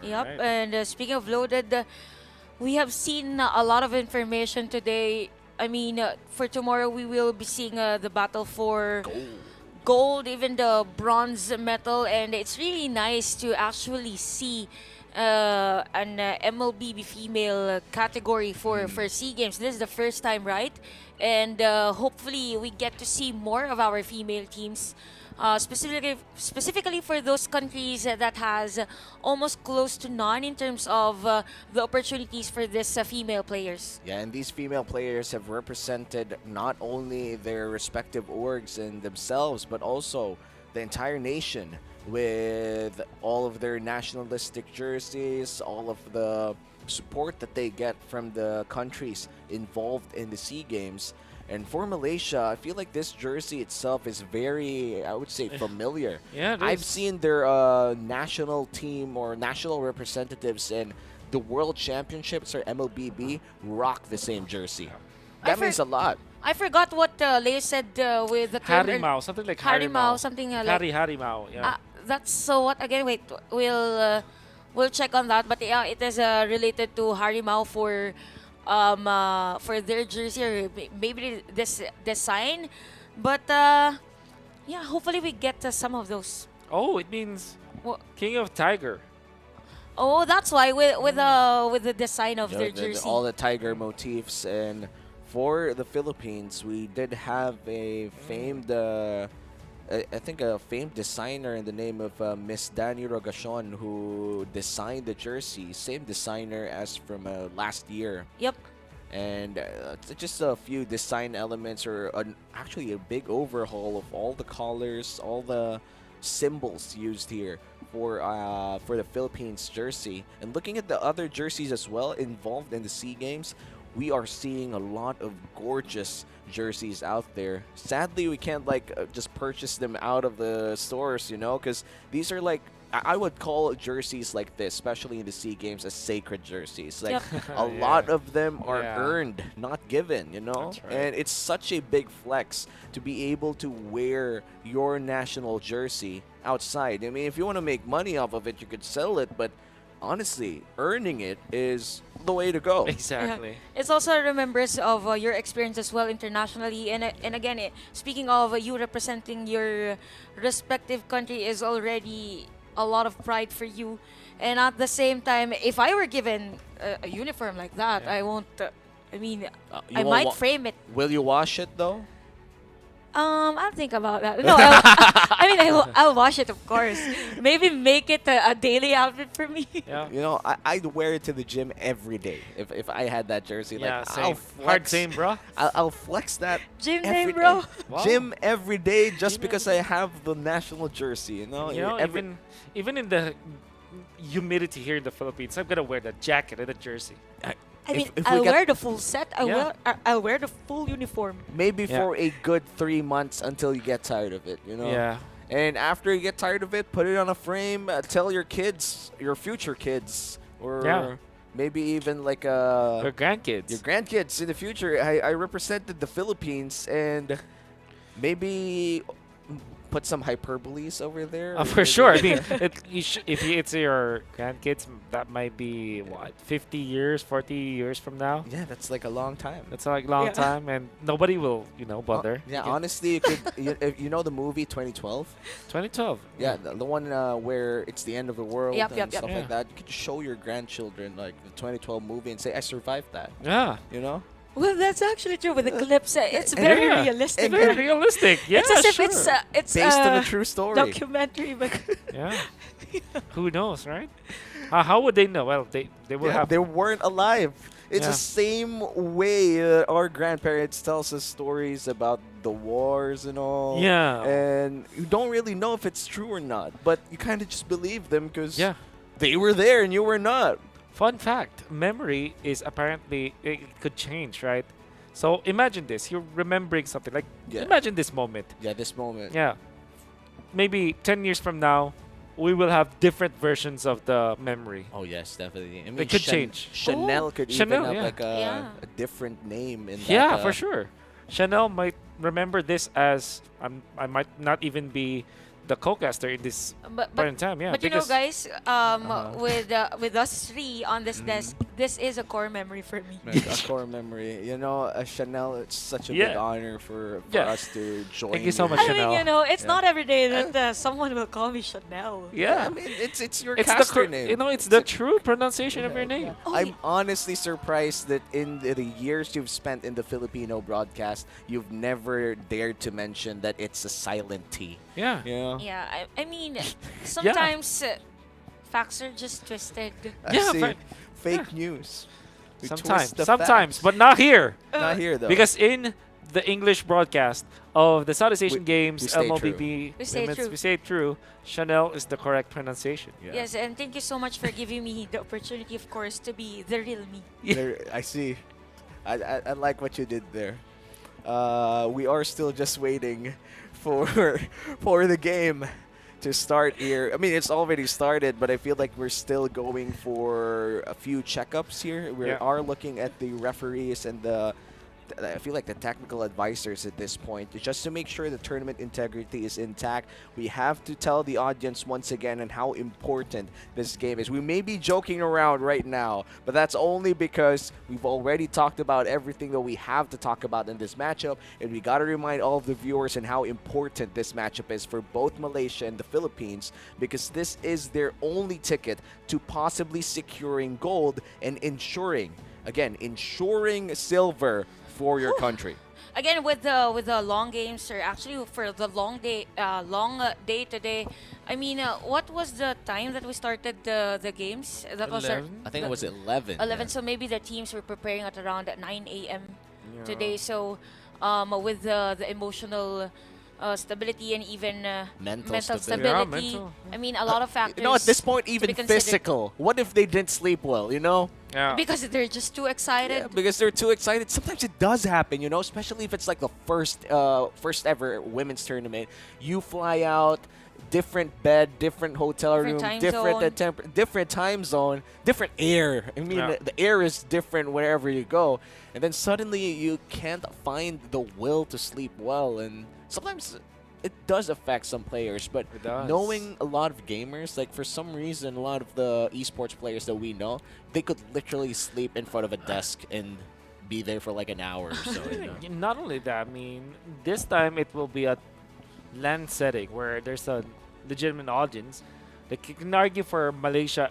Yep, and speaking of loaded, we have seen a lot of information today. I mean, for tomorrow, we will be seeing the battle for gold, even the bronze metal, and it's really nice to actually see an MLBB female category for SEA Games. This is the first time, right? And hopefully we get to see more of our female teams. Specifically for those countries that has almost close to none in terms of the opportunities for this female players. Yeah, and these female players have represented not only their respective orgs and themselves, but also the entire nation with all of their nationalistic jerseys, all of the support that they get from the countries involved in the SEA Games. And for Malaysia, I feel like this jersey itself is very, I would say, familiar. Yeah, it I've is. seen their national team or national representatives in the World Championships or MLBB rock the same jersey. That means a lot. I forgot what Leo said with the term Harimau, something like Harimau, something like Harimau, yeah. that's so what again? Wait, we'll check on that. But yeah, it is related to Harimau for their jersey or maybe this design. But yeah, hopefully we get some of those. Oh, it means Wha- King of Tiger. Oh, that's why with the design of their jersey. All the tiger motifs. And for the Philippines, we did have a famed, I think a famed designer in the name of Miss Dani Rogacion, who designed the jersey. Same designer as from last year. Yep. And just a few design elements, or actually a big overhaul of all the colors, all the symbols used here for the Philippines jersey. And looking at the other jerseys as well involved in the SEA Games, we are seeing a lot of gorgeous jerseys out there. Sadly, we can't just purchase them out of the stores, because these are I would call jerseys like this, especially in the SEA Games, as sacred jerseys. Like a lot of them are earned, not given, That's right. And it's such a big flex to be able to wear your national jersey outside. I mean, if you want to make money off of it, you could sell it, but honestly, earning it is the way to go. Exactly. It's also a remembrance of your experience as well internationally. And again, speaking of you representing your respective country is already a lot of pride for you. And at the same time, if I were given a uniform like that, I won't. I mean, I might frame it. Will you wash it though? I'll think about that. No, I'll wash it, of course. Maybe make it a daily outfit for me. Yeah. I'd wear it to the gym every day if I had that jersey. Yeah, I'll same. flex, Hard same, bro. I'll flex that Gym every day, bro. day. Wow. Gym every day just because I have the national jersey. Even in the humidity here in the Philippines, I'm gonna wear the jacket and the jersey. I mean, if we I'll get- wear the full set. I'll wear the full uniform. maybe Yeah. for a good 3 months until you get tired of it. Yeah. And after you get tired of it, put it on a frame. Tell your kids, your future kids, or Yeah. maybe even like Your grandkids. your grandkids in the future. I represented the Philippines, and maybe put some hyperboles over there. For sure. I mean, if it's your grandkids, that might be what 50 years, 40 years from now. Yeah, that's like a long time. That's like long time, and nobody will, bother. Yeah, honestly, you could. You know the movie 2012? 2012. Yeah, the one where it's the end of the world Yep, and yep, yep. stuff Yeah. like that. You could show your grandchildren like the 2012 movie and say, "I survived that." Yeah. You know? Well, that's actually true with the clips. It's very Yeah. realistic. And- Very realistic. Yeah, it's as if sure. it's Based on a a true story. documentary, but Yeah. Who knows, right? How would they know? Well, they will have. They weren't alive. It's the Yeah. same way our grandparents tells us stories about the wars and all. Yeah. And you don't really know if it's true or not, but you kind of just believe them because Yeah. they were there and you were not. Fun fact: memory is apparently it could change, right? So imagine this: you're remembering something. Like Yeah. imagine this moment. Yeah, this moment. Yeah. Maybe 10 years from now, we will have different versions of the memory. Oh yes, definitely. I mean, It could change. Chanel could Chanel, even have yeah. like Yeah. a different name in Yeah, that, for sure. Chanel might remember this as I might not even be the co-caster in this But point in time. Yeah, but you know, because guys, with us three on this desk, this is a core memory for me. A core memory. You know, Chanel, it's such a big Yeah. honor for Yeah. us to join. Thank you so much, I mean, Chanel. you know, it's Yeah. not every day that someone will call me Chanel. yeah, I mean, it's your it's the caster name. you know, it's the true pronunciation of your name. I'm honestly surprised that in the years you've spent in the Filipino broadcast, you've never dared to mention that it's a silent T. Yeah. Yeah. Yeah, I mean, sometimes facts are just twisted. I Yeah, see. but- Fake news. We Sometimes, twist the sometimes, facts. but not here. Not here though. Because in the English broadcast of the Southeast Asian We Games, stay MLBB, We stay true. we say it true. Chanel is the correct pronunciation. Yeah. Yes, and thank you so much for giving me the opportunity, of course, to be the real me. I see. I like what you did there. We are still just waiting for for the game to start here. I mean, it's already started, but I feel like we're still going for a few checkups here. We Yeah. are looking at the referees and I feel like the technical advisors at this point, just to make sure the tournament integrity is intact. We have to tell the audience once again and how important this game is. We may be joking around right now, but that's only because we've already talked about everything that we have to talk about in this matchup, and we got to remind all of the viewers and how important this matchup is for both Malaysia and the Philippines, because this is their only ticket to possibly securing gold and ensuring silver for your country. Again, with the long games, or actually for the long day today. I mean, what was the time that we started the games? That was our, 11? I think it was 11. 11. yeah. So maybe the teams were preparing at around 9 a.m. today. So with the emotional stability and even Mental stability. stability. Yeah, mental. I mean, a lot of factors. You know, at this point, to even be considered. physical. What if they didn't sleep well, you know? Yeah. Because they're just too excited. Yeah, because they're too excited. Sometimes it does happen, you know, especially if it's like the first ever women's tournament. You fly out, different bed, different hotel Different room, time different zone. different time zone, different air. I mean, Yeah. the air is different wherever you go. And then suddenly you can't find the will to sleep well, and sometimes it does affect some players, but It does. knowing a lot of gamers, like for some reason, a lot of the esports players that we know, they could literally sleep in front of a desk and be there for like an hour or so. You know? Not only that, I mean, this time it will be a land setting where there's a legitimate audience. They can argue for Malaysia,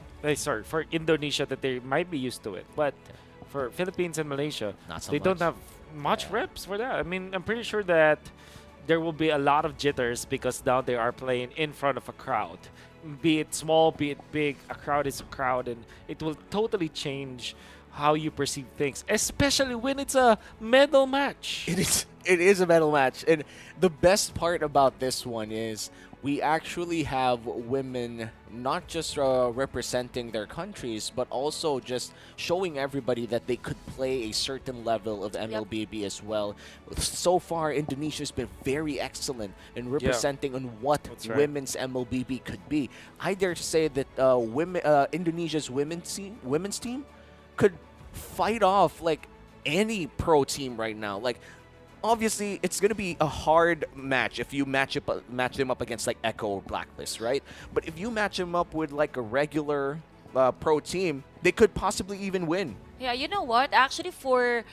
for Indonesia that they might be used to it, but for Philippines and Malaysia, Not so they don't much. have much Yeah. reps for that. I mean, I'm pretty sure that there will be a lot of jitters because now they are playing in front of a crowd. Be it small, be it big, a crowd is a crowd, and it will totally change how you perceive things, especially when it's a medal match. It is a medal match, and the best part about this one is we actually have women not just representing their countries, but also just showing everybody that they could play a certain level of MLBB as well. So far, Indonesia's been very excellent in representing on what That's right. women's MLBB could be. I dare to say that Indonesia's women's team could fight off like any pro team right now. Like, obviously, it's gonna be a hard match if you match them up against like Echo or Blacklist, right? But if you match them up with like a regular pro team, they could possibly even win. Yeah, you know what? Actually, for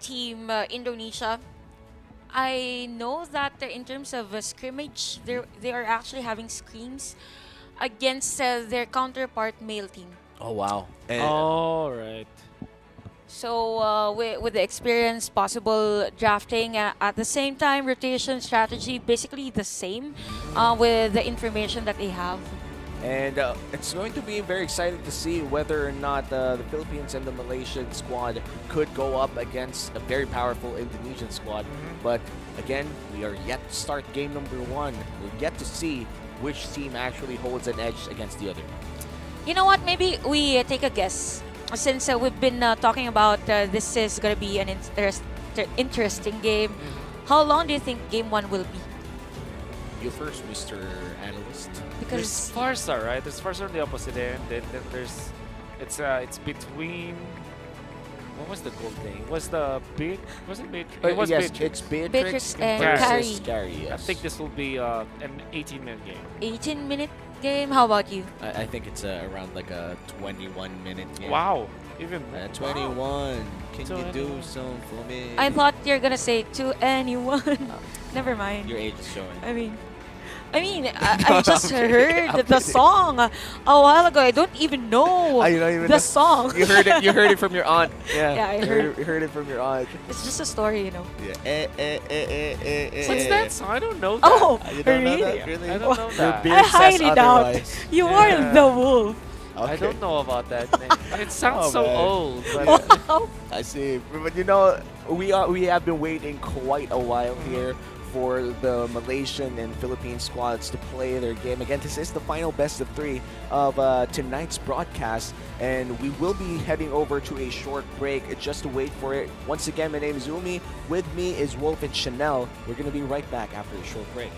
Team Indonesia, I know that in terms of scrimmage, they are actually having scrims against their counterpart male team. Oh wow! All right. So with the experience, possible drafting, at the same time, rotation strategy, basically the same with the information that they have. And it's going to be very exciting to see whether or not the Philippines and the Malaysian squad could go up against a very powerful Indonesian squad. But again, we are yet to start game number 1. We're yet to see which team actually holds an edge against the other. You know what? Maybe we take a guess. Since we've been talking about this is going to be an interesting game, how long do you think game 1 will be? You first, Mr. Analyst. There's Because Farsa, right? There's Farsa on the opposite end. Then there's it's between what was the gold name? Was the bit? Was it bit? Uh, It was yes, Beatrix. it's Beatrix, Beatrix and versus Carrie. Carrie, I yes. think this will be an 18-minute game. 18-minute game. How about you? I think it's around like a 21-minute game. Wow, even 21. Can you do 21. some for me? I thought you're gonna say to anyone. Never mind. Your age is showing. I mean, I just heard the song a while ago. I don't even know You don't even the know. song. You heard it. You heard it from your aunt. Yeah. Yeah, I You heard it from your aunt. It's just a story, you know. Yeah. What's that song? I don't know that. Oh, You don't know really? that? Really? I don't know Your that. beard I says highly doubt otherwise. you Yeah. are the wolf. I Okay. don't know about that name. It sounds Oh, so man. old. But Wow. I see. But you know, we have been waiting quite a while here for the Malaysian and Philippine squads to play their game. Again, this is the final best of 3 of tonight's broadcast, and we will be heading over to a short break just to wait for it. Once again, my name is Umi. With me is Wolf and Chanel. We're going to be right back after a short break.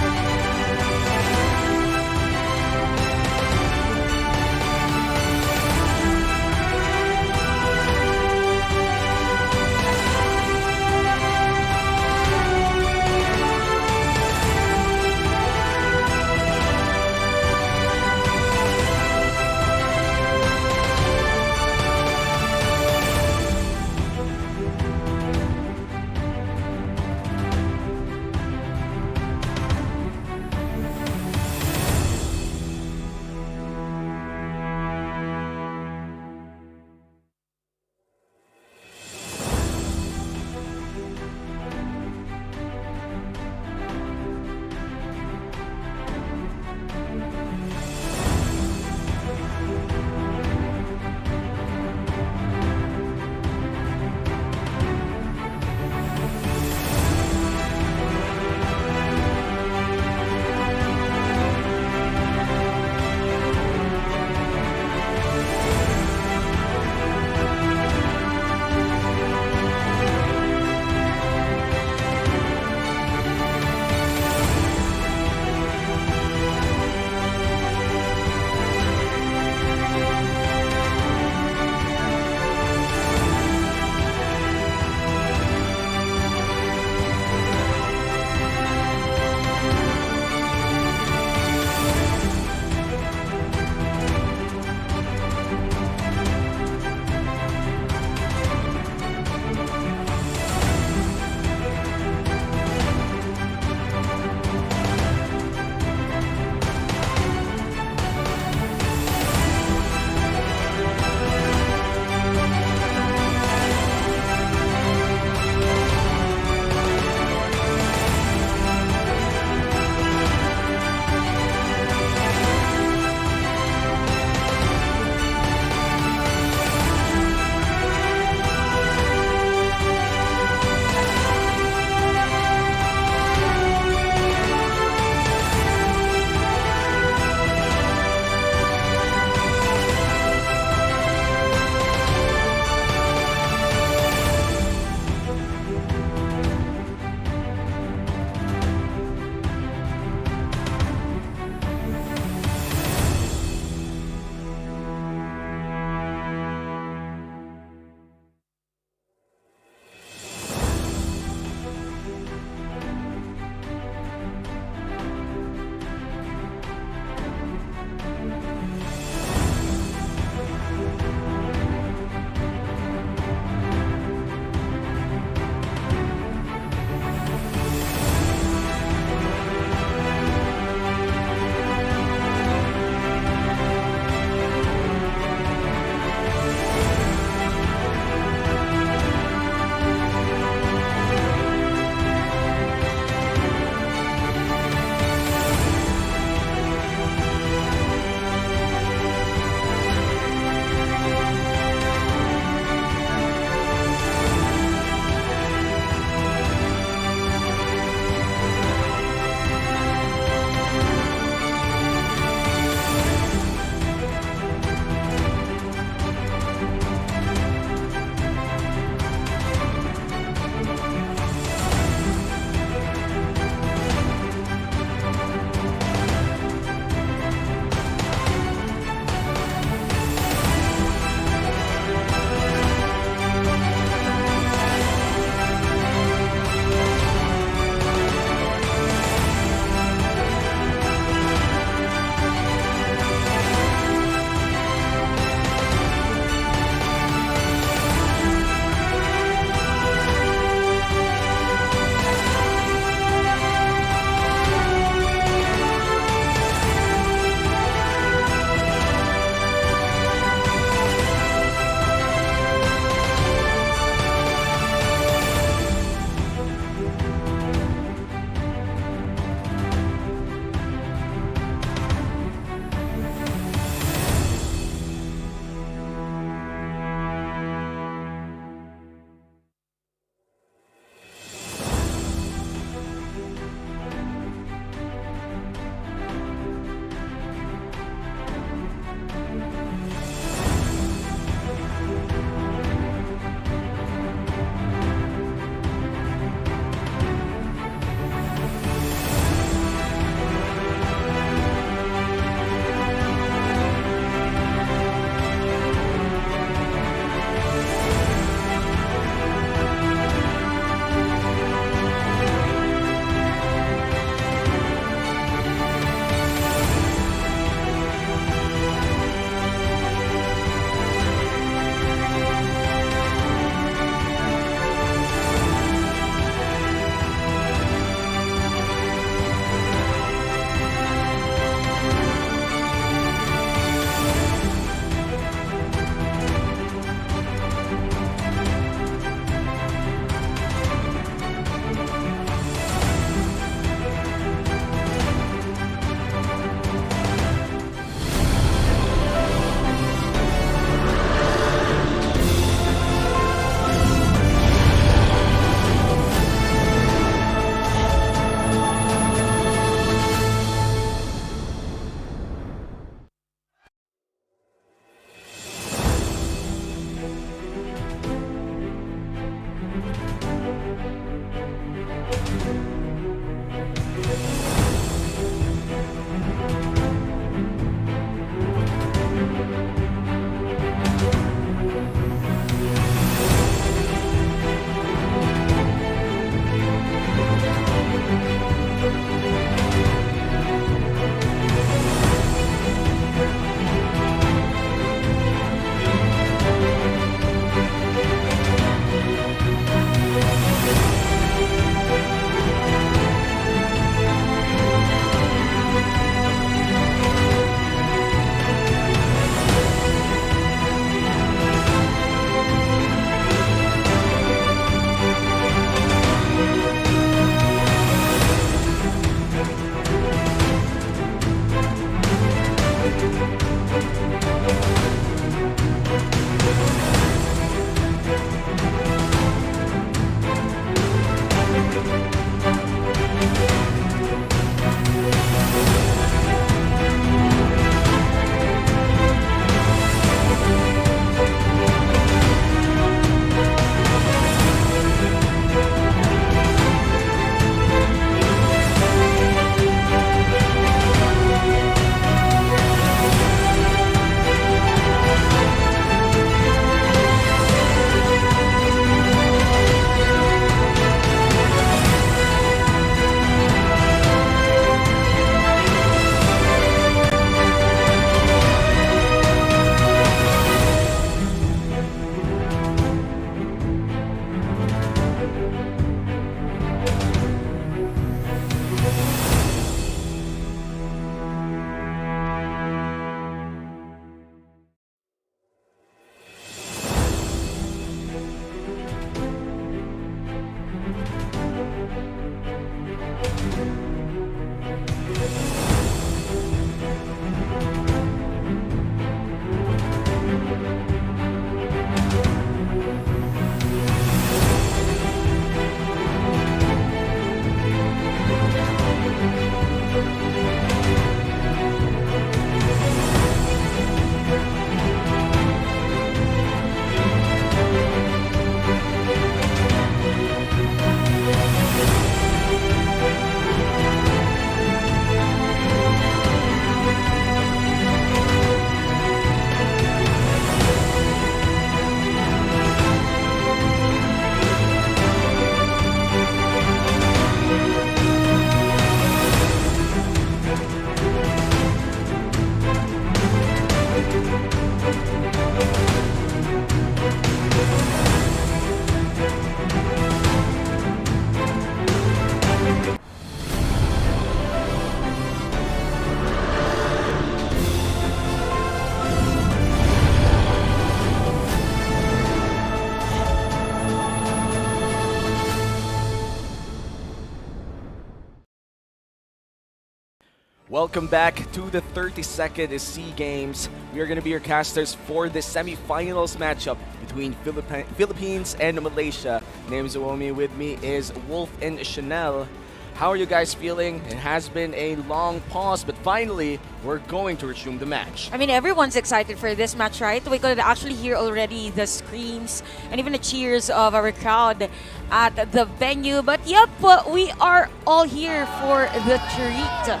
Welcome back to the 32nd Sea Games. We are going to be your casters for the semifinals matchup between Philippines and Malaysia. Name's Uomi. With me is Wolf and Chanel. How are you guys feeling? It has been a long pause, but finally, we're going to resume the match. I mean, everyone's excited for this match, right? We could actually hear already the screams and even the cheers of our crowd at the venue. But yep, we are all here for the treat.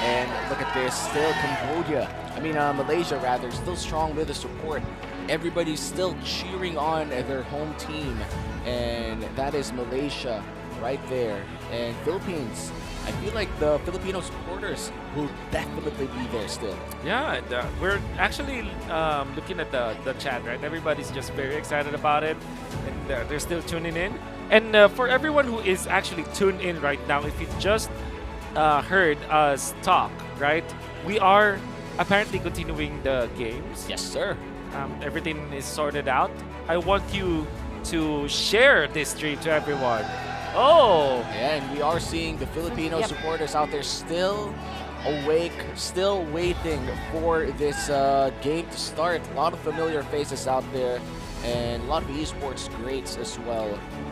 And look at this, still Malaysia rather, still strong with the support. Everybody's still cheering on their home team, and that is Malaysia right there. And Philippines, I feel like the Filipino supporters will definitely be there still. Yeah, and we're actually looking at the chat, right? Everybody's just very excited about it, and they're still tuning in. And for everyone who is actually tuned in right now, if you just heard us talk, right? We are apparently continuing the games. Yes, sir. Everything is sorted out. I want you to share this stream to everyone. Oh! Yeah, and we are seeing the Filipino supporters out there still awake, still waiting for this game to start. A lot of familiar faces out there, and a lot of esports greats as well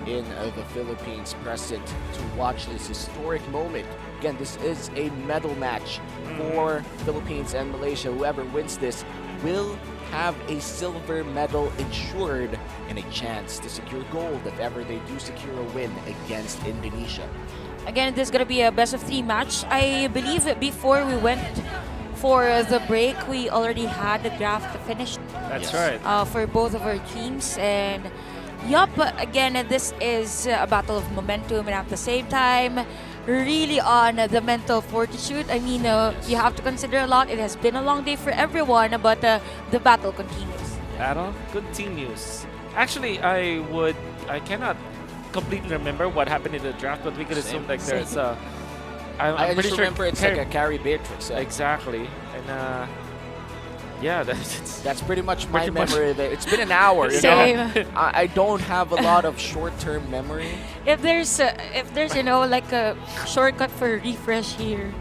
in the Philippines present to watch this historic moment. Again, this is a medal match for Philippines and Malaysia. Whoever wins this will have a silver medal ensured and a chance to secure gold if ever they do secure a win against Indonesia. Again, this is going to be a best of 3 match. I believe before we went for the break, we already had the draft finished. That's right. For both of our teams. And yup, again, this is a battle of momentum, and at the same time, really on the mental fortitude. I mean, you have to consider a lot. It has been a long day for everyone, but the battle continues. Battle continues. Actually, I cannot completely remember what happened in the draft, but we could assume like there's I'm pretty just sure remember it's like a carry Beatrix. Yeah. Exactly. And yeah, that's pretty much my memory of it. It's been an hour. Same. I don't have a lot of short-term memory. If there's like a shortcut for refresh here,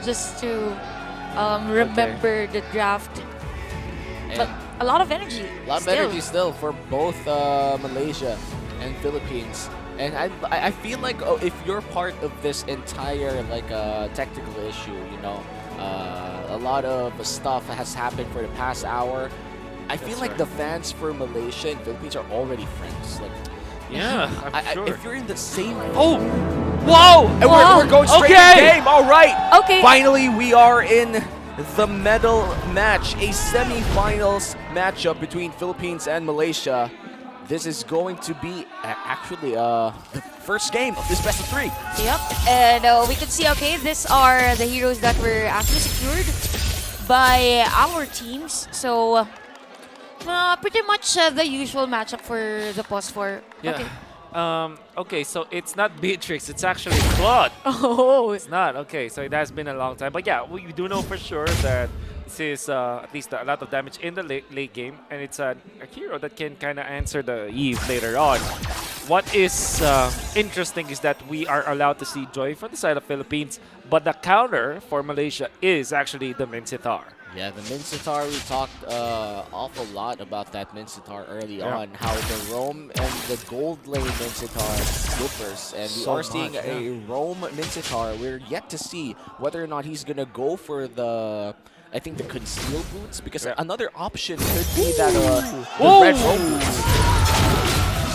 just to remember the draft. But a lot of energy. A lot of energy still for both Malaysia and Philippines. And I feel like if you're part of this entire technical issue, a lot of stuff has happened for the past hour. I feel like the fans for Malaysia and Philippines are already friends. Yeah, I'm sure. If you're in the same... Oh! Whoa! And we're going straight to the game! All right! Okay. Finally, we are in the medal match. A semi-finals matchup between Philippines and Malaysia. This is going to be actually the first game of this best of 3. Yep, and we can see, okay, these are the heroes that were actually secured by our teams. So, pretty much the usual matchup for the pause for. Yeah. Okay. Okay, so it's not Beatrix, it's actually Claude. Oh. It's not. Okay, so it has been a long time. But yeah, we do know for sure that this is at least a lot of damage in the late game, and it's a hero that can kind of answer the Eve later on. What is interesting is that we are allowed to see Joy from the side of Philippines, but the counter for Malaysia is actually the Minsitar. Yeah, the Minsitar, we talked awful lot about that Minsitar early on, how the Roam and the gold lane Minsitar differs. And we are seeing a Roam Minsitar. We're yet to see whether or not he's going to go for the... I think the conceal boots, because another option could be that the red rope boots.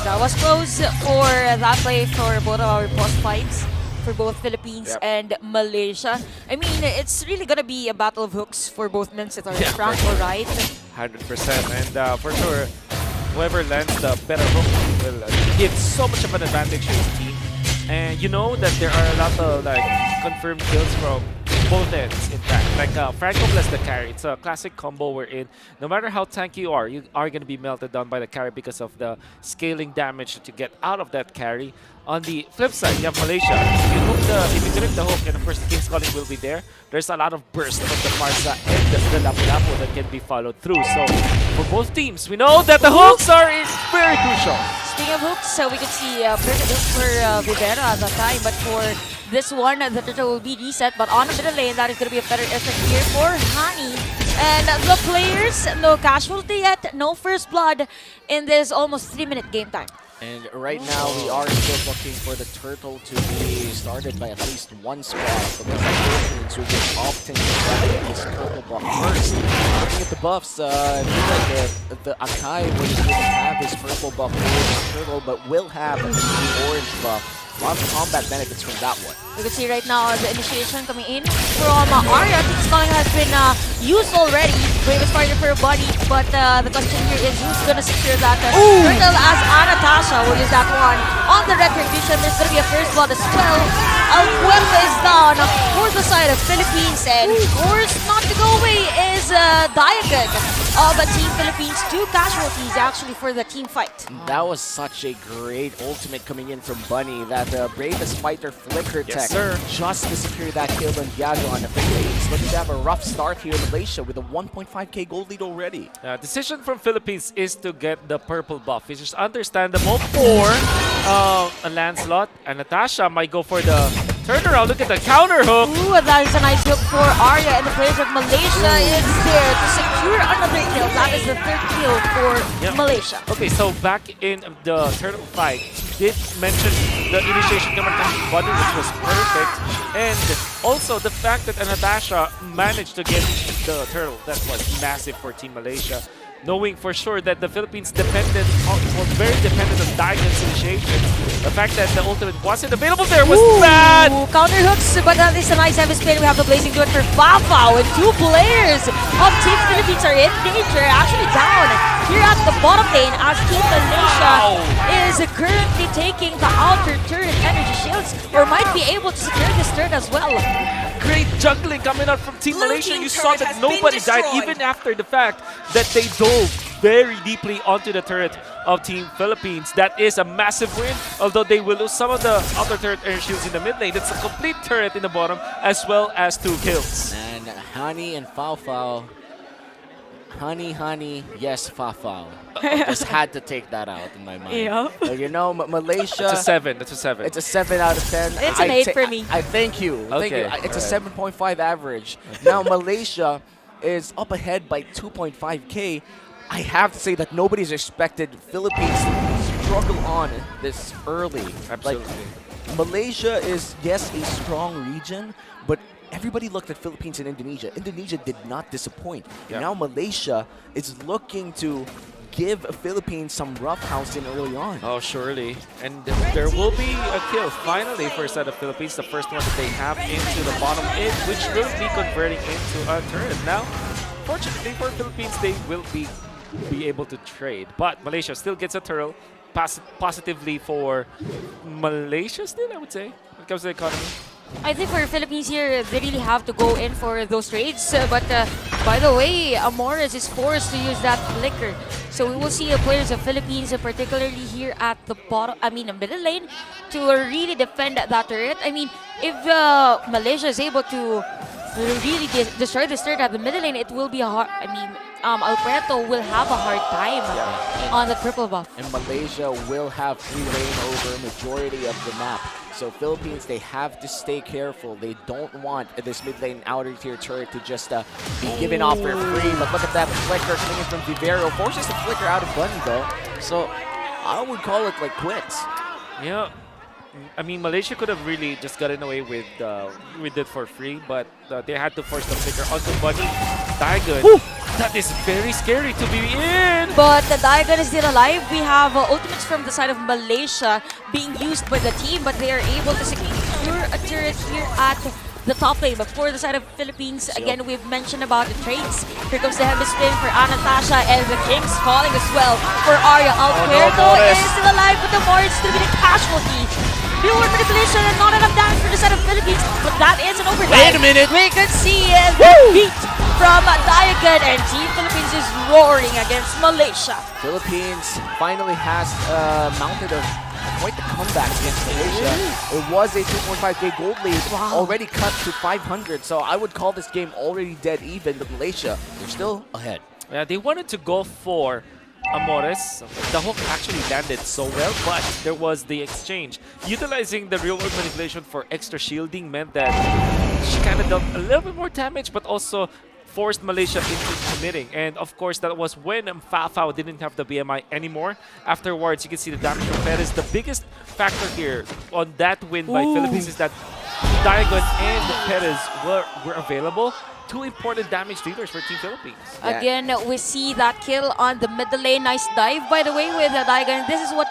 That was close for that play for both of our boss fights for both Philippines and Malaysia. I mean, it's really gonna be a battle of hooks for both Minsitar and Franco, right? 100%, and for sure, whoever lands the better hook will give so much of an advantage to his team. And you know that there are a lot of confirmed kills from both ends, in fact. Franco plus the carry. It's a classic combo wherein no matter how tanky you are going to be melted down by the carry because of the scaling damage that you get out of that carry. On the flip side, you have Malaysia. If you connect the hook, and of course the King's Calling will be there, there's a lot of burst from the Marsa and the Lapu-Lapu that can be followed through. So for both teams, we know that the hooks are very crucial. Speaking of hooks, we can see perfect hook for Rivera at that time, but for this one, the turtle will be reset. But on the middle lane, that is going to be a better effort here for Hani. And the players, no casualty yet, no first blood in this almost 3-minute game time. And right now, we are still looking for the turtle to be started by at least one squad. But there's Philippines who will opting to try to get this turtle buff first. Looking at the buffs, I feel like the Akai wouldn't even have his purple buff for his turtle, but will have the orange buff. A lot of combat benefits from that one. You can see right now the initiation coming in from Arya. King's Calling has been used already. Bravest fighter for a body, but the question here is who's gonna secure that turtle as Anatasha will use that one. On the retribution, there's gonna be a first blood as well. Alpuerta is down for the side of Philippines, and of course, not to go away is Diagon of Team Philippines. 2 casualties actually for the team fight. That was such a great ultimate coming in from Bunny. That bravest fighter flicker tech just to secure that kill on Diago on the Philippines. Looking to have a rough start here in Malaysia with a 1.5k gold lead already. Decision from Philippines is to get the purple buff, which is understandable for a Lancelot. And Natasha might go for the turnaround. Look at the counter hook. Ooh, that is a nice hook for Arya, and the players of Malaysia is there to secure another kill. That is the 3rd kill for Malaysia. Okay, so back in the turtle fight, did mention the initiation coming from Buddy, which was perfect. And also the fact that Natasha managed to get the turtle, that was massive for Team Malaysia. Knowing for sure that the Philippines was very dependent on Diagon's initiation. The fact that the ultimate wasn't available there was bad! Counter hooks, but that is a nice heavy spin. We have the Blazing Duet for Fafao, and 2 players of Team Philippines are in danger, actually down here at the bottom lane as Team Malaysia is currently taking the outer turret energy shields, or might be able to secure this turret as well. Great juggling coming out from Team Malaysia. You saw that nobody died even after the fact that they dove very deeply onto the turret of Team Philippines. That is a massive win, although they will lose some of the outer turret air shields in the mid lane. It's a complete turret in the bottom as well as 2 kills. And Hani and Fafao. Honey, yes, Fafao. Just had to take that out in my mind. Yeah. You know, Malaysia. It's a 7. It's a 7. It's a 7 out of 10. It's an 8 for me. I thank you. Thank you. Okay, It's a 7.5 average. Now Malaysia is up ahead by 2.5k. I have to say that nobody's expected Philippines to struggle on this early. Absolutely. Like, Malaysia is, yes, a strong region, but everybody looked at Philippines and Indonesia. Indonesia did not disappoint. Yeah. Now Malaysia is looking to give Philippines some roughhousing early on. Oh, surely. And there will be a kill finally for a set of Philippines. The first one that they have into the bottom mid, which will be converting into a turret. Now, fortunately for Philippines, they will be able to trade. But Malaysia still gets a turtle. Positively for Malaysia still, I would say, when it comes to the economy. I think for Philippines here, they really have to go in for those trades. But by the way, Amores is forced to use that flicker. So we will see the players of Philippines, particularly here at the bottom, the middle lane, to really defend that turret. I mean, if Malaysia is able to really destroy this turret at the middle lane, it will be a hard. Alberto will have a hard time on the triple buff. And Malaysia will have free reign over majority of the map. So Philippines, they have to stay careful. They don't want this mid lane outer tier turret to just be given off for free. But look at that flicker coming from Vivero. Forces the flicker out of Bunny though. So I would call it like quits. Yeah. I mean, Malaysia could have really just gotten away with it for free, but they had to force the flicker onto Bunny. Diagon. That is very scary to be in. But the Diagon is still alive. We have ultimates from the side of Malaysia being used by the team, but they are able to secure a turret here at the top lane. But for the side of Philippines, again, we've mentioned about the trades. Here comes the heavy spin for Anatasha, and the King's Calling as well for Arya. Alberto is still alive, but the Morris still be the casualty. Pure manipulation and not enough damage for the side of Philippines, but that is an overtime. Wait a minute. We could see the beat from Diagon, and Team Philippines is roaring against Malaysia. Philippines finally has mounted quite the comeback against Malaysia. It was a 2.5k gold lead, already cut to 500, so I would call this game already dead even, but Malaysia, they're still ahead. Yeah, they wanted to go for Amores. The hook actually landed so well, but there was the exchange. Utilizing the real-world manipulation for extra shielding meant that she kind of dealt a little bit more damage, but also forced Malaysia into committing. And of course, that was when Fafao didn't have the BMI anymore. Afterwards, you can see the damage from Perez. The biggest factor here on that win by Philippines is that Diagon and Perez were available. Two important damage dealers for Team Philippines. Again, we see that kill on the middle lane. Nice dive, by the way, with Daigan. This is what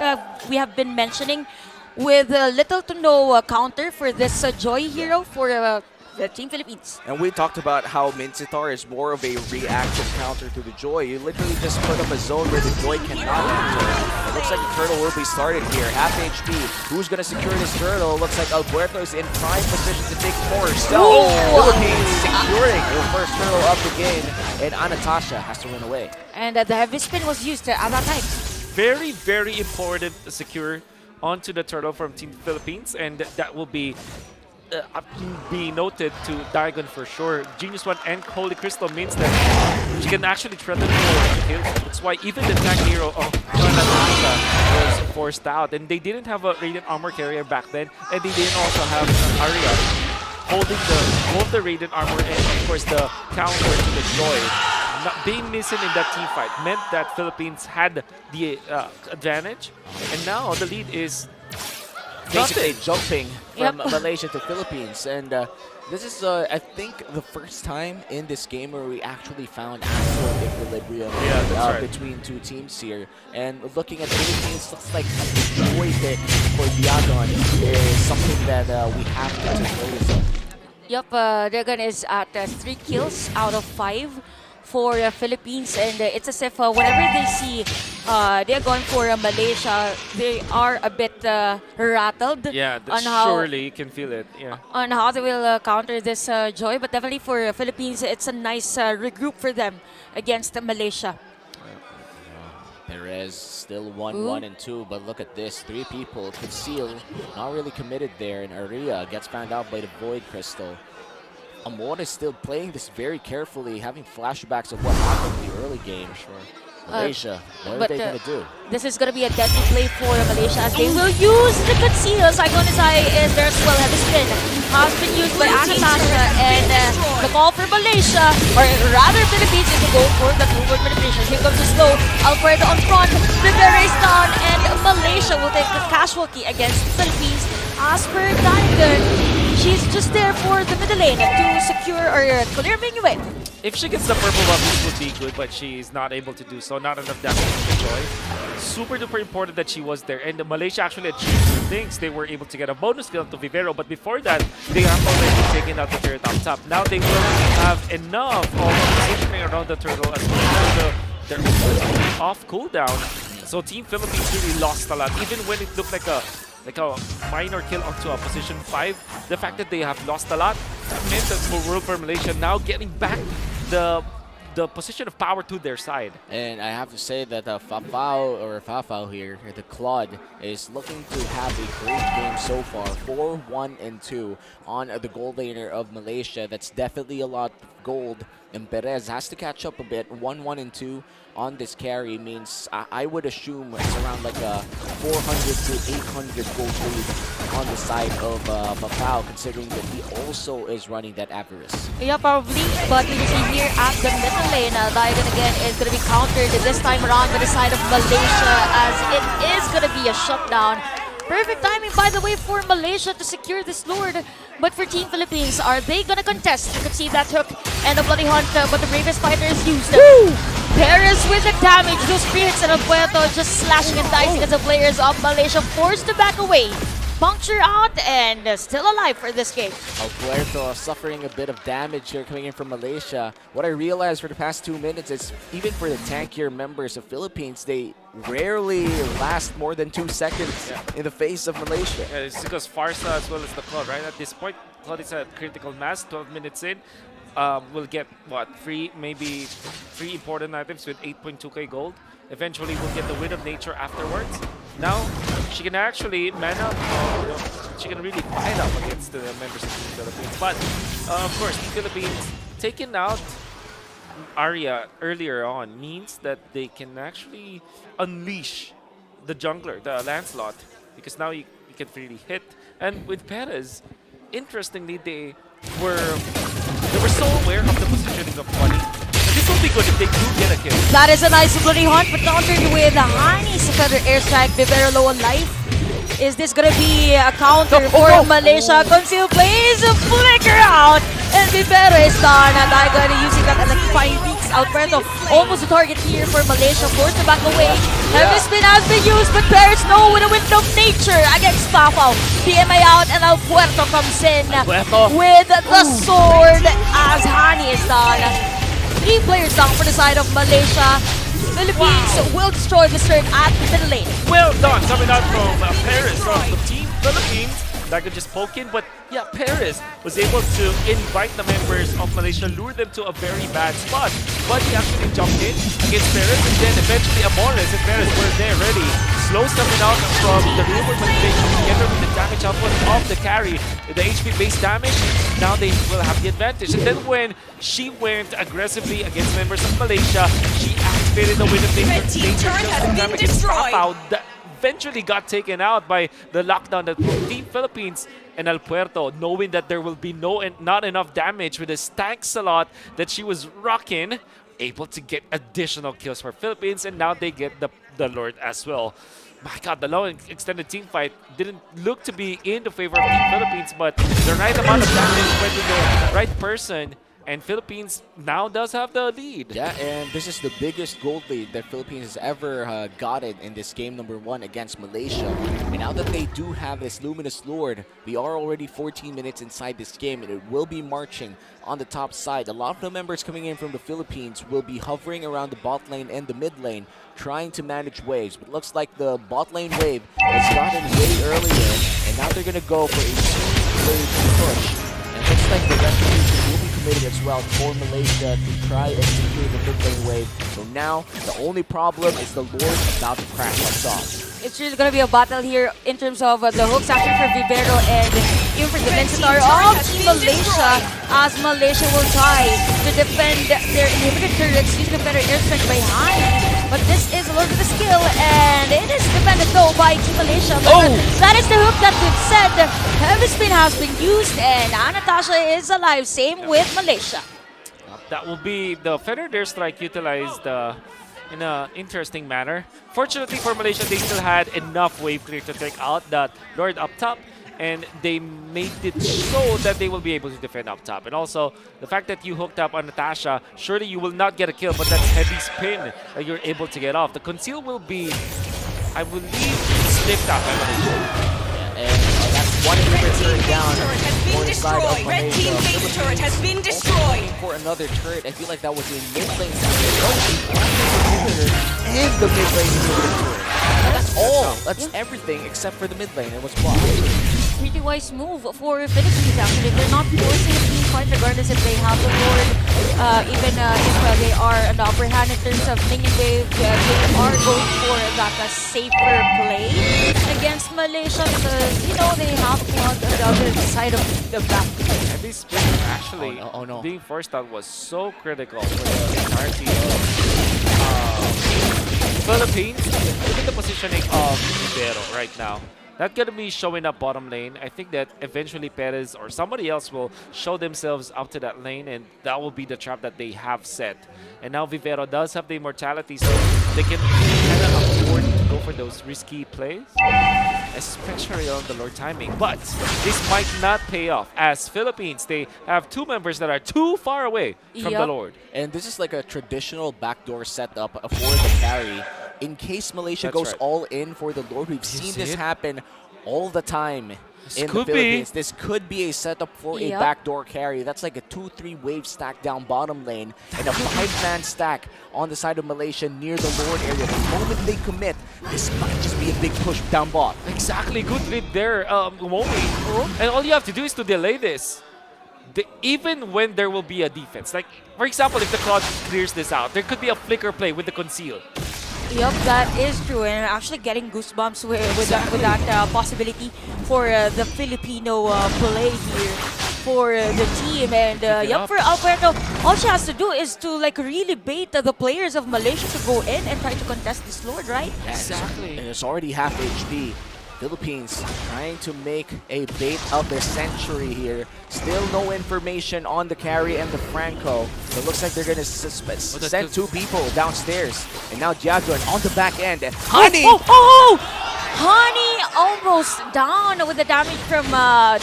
we have been mentioning, with little to no counter for this Joy hero for the Team Philippines. And we talked about how Mincetar is more of a reactive counter to the Joy. You literally just put up a zone where the Joy cannot enter. It looks like the turtle will be started here. Half HP. Who's going to secure this turtle? Looks like Alberto is in prime position to take more. So, Philippines securing their first turtle of the game. And Anatasha has to run away. And the heavy spin was used at that time. Very, very important to secure onto the turtle from Team Philippines. And that will be noted to Diagon for sure. Genius One and Holy Crystal means that she can actually threaten the kill. That's why even the tank hero of Natasha was forced out. And they didn't have a Radiant Armor carrier back then. And they didn't also have Arya holding both the Radiant Armor and of course the counter to the Joy. Not being missing in that team fight meant that Philippines had the advantage. And now the lead is basically jumping from Malaysia to Philippines. And this is, I think, the first time in this game where we actually found actual equilibrium between two teams here. And looking at Philippines, looks like the Joy pick for Diagon is something that we have to take notice of. Yep, Diagon is at 3 kills out of 5 for Philippines, and it's as if whenever they see they're going for Malaysia, they are a bit rattled. Yeah, on how, surely you can feel it. Yeah. On how they will counter this Joy, but definitely for Philippines, it's a nice regroup for them against Malaysia. Perez still 1-1 and 2, but look at this. 3 people conceal, not really committed there, and Aria gets found out by the Void Crystal. Amor is still playing this very carefully, having flashbacks of what happened in the early game. Malaysia, what are they going to do? This is going to be a deadly play for Malaysia as they will use the conceal. Saigonis Eye is there as well. Heavy spin has been used by Anastasia, and the call for Malaysia, or rather Philippines, is to go for the two-word manipulation. Here comes the slow. Alfredo on front, the race down, and Malaysia will take the casualty against Philippines. As per Diagon, she's just there for the middle lane to secure or clear minuet. If she gets the purple buff, this would be good, but she's not able to do so. Not enough damage to Joy. Super duper important that she was there. And Malaysia actually achieved two things. They were able to get a bonus kill to Vivero, but before that, they have already taken out the turret up top. Now they will have enough of positioning around the turtle as well. They're off cooldown. So Team Philippines really lost a lot. Even when it looked like a minor kill onto a position 5, the fact that they have lost a lot, that meant that World for Malaysia now getting back the position of power to their side. And I have to say that Fafao here, the Claude, is looking to have a great game so far. 4-1 and 2 on the gold laner of Malaysia. That's definitely a lot of gold. And Perez has to catch up a bit. 1-1 and 2 on this carry means I would assume it's around like a 400 to 800 gold lead on the side of Fafao, considering that he also is running that Avarice. Yeah, probably, but we see here at the middle lane, Diagon again is going to be countered this time around by the side of Malaysia, as it is going to be a shutdown. Perfect timing, by the way, for Malaysia to secure this Lord. But for Team Philippines, are they going to contest? You could see that hook and a bloody hunt, but the bravest fighter is used. Woo! Perez with the damage. Those free hits and Alberto just slashing and dicing as the players of Malaysia forced to back away. Puncture out and still alive for this game. Alberto suffering a bit of damage here coming in from Malaysia. What I realized for the past 2 minutes is even for the tankier members of Philippines, they rarely last more than 2 seconds in the face of Malaysia. Yeah, it's because Farsa as well as the Claude, right? At this point, Claude is at critical mass, 12 minutes in. We'll get, what, maybe 3 important items with 8.2k gold. Eventually, we'll get the Wind of Nature afterwards. Now, she can actually man up, she can really fight up against the members of the Philippines. But, of course, the Philippines taking out Arya earlier on means that they can actually unleash the jungler, the Lancelot, because now you can freely hit. And with Perez, interestingly, they were so aware of the positioning of Bunny. And this will be good if they do get a kill. That is a nice bloody hunt, but countered with Hani's feather airstrike. Vivero low on life. Is this gonna be a counter for Malaysia? Conceal plays a flicker out, and Vivero is done. And I got using that electrifying beaks. Alberto almost a target here for Malaysia, forced to back away. Heavy spin has been used, but Paris no with a wind of nature against Pafao. PMA out, and El Puerto comes in with the sword as Hani is done. 3 players down for the side of Malaysia. Philippines will destroy this turn at the middle lane. Well done, coming out from Paris from the team Philippines. That could just poke in, but yeah, Paris was able to invite the members of Malaysia, lure them to a very bad spot. But he actually jumped in against Paris, and then eventually Amores and Paris were there ready. Slows coming out from the rearward manipulation together with the damage output of the carry. The HP-based damage, now they will have the advantage. And then when she went aggressively against members of Malaysia, she activated the Wind of Nature. Red team turret has been destroyed. Eventually got taken out by the lockdown that Team Philippines and El Puerto, knowing that there will be not enough damage with the stacks a lot that she was rocking, able to get additional kills for Philippines, and now they get the Lord as well. My God, the long extended team fight didn't look to be in the favor of Team Philippines, but the right amount of damage went to the right person. And Philippines now does have the lead. Yeah, and this is the biggest gold lead that Philippines has ever gotten in this game number 1 against Malaysia. And now that they do have this Luminous Lord, we are already 14 minutes inside this game, and it will be marching on the top side. A lot of the members coming in from the Philippines will be hovering around the bot lane and the mid lane, trying to manage waves. But it looks like the bot lane wave has gotten way earlier, and now they're going to go for a 2-wave push. And it looks like the retribution will be committed as well for Malaysia to try and secure the mid lane wave. So now, the only problem is the Lord about to crash us off. It's really going to be a battle here in terms of the hooks action for Vivero and even for the Vencestar of Team Malaysia, as Malaysia will try to defend their inhibited turrets using a better airstrike by Hani. But this is a little bit of skill, and it is defended though by Team Malaysia. But that is the hook that we've said. Heavy spin has been used, and Natasha is alive. Same with Malaysia. That will be the feathered airstrike utilized in an interesting manner. Fortunately for Malaysia, they still had enough wave clear to take out that Lord up top, and they made it so that they will be able to defend up top. And also, the fact that you hooked up on Natasha, surely you will not get a kill, but that's heavy spin that you're able to get off. The conceal will be, I believe, sniffed out by Malaysia. And that's one inhibitor down for the side of Red team Malaysia. base turret has been destroyed. For another turret, I feel like that was a mid-lane and the mid-lane inhibitor. And that's all. That's everything except for the mid-lane. It was blocked. Pretty wise move for Philippines actually. They're not forcing a team fight regardless if they have the Lord, even if they are on the upper hand in terms of minion wave. They are going for that safer play against Malaysia because, you know, they have on the other side of the back. And this spin actually being forced out was so critical for the entirety of Philippines. Look at the positioning of Vivero right now. Not going to be showing up bottom lane. I think that eventually Perez or somebody else will show themselves up to that lane, and that will be the trap that they have set. And now Vivero does have the immortality, so they can kind of afford to go for those risky plays, especially on the Lord timing. But this might not pay off, as Philippines, they have 2 members that are too far away from the Lord. And this is like a traditional backdoor setup for the carry. In case Malaysia goes all in for the Lord, we've seen this happen all the time in the Philippines. This could be a setup for a backdoor carry. That's like a 2-3 wave stack down bottom lane and a 5-man stack on the side of Malaysia near the Lord area. The moment they commit, this might just be a big push down bot. Exactly, good read there, Momi. And all you have to do is to delay this. Even when there will be a defense. Like, for example, if the Cloud clears this out, there could be a flicker play with the conceal. Yep, that is true, and I'm actually getting goosebumps with that possibility for the Filipino play here for the team. And yep, for Alberto, all she has to do is to like really bait the players of Malaysia to go in and try to contest this Lord, right? Exactly. And it's already half HP. Philippines trying to make a bait of the century here. Still no information on the carry and the Franco. It looks like they're going to send two people downstairs. And now Diagon on the back end. Honey! Honey almost down with the damage from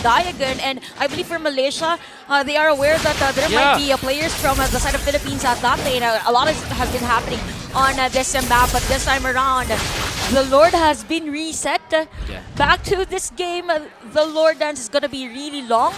Diagon. And I believe for Malaysia, they are aware that there might be players from the side of Philippines at that lane. A lot has been happening on this map, but this time around, the Lord has been reset. Back to this game, the Lord dance is going to be really long.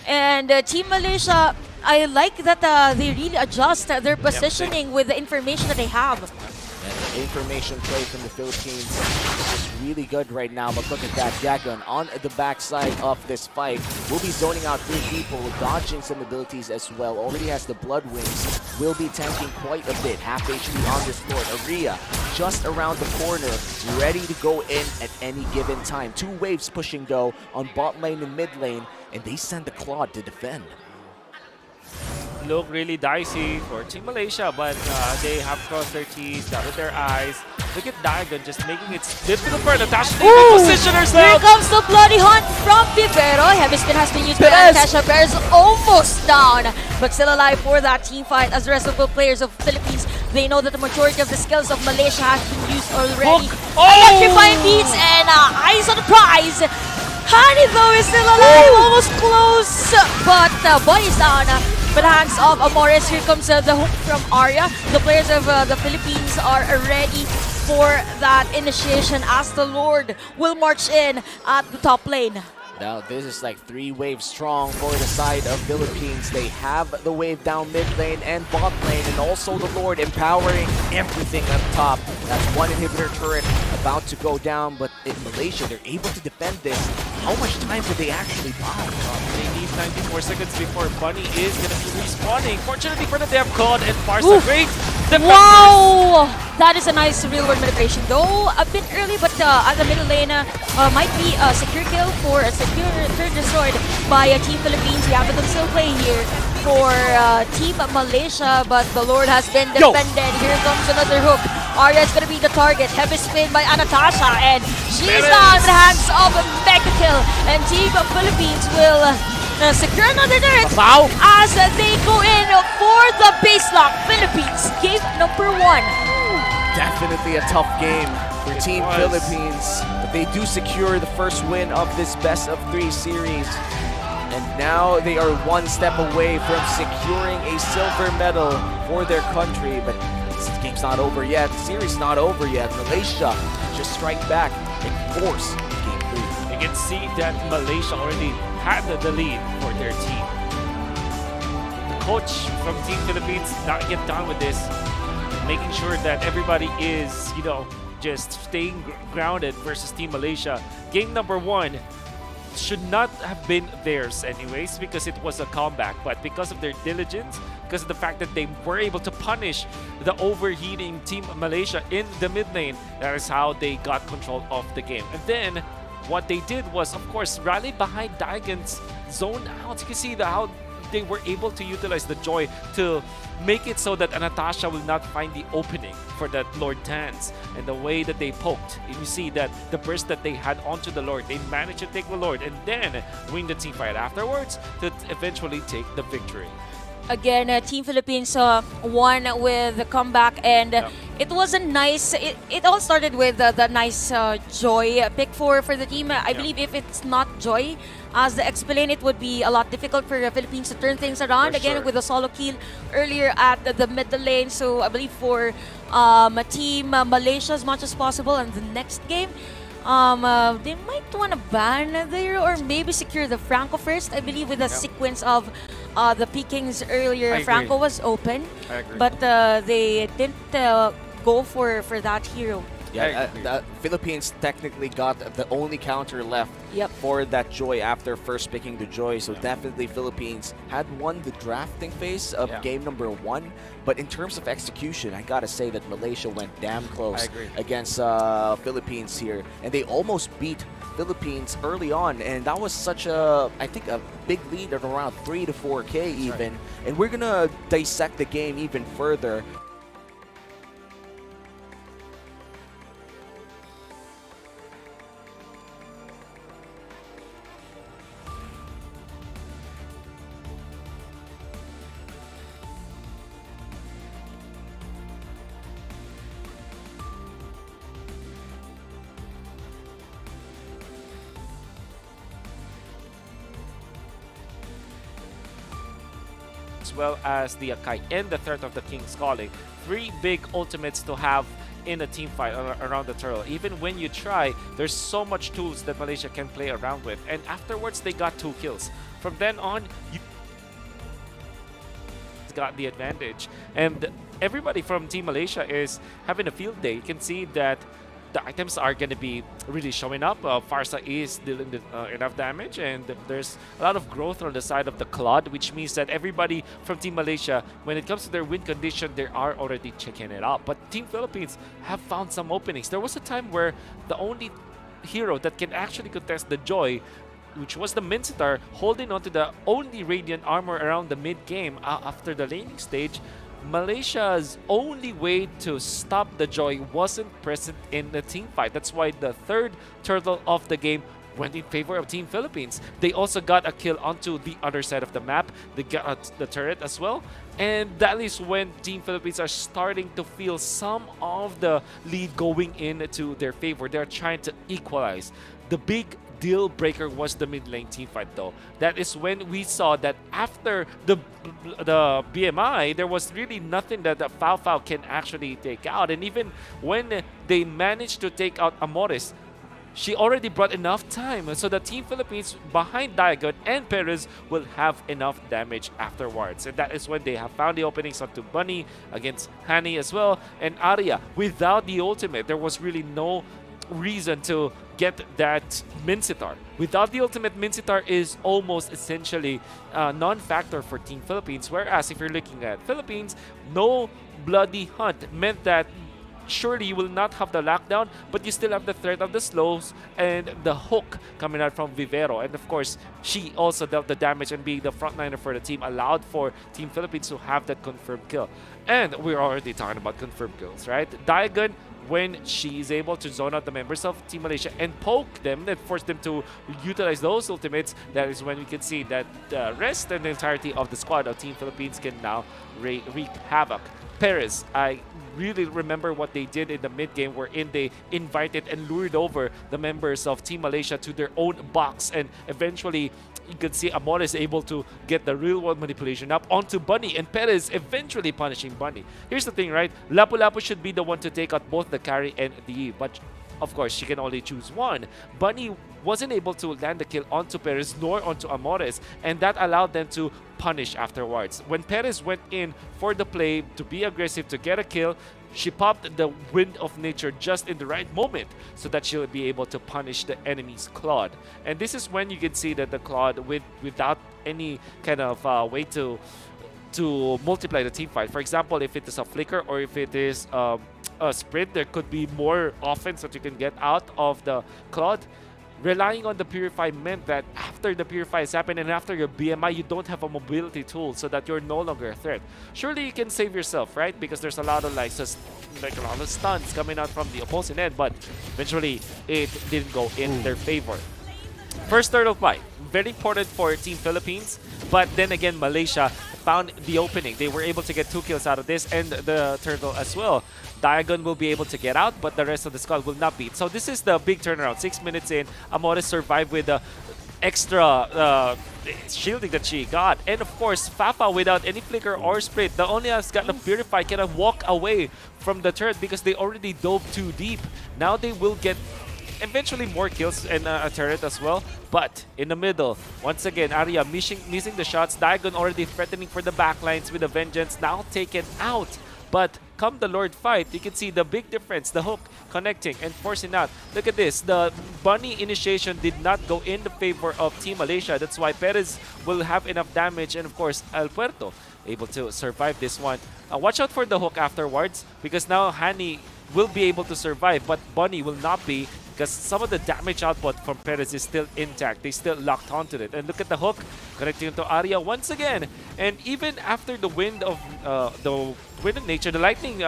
And Team Malaysia, I like that they really adjust their positioning with the information that they have. And the information play from the Philippines is really good right now, but look at that. Diagon on the backside of this fight will be zoning out 3 people, dodging some abilities as well. Already has the Blood Wings, will be tanking quite a bit. Half HP on this Lord. Aria just around the corner, ready to go in at any given time. 2 waves pushing though on bot lane and mid lane, and they send the Claude to defend. Look really dicey for Team Malaysia, but they have crossed their T's, dotted their I's. Look at Diagon just making it difficult for Natasha to position herself. Here comes the bloody hunt from Vivero. Heavy spin has been used by Natasha. Perez almost down, but still alive for that team fight. As the rest of the players of Philippines, they know that the majority of the skills of Malaysia has been used already. Electrifying beats and eyes on the prize. Honey though is still alive, almost close, but body's down. But hands of Amores. Here comes the hook from Arya. The players of the Philippines are ready for that initiation as the Lord will march in at the top lane. Now this is like 3 waves strong for the side of Philippines. They have the wave down mid lane and bot lane, and also the Lord empowering everything up top. That's 1 inhibitor turret about to go down, but in Malaysia they're able to defend this. How much time did they actually buy? They need 94 seconds before Bunny is going to be respawning. Fortunately for the Dev God and Farsa, great defenders. Wow! That is a nice real-world manipulation, though a bit early, but at the middle lane might be a secure kill for a secure turret destroyed by Team Philippines. We have to still play here for Team Malaysia, but the Lord has been defended. Here comes another hook. Arya is going to be the target. Heavy spin by Anastasia, and she's down in the hands of Mega Kill. And Team Philippines will secure another turret as they go in for the base lock. Philippines, game number 1. Definitely a tough game for Team Philippines, but they do secure the first win of this best of 3 series. And now they are 1 step away from securing a silver medal for their country. But this game's not over yet. The series not over yet. Malaysia just strike back and force game 3. You can see that Malaysia already had the lead for their team. The coach from Team Philippines not get done with this, making sure that everybody is, just staying grounded versus Team Malaysia. Game number 1 should not have been theirs anyways because it was a comeback, but because of their diligence, because of the fact that they were able to punish the overheating Team Malaysia in the mid lane, that is how they got control of the game. And then what they did was, of course, rally behind Diagon's zone out. You can see how they were able to utilize the Joy to make it so that Anastasia will not find the opening for that Lord Dance. And the way that they poked, and you see that the burst that they had onto the Lord, they managed to take the Lord and then win the team fight afterwards to eventually take the victory. Again, Team Philippines won with the comeback, and it was a nice. It all started with the nice Joy pick for the team. I believe if it's not Joy as the explain, it would be a lot difficult for the Philippines to turn things around. Again, with a solo kill earlier at the middle lane. So I believe for Team Malaysia as much as possible, and the next game, they might want to ban there or maybe secure the Franco first. I believe with a sequence of the pickings earlier, Franco was open, but they didn't go for that hero. Yeah, the Philippines technically got the only counter left for that Joy after first picking the Joy. So definitely Philippines had won the drafting phase of game number 1. But in terms of execution, I gotta say that Malaysia went damn close against Philippines here. And they almost beat Philippines early on, and that was such a, I think, a big lead of around 3 to 4K even. Right. And we're gonna dissect the game even further. As well as the Akai and the Threat of the King's Calling. 3 big ultimates to have in a team fight around the turtle. Even when you try, there's so much tools that Malaysia can play around with. And afterwards, they got 2 kills. From then on, you got the advantage. And everybody from Team Malaysia is having a field day. You can see that the items are going to be really showing up. Farsa is dealing enough damage, and there's a lot of growth on the side of the Claude, which means that everybody from Team Malaysia, when it comes to their win condition, they are already checking it out. But Team Philippines have found some openings. There was a time where the only hero that can actually contest the Joy, which was the Mincetar, holding on to the only Radiant armor around the mid-game after the laning stage. Malaysia's only way to stop the Joy wasn't present in the team fight. That's why the 3rd turtle of the game went in favor of Team Philippines. They also got a kill onto the other side of the map. They got the turret as well. And that is when Team Philippines are starting to feel some of the lead going into their favor. They're trying to equalize. The big deal breaker was the mid lane team fight though. That is when we saw that after the BMI, there was really nothing that the Fao can actually take out. And even when they managed to take out Amores, she already brought enough time so the Team Philippines behind Diagon and Perez will have enough damage afterwards. And that is when they have found the openings onto Bunny against Hani as well. And Arya, without the ultimate, there was really no reason to get that Mincetar. Without the ultimate, Mincetar is almost essentially non-factor for Team Philippines. Whereas if you're looking at Philippines, no bloody hunt meant that surely you will not have the lockdown, but you still have the threat of the slows and the hook coming out from Vivero. And of course, she also dealt the damage, and being the frontliner for the team allowed for Team Philippines to have that confirmed kill. And we're already talking about confirmed kills, right? Diagon, when she is able to zone out the members of Team Malaysia and poke them and force them to utilize those ultimates, that is when we can see that the rest and the entirety of the squad of Team Philippines can now wreak havoc. Perez, I really remember what they did in the mid-game, wherein they invited and lured over the members of Team Malaysia to their own box, and eventually you can see Amores able to get the real-world manipulation up onto Bunny, and Perez eventually punishing Bunny. Here's the thing, right? Lapu-Lapu should be the one to take out both the carry and the Eve, but of course, she can only choose one. Bunny wasn't able to land the kill onto Perez nor onto Amores, and that allowed them to punish afterwards. When Perez went in for the play to be aggressive to get a kill, she popped the Wind of Nature just in the right moment so that she'll be able to punish the enemy's Claude. And this is when you can see that the Claude, without any kind of way to multiply the team fight. For example, if it is a flicker or if it is a sprint, there could be more offense that you can get out of the Claude. Relying on the Purify meant that after the Purify has happened and after your BMI, you don't have a mobility tool so that you're no longer a threat. Surely you can save yourself, right? Because there's a lot of like a lot of stuns coming out from the opposing end, but eventually it didn't go in their favor. First turtle fight, very important for Team Philippines, but then again, Malaysia found the opening. They were able to get 2 kills out of this and the turtle as well. Diagon will be able to get out, but the rest of the squad will not be. So this is the big turnaround. 6 minutes in, Amores survived with the extra shielding that she got. And of course, Fafa without any flicker or split. The only has got the Purify cannot walk away from the turret because they already dove too deep. Now they will get eventually more kills and a turret as well. But in the middle, once again, Arya missing the shots. Diagon already threatening for the backlines with a Vengeance, now taken out. But come the Lord fight, you can see the big difference. The hook connecting and forcing out. Look at this. The Bunny initiation did not go in the favor of Team Malaysia. That's why Perez will have enough damage. And of course, El Puerto able to survive this one. Watch out for the hook afterwards, because now Hani will be able to survive, but Bunny will not be, because some of the damage output from Perez is still intact. They still locked onto it. And look at the hook connecting to Arya once again. And even after the wind of nature, the lightning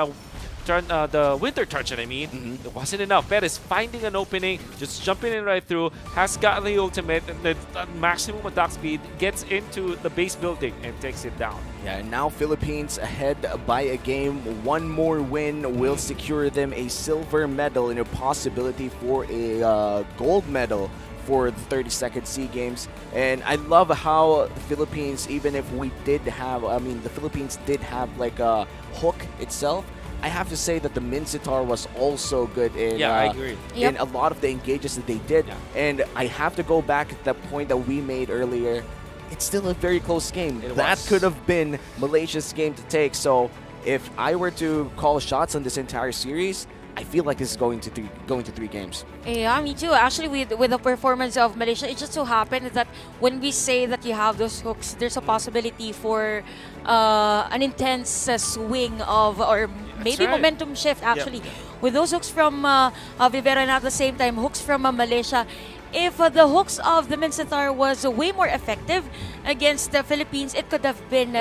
the winter torch, I mean, it wasn't enough. Perez finding an opening, just jumping in right through, has got the ultimate, and the maximum attack speed, gets into the base building and takes it down. Yeah, and now Philippines ahead by a game. One more win will secure them a silver medal and a possibility for a gold medal for the 32nd Sea Games. And I love how the Philippines, even if we did have, the Philippines did have like a hook itself, I have to say that the Minsitar was also good in I agree. in a lot of the engages that they did. Yeah. And I have to go back at the point that we made earlier. It's still a very close game. That could have been Malaysia's game to take. So if I were to call shots on this entire series, I feel like this is going to three games. Yeah, me too. Actually, with the performance of Malaysia, it just so happened that when we say that you have those hooks, there's a possibility for an intense swing of, or maybe momentum shift actually. With those hooks from Vivera and at the same time hooks from Malaysia. If the hooks of the Minsitar was way more effective against the Philippines, it could have been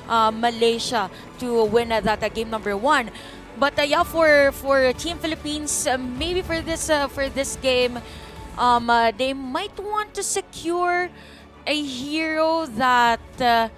Malaysia to win that game number 1. But yeah, for Team Philippines, maybe for this game, they might want to secure a hero that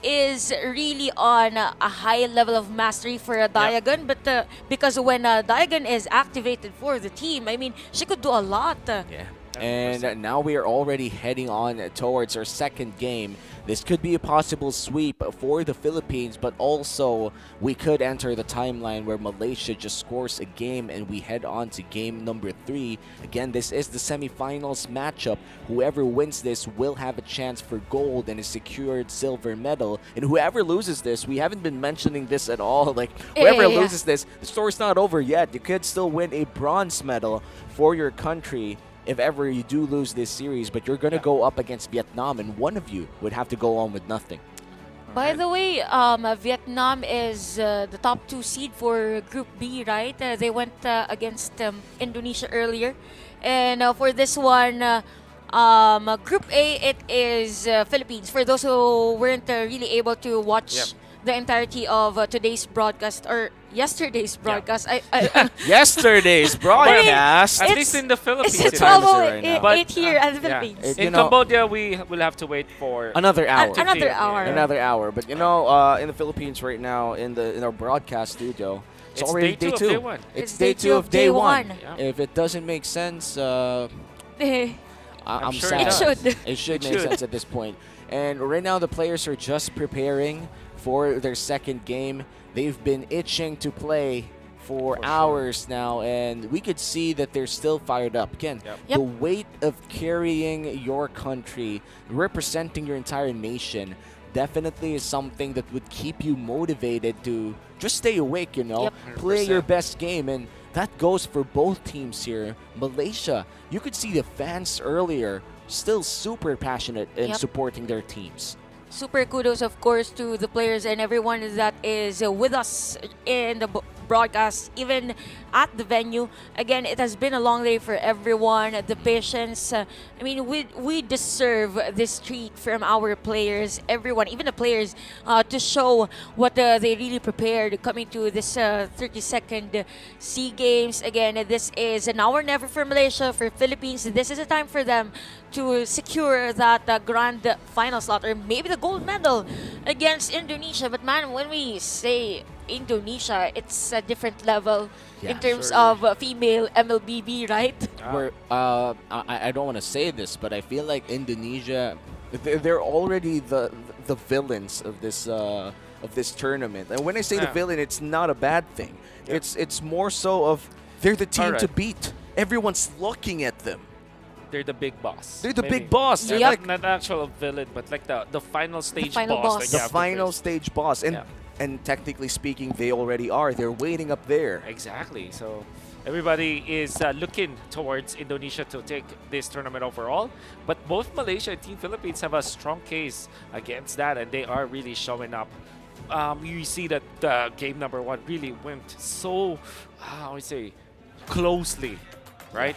is really on a high level of mastery for a Diagon. But because when Diagon is activated for the team, I mean, she could do a lot. Yeah. And now we are already heading on towards our second game. This could be a possible sweep for the Philippines, but also we could enter the timeline where Malaysia just scores a game and we head on to game number 3. Again, this is the semifinals matchup. Whoever wins this will have a chance for gold and a secured silver medal. And whoever loses this, we haven't been mentioning this at all. Like, whoever loses this, the story's not over yet. You could still win a bronze medal for your country if ever you do lose this series, but you're going to go up against Vietnam, and one of you would have to go on with nothing. By the way, Vietnam is the top 2 seed for Group B, right? They went against Indonesia earlier. And for this one, Group A, it is Philippines. For those who weren't really able to watch the entirety of today's broadcast, or yesterday's broadcast. Yesterday's broadcast? At least in the Philippines. It's 12:08 here at the Philippines. In Cambodia, we will have to wait for another hour. Another hour. But you know, in the Philippines right now, in our broadcast studio, it's already day 2 of day 1. It's day 2 of day 1. Yeah. If it doesn't make sense, I'm sure sad. It should make sense at this point. And right now, the players are just preparing for their second game. They've been itching to play for hours now, and we could see that they're still fired up. Again, the weight of carrying your country, representing your entire nation, definitely is something that would keep you motivated to just stay awake, play your best game. And that goes for both teams here. Malaysia, you could see the fans earlier still super passionate in supporting their teams. Super kudos, of course, to the players and everyone that is with us in the broadcast, even at the venue. Again, it has been a long day for everyone. The patience. I mean, we deserve this treat from our players, everyone, even the players, to show what they really prepared coming to this 32nd Sea Games. Again, this is an hour never for Malaysia, for Philippines. This is a time for them to secure that grand final slot, or maybe the gold medal against Indonesia. But man, when we say Indonesia, it's a different level in terms of female MLBB, right? Where I don't want to say this, but I feel like Indonesia, they're already the villains of this tournament. And when I say the villain, it's not a bad thing. It's more so of they're the team to beat. Everyone's looking at them. They're the big boss. They're the big boss. They're like not actual villain, but like the final stage boss. The final stage boss. And technically speaking, they already are. They're waiting up there. Exactly. So everybody is looking towards Indonesia to take this tournament overall. But both Malaysia and Team Philippines have a strong case against that, and they are really showing up you see that game number 1 really went so, how I say, closely, right?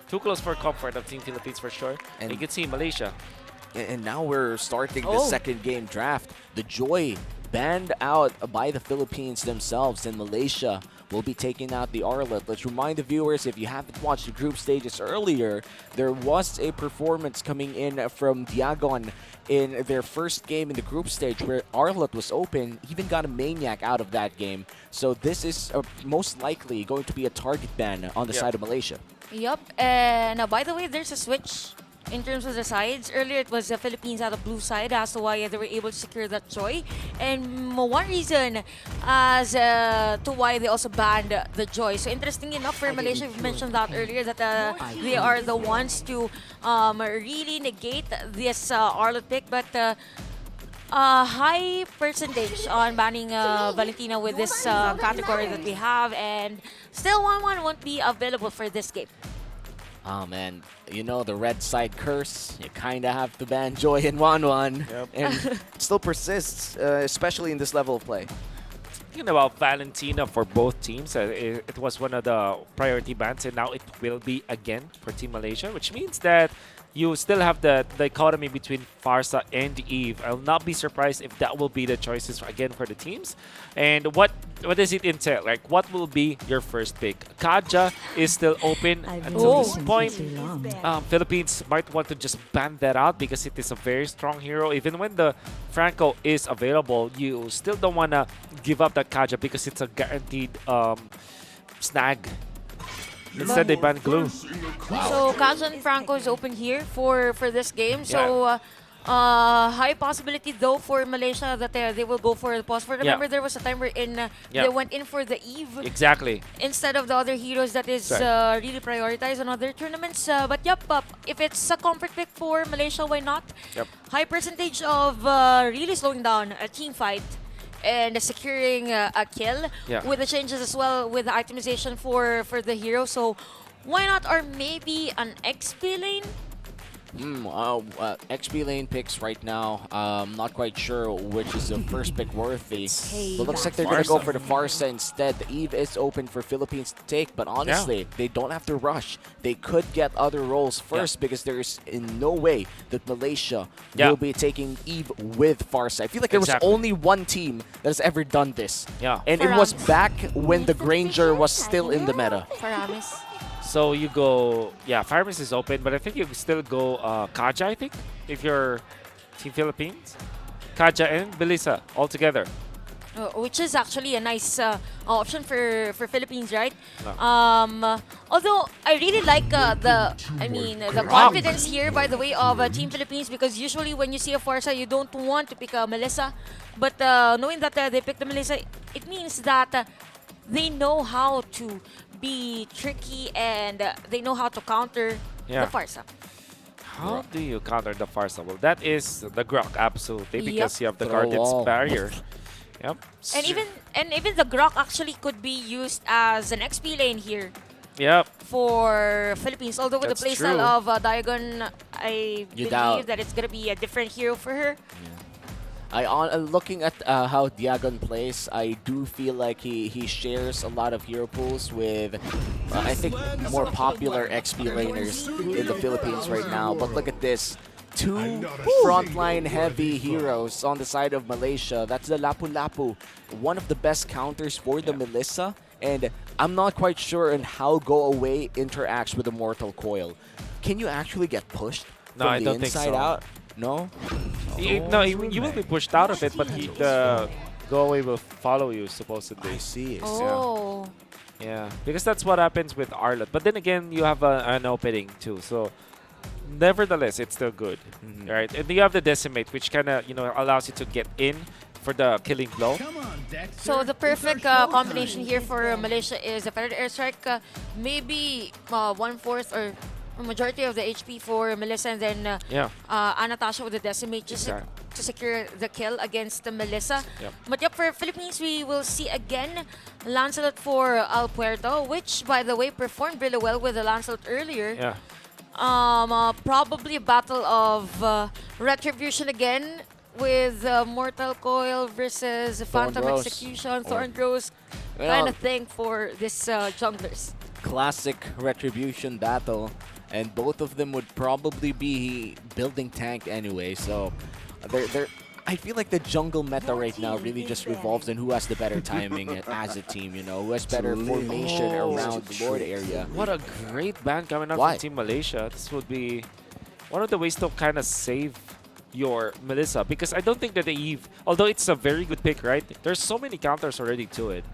Too close for comfort of Team Philippines for sure. And you can see Malaysia. And now we're starting the second game draft. The Joy banned out by the Philippines themselves, and Malaysia will be taking out the Arlet. Let's remind the viewers, if you haven't watched the group stages earlier, there was a performance coming in from Diagon in their first game in the group stage where Arlet was open, even got a Maniac out of that game. So this is most likely going to be a target ban on the side of Malaysia. Yep, and by the way, there's a switch in terms of the sides. Earlier, it was the Philippines out of blue side as to why they were able to secure that Joy. And one reason as to why they also banned the Joy. So interesting enough for Malaysia, we mentioned that earlier, that they are the ones to really negate this Arlet pick. But high percentage on banning Valentina with this category that we have. And still 1-1 won't be available for this game. Oh man, you know the red side curse, you kind of have to ban Joy in 1-1, and it still persists, especially in this level of play. Speaking about Valentina for both teams, it was one of the priority bans, and now it will be again for Team Malaysia, which means that you still have the dichotomy between Farsa and Eve. I'll not be surprised if that will be the choices again for the teams. And what does it entail? Like, what will be your first pick? Kaja is still open until this point. Philippines might want to just ban that out because it is a very strong hero. Even when the Franco is available, you still don't want to give up that Kaja because it's a guaranteed snag. Instead, they banned Glue. So Kaja and Franco is open here for this game. So high possibility though for Malaysia that they will go for the pause. For remember, there was a time where they went in for the Eve. Exactly. Instead of the other heroes that is really prioritized on other tournaments. But if it's a comfort pick for Malaysia, why not? High percentage of really slowing down a team fight and securing a kill with the changes as well with the itemization for the hero. So why not? Or maybe an XP lane? XP lane picks right now. Not quite sure which is the first pick worthy. But looks like they're going to go for the Farsa instead. The Eve is open for Philippines to take, but honestly, they don't have to rush. They could get other roles first because there is in no way that Malaysia will be taking Eve with Farsa. I feel like there was only one team that has ever done this. And it was back when the Granger was still in the meta. Paramis. So you go, Firemis is open, but I think you can still go Kaja, I think, if you're Team Philippines. Kaja and Belisa all together. Which is actually a nice option for Philippines, right? Although I really like the confidence here, by the way, of Team Philippines, because usually when you see a Farsa, you don't want to pick a Melissa. But knowing that they picked the Melissa, it means that they know how to be tricky and they know how to counter the Farsa. How do you counter the Farsa? Well, that is the Grok, absolutely, because you have the Guardian's barrier. And even the Grok actually could be used as an XP lane here. For Philippines. Although with the playstyle of Diagon, I believe that it's gonna be a different hero for her. Looking at how Diagon plays, I do feel like he shares a lot of hero pools with, I think, more popular XP laners in the Philippines right now. But look at this. Two frontline heavy heroes on the side of Malaysia. That's the Lapu-Lapu, one of the best counters for the Melissa. And I'm not quite sure on how Go Away interacts with the Mortal Coil. Can you actually get pushed from the inside out? No? No, you will be pushed out of it, but the Go Away will follow you, supposedly. I see. Yeah, because that's what happens with Arlet. But then again, you have an opening too, so nevertheless, it's still good, right? And you have the Decimate, which kind of allows you to get in for the killing blow. So the perfect combination here for Malaysia is a Feathered Airstrike, maybe 1/4 or a majority of the HP for Melissa, and then Anatasha with the Decimate just to secure the kill against the Melissa. But for Philippines, we will see again Lancelot for Al Puerto, which, by the way, performed really well with the Lancelot earlier. Probably a battle of retribution again with Mortal Coil versus Phantom Rose. Execution, Or- Thorn Rose You kind know, of thing for this junglers. classic retribution battle, and both of them would probably be building tank anyway. So they're I feel like the jungle meta right now really just revolves on who has the better timing as a team. You know, who has better formation around the Lord area. What a great ban coming out Why? from Team Malaysia. This would be one of the ways to kind of save your Melissa, because I don't think that the Eve, although it's a very good pick, right? There's so many counters already to it.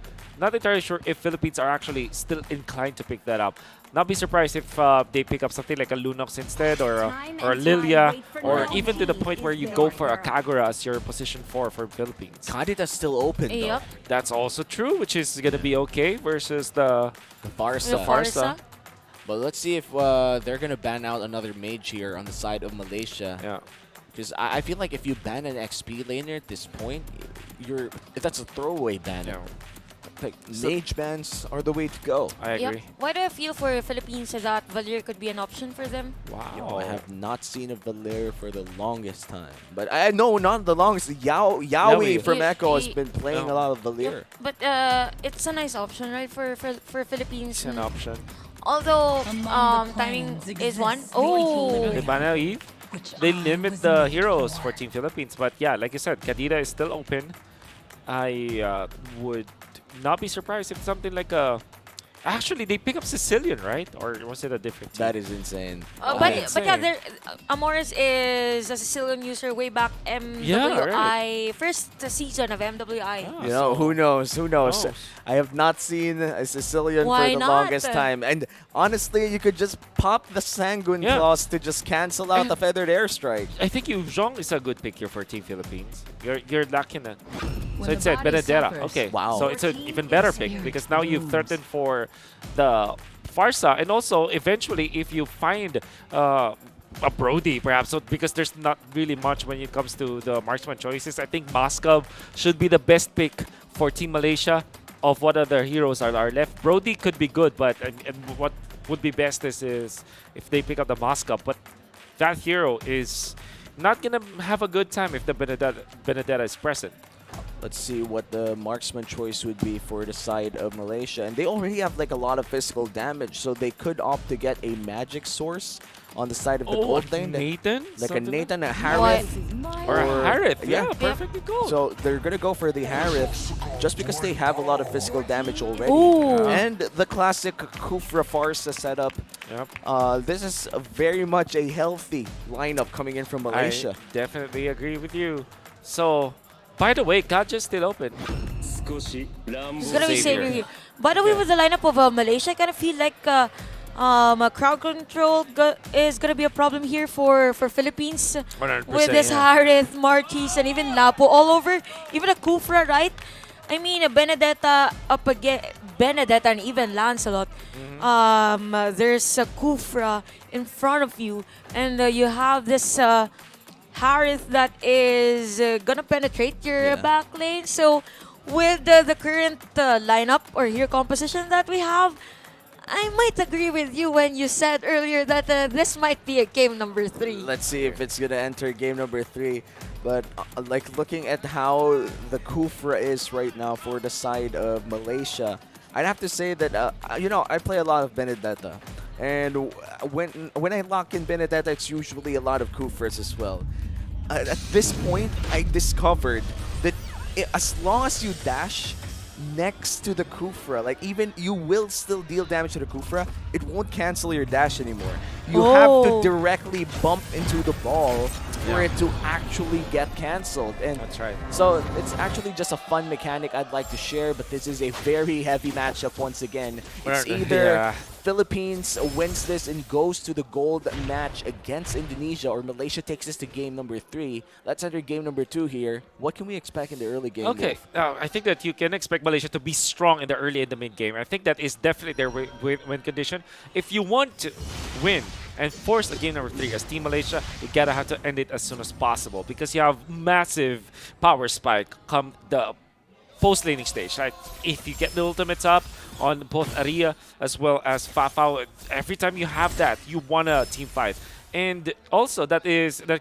Not entirely sure if Philippines are actually still inclined to pick that up. Not be surprised if they pick up something like a Lunox instead, or Lilia, or even to the point where you go for a Kagura as your position 4 for Philippines. Kandita's still open though. Yep. That's also true, which is going to be okay versus the The Farsa. Farsa. But let's see if they're gonna ban out another mage here on the side of Malaysia. yeah. Because I feel like if you ban an XP laner at this point, that's a throwaway ban. Yeah. Like, mage bans are the way to go. I Yep. agree. Why do I feel for Philippines that Valir could be an option for them? Wow. I have not seen a Valir for the longest time. But I know not the longest. Yowie Yowie. from Ye- Echo has ye- been playing a lot of Valir. But it's a nice option, right, for Philippines. It's an option. Although timing is one. Oh, They ban out Eve. They limit the heroes for Team Philippines. But yeah, like you said, Kadira is still open. I would not be surprised if something like a... Actually, they pick up Sicilian, right? Or was it a different team? That is insane. but yeah, insane. there, Amoris is a Sicilian user way back MWI, Yeah, first season of MWI. Ah, You know, so- who knows? Who knows? knows? I have not seen a Sicilian Why for the not? longest time. And honestly, you could just pop the Sanguine Yeah. Claws to just cancel out And- the Feathered Airstrike. I think Yu Zhong is a good pick here for Team Philippines. You're lucky na. So When it the said body Benedetta. suffers, Okay. Wow. So it's an even better pick because now you've threatened for the Farsa, and also eventually if you find a Brody perhaps, so because there's not really much when it comes to the marksman choices, I think Moskov should be the best pick for Team Malaysia of what other heroes are left. Brody could be good, but and what would be best is if they pick up the Moskov, but that hero is not gonna have a good time if the Benedetta is present. Let's see what the marksman choice would be for the side of Malaysia. And they already have like a lot of physical damage, so they could opt to get a magic source on the side of the gold lane. Nathan? Like a Something Nathan, a What? Harith. Or a Or- Harith. yeah. Yeah, perfectly cool. So they're going to go for the Harith just because they have a lot of physical damage already. Ooh. And the classic Kufra Farsa setup. Yep. This is very much a healthy lineup coming in from Malaysia. I definitely agree with you. So, by the way, Gaja's still open. It's gonna be Xavier. Xavier here. By the way, with the lineup of Malaysia, I kind of feel like crowd control is gonna be a problem here for Philippines 100%, with this yeah. Harith, Marquis, and even Lapo all over. Even a Kufra, right? I mean, a Benedetta up again, Benedetta and even Lancelot. There's a Kufra in front of you, and you have this Harith that is gonna penetrate your back lane. So with the current lineup or hero composition that we have, I might agree with you when you said earlier that this might be a game number 3. Let's see if it's going to enter game number 3. But like looking at how the Kufra is right now for the side of Malaysia, I'd have to say that, you know, I play a lot of Benedetta. And when I lock in Benedetta, it's usually a lot of Kufras as well. At this point, I discovered that as long as you dash next to the Kufra, like even you will still deal damage to the Kufra, it won't cancel your dash anymore. You have to directly bump into the ball for it to actually get canceled. And That's right. so it's actually just a fun mechanic I'd like to share, but this is a very heavy matchup once again. It's either Philippines wins this and goes to the gold match against Indonesia, or Malaysia takes this to game number 3. Let's enter game number 2 here. What can we expect in the early game? Okay, I think that you can expect Malaysia to be strong in the early and the mid game. I think that is definitely their win condition. If you want to win and force a game number 3 as Team Malaysia, you gotta have to end it as soon as possible because you have massive power spike come the post laning stage. Right? If you get the ultimates up on both Aria as well as Fafao, every time you have that, you want a team fight. And also, that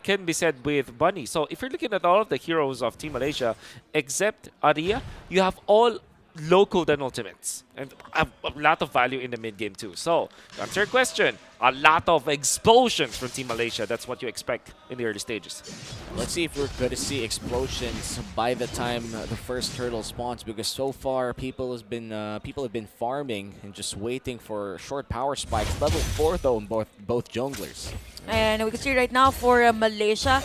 can be said with Bunny. So if you're looking at all of the heroes of Team Malaysia, except Aria, you have all local then ultimates and a lot of value in the mid game too. So to answer your question, a lot of explosions from Team Malaysia. That's what you expect in the early stages. Let's see if we're going to see explosions by the time the first turtle spawns, because so far people have been farming and just waiting for short power spikes. Level 4 though in both junglers. And we can see right now for Malaysia,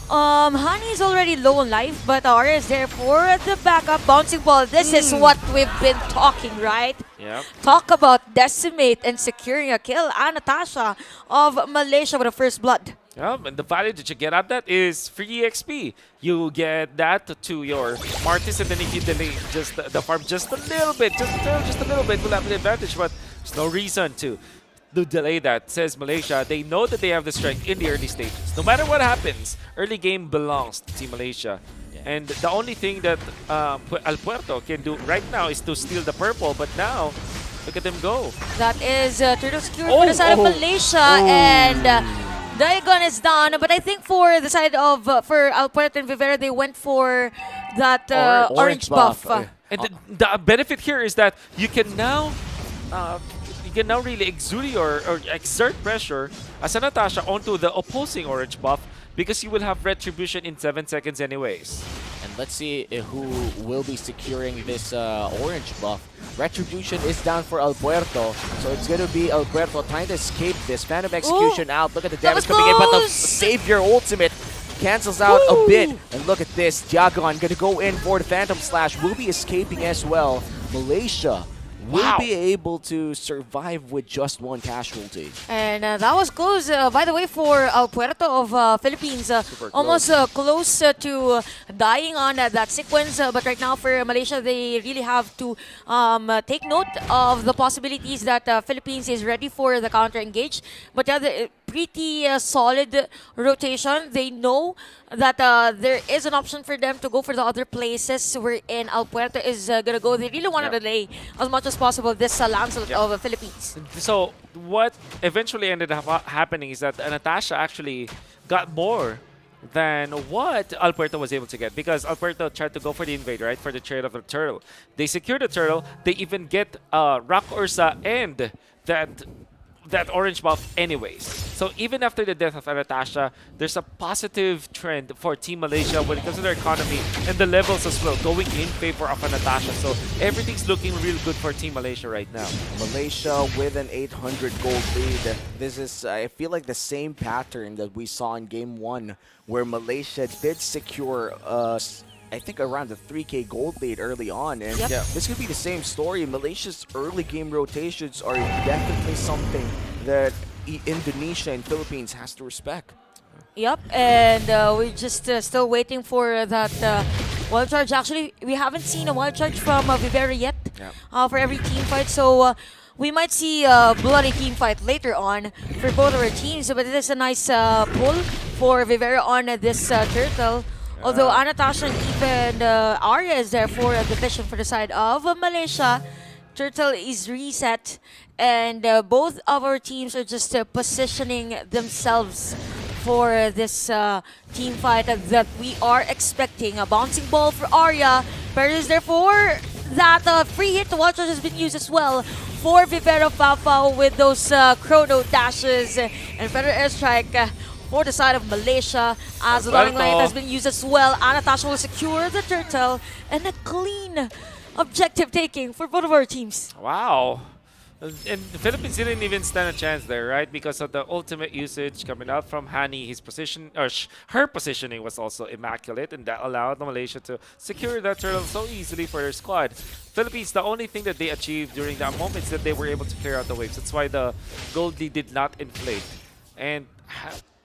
Honey is already low on life, but Aura is there for the backup bouncing ball. This is what we've been talking, right? Yeah. Talk about decimate and securing a kill. Natasha of Malaysia with a first blood. Yeah, and the value that you get out of that is free XP. You get that to your Martis, and then if you delay just the farm just a little bit, just a little bit, will have the advantage, but there's no reason to delay that, says Malaysia. They know that they have the strength in the early stages. No matter what happens, early game belongs to Team Malaysia. Yeah. And the only thing that El Puerto can do right now is to steal the purple, but now, look at them go. That is turtle secured for the side of Malaysia, and Diagon is down. But I think for the side of, for El Puerto and Vivera, they went for that orange buff. And the benefit here is that you can now really exude or exert pressure as a Natasha onto the opposing orange buff, because you will have retribution in 7 seconds anyways. And let's see who will be securing this orange buff. Retribution is down for El Puerto, so it's going to be El Puerto trying to escape this. Phantom Execution out. Look at the damage coming in, but the Savior ultimate cancels out a bit. And look at this. Diagon going to go in for the Phantom Slash. Will be escaping as well. Malaysia will be able to survive with just one casualty. And that was close, by the way, for El Puerto of Philippines. Almost close to dying on that sequence. But right now for Malaysia, they really have to take note of the possibilities that Philippines is ready for the counter-engage. But yeah, pretty solid rotation. They know that there is an option for them to go for the other places wherein El Puerto is going to go. They really want to delay as much as possible this landslide of the Philippines. So what eventually ended up happening is that Natasha actually got more than what El Puerto was able to get, because El Puerto tried to go for the invade, right, for the trade of the turtle. They secure the turtle. They even get Rock Ursa and that orange buff anyways. So even after the death of Natasha, there's a positive trend for Team Malaysia when it comes to their economy and the levels as well, going in favor of Natasha. So everything's looking real good for Team Malaysia right now. Malaysia with an 800 gold lead. This is, I feel like, the same pattern that we saw in Game 1, where Malaysia did secure I think around the 3K gold lead early on, and this could be the same story. Malaysia's early game rotations are definitely something that Indonesia and Philippines has to respect. Yep, and we're just still waiting for that wild charge. Actually, we haven't seen a wild charge from Vivera yet for every team fight, so we might see a bloody team fight later on for both of our teams. But it is a nice pull for Vivera on this turtle. Although Natasha and even Arya is there for a division for the side of Malaysia. Turtle is reset, and both of our teams are just positioning themselves for this team fight that we are expecting. A bouncing ball for Arya. Perez is there for that free hit. The watch has been used as well for Vivera Papa with those chrono dashes and better airstrike. For the side of Malaysia, as the Lightning Light has been used as well. Natasha will secure the turtle, and a clean objective taking for both of our teams. Wow. And the Philippines didn't even stand a chance there, right? Because of the ultimate usage coming out from Hani. His position, or her positioning was also immaculate, and that allowed Malaysia to secure that turtle so easily for their squad. Philippines, the only thing that they achieved during that moment is that they were able to clear out the waves. That's why the gold lead did not inflate. And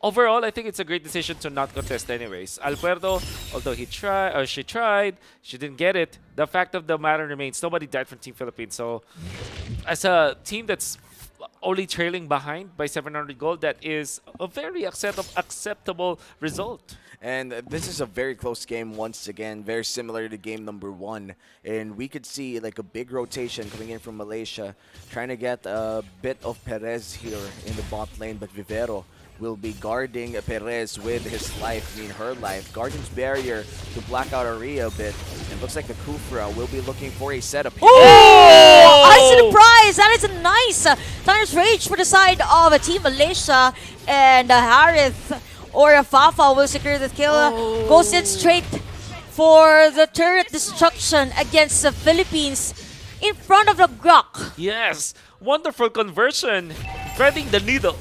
overall, I think it's a great decision to not contest anyways. El Puerto, although she tried, she didn't get it. The fact of the matter remains, nobody died from Team Philippines. So as a team that's only trailing behind by 700 gold, that is a very acceptable result. And this is a very close game once again, very similar to game number 1. And we could see like a big rotation coming in from Malaysia, trying to get a bit of Perez here in the bot lane, but Vivero will be guarding Perez with his life, her life. Guardian's Barrier to black out Aria a bit. It looks like the Kufra will be looking for a setup here. Oh! Ice surprise! That is a nice Thunder's Rage for the side of Team Malaysia. And Harith or Fafa will secure the kill. Goes in straight for the turret destruction against the Philippines in front of the Grok. Yes, wonderful conversion. Threading the needle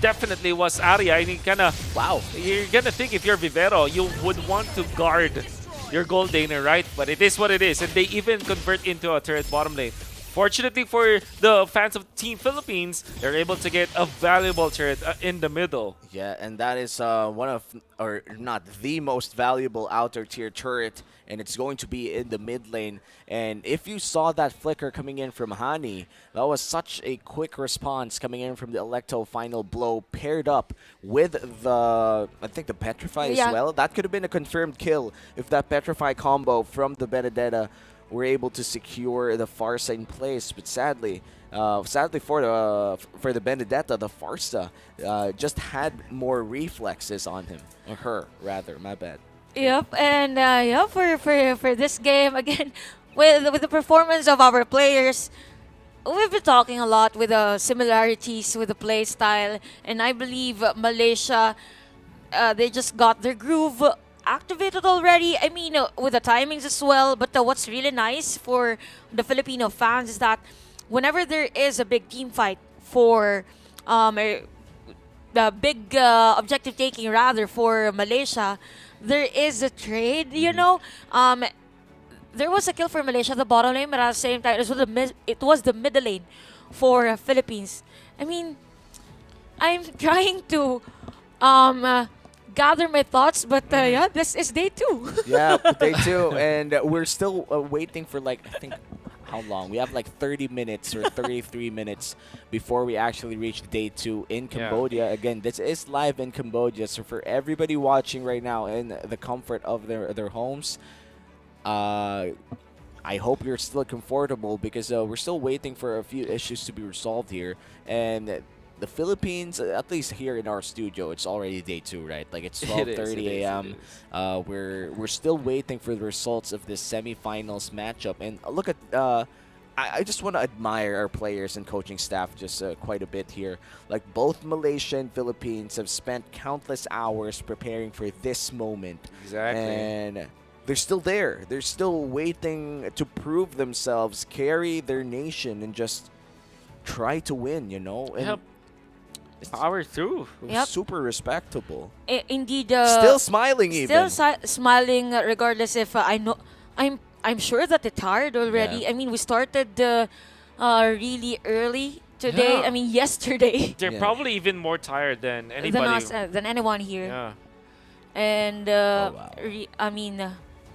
definitely was Arya. And you're gonna think if you're Vivero, you would want to guard your gold laner, right? But it is what it is, and they even convert into a turret bottom lane. Fortunately for the fans of Team Philippines, they're able to get a valuable turret in the middle. Yeah, and that is one of, or not the most valuable outer tier turret, and it's going to be in the mid lane. And if you saw that flicker coming in from Hani, that was such a quick response coming in from the Electo final blow paired up with the, I think the Petrify as well. That could have been a confirmed kill if that Petrify combo from the Benedetta were able to secure the Farsa in place. But sadly for the Benedetta, the Farsa just had more reflexes on him, or her rather. My bad. Yep, and for this game again, with the performance of our players, we've been talking a lot with the similarities with the play style, and I believe Malaysia, they just got their groove activated already. I mean, with the timings as well. But what's really nice for the Filipino fans is that whenever there is a big team fight for the big objective taking rather for Malaysia, there is a trade, you know. There was a kill for Malaysia at the bottom lane, but at the same time, it was the middle lane for Philippines. I mean, I'm trying to gather my thoughts, but yeah, this is day 2. Yeah, day 2, and we're still waiting for, like, I think, how long? We have like 30 minutes or 33 minutes before we actually reach day 2 in Cambodia. Again, this is live in Cambodia, so for everybody watching right now in the comfort of their homes, I hope you're still comfortable, because we're still waiting for a few issues to be resolved here. And the Philippines, at least here in our studio, it's already day 2, right? Like, it's 12:30 a.m. We're still waiting for the results of this semifinals matchup. And look at, I just want to admire our players and coaching staff just quite a bit here. Like, both Malaysia and Philippines have spent countless hours preparing for this moment. Exactly. And they're still there. They're still waiting to prove themselves, carry their nation, and just try to win, you know? And power through. Super respectable. Indeed. Still smiling even. Still smiling regardless if I'm sure that they're tired already. Yeah. I mean, we started really early today. Yeah. I mean, yesterday. They're probably even more tired than anybody. Than anyone here. Yeah. And I mean,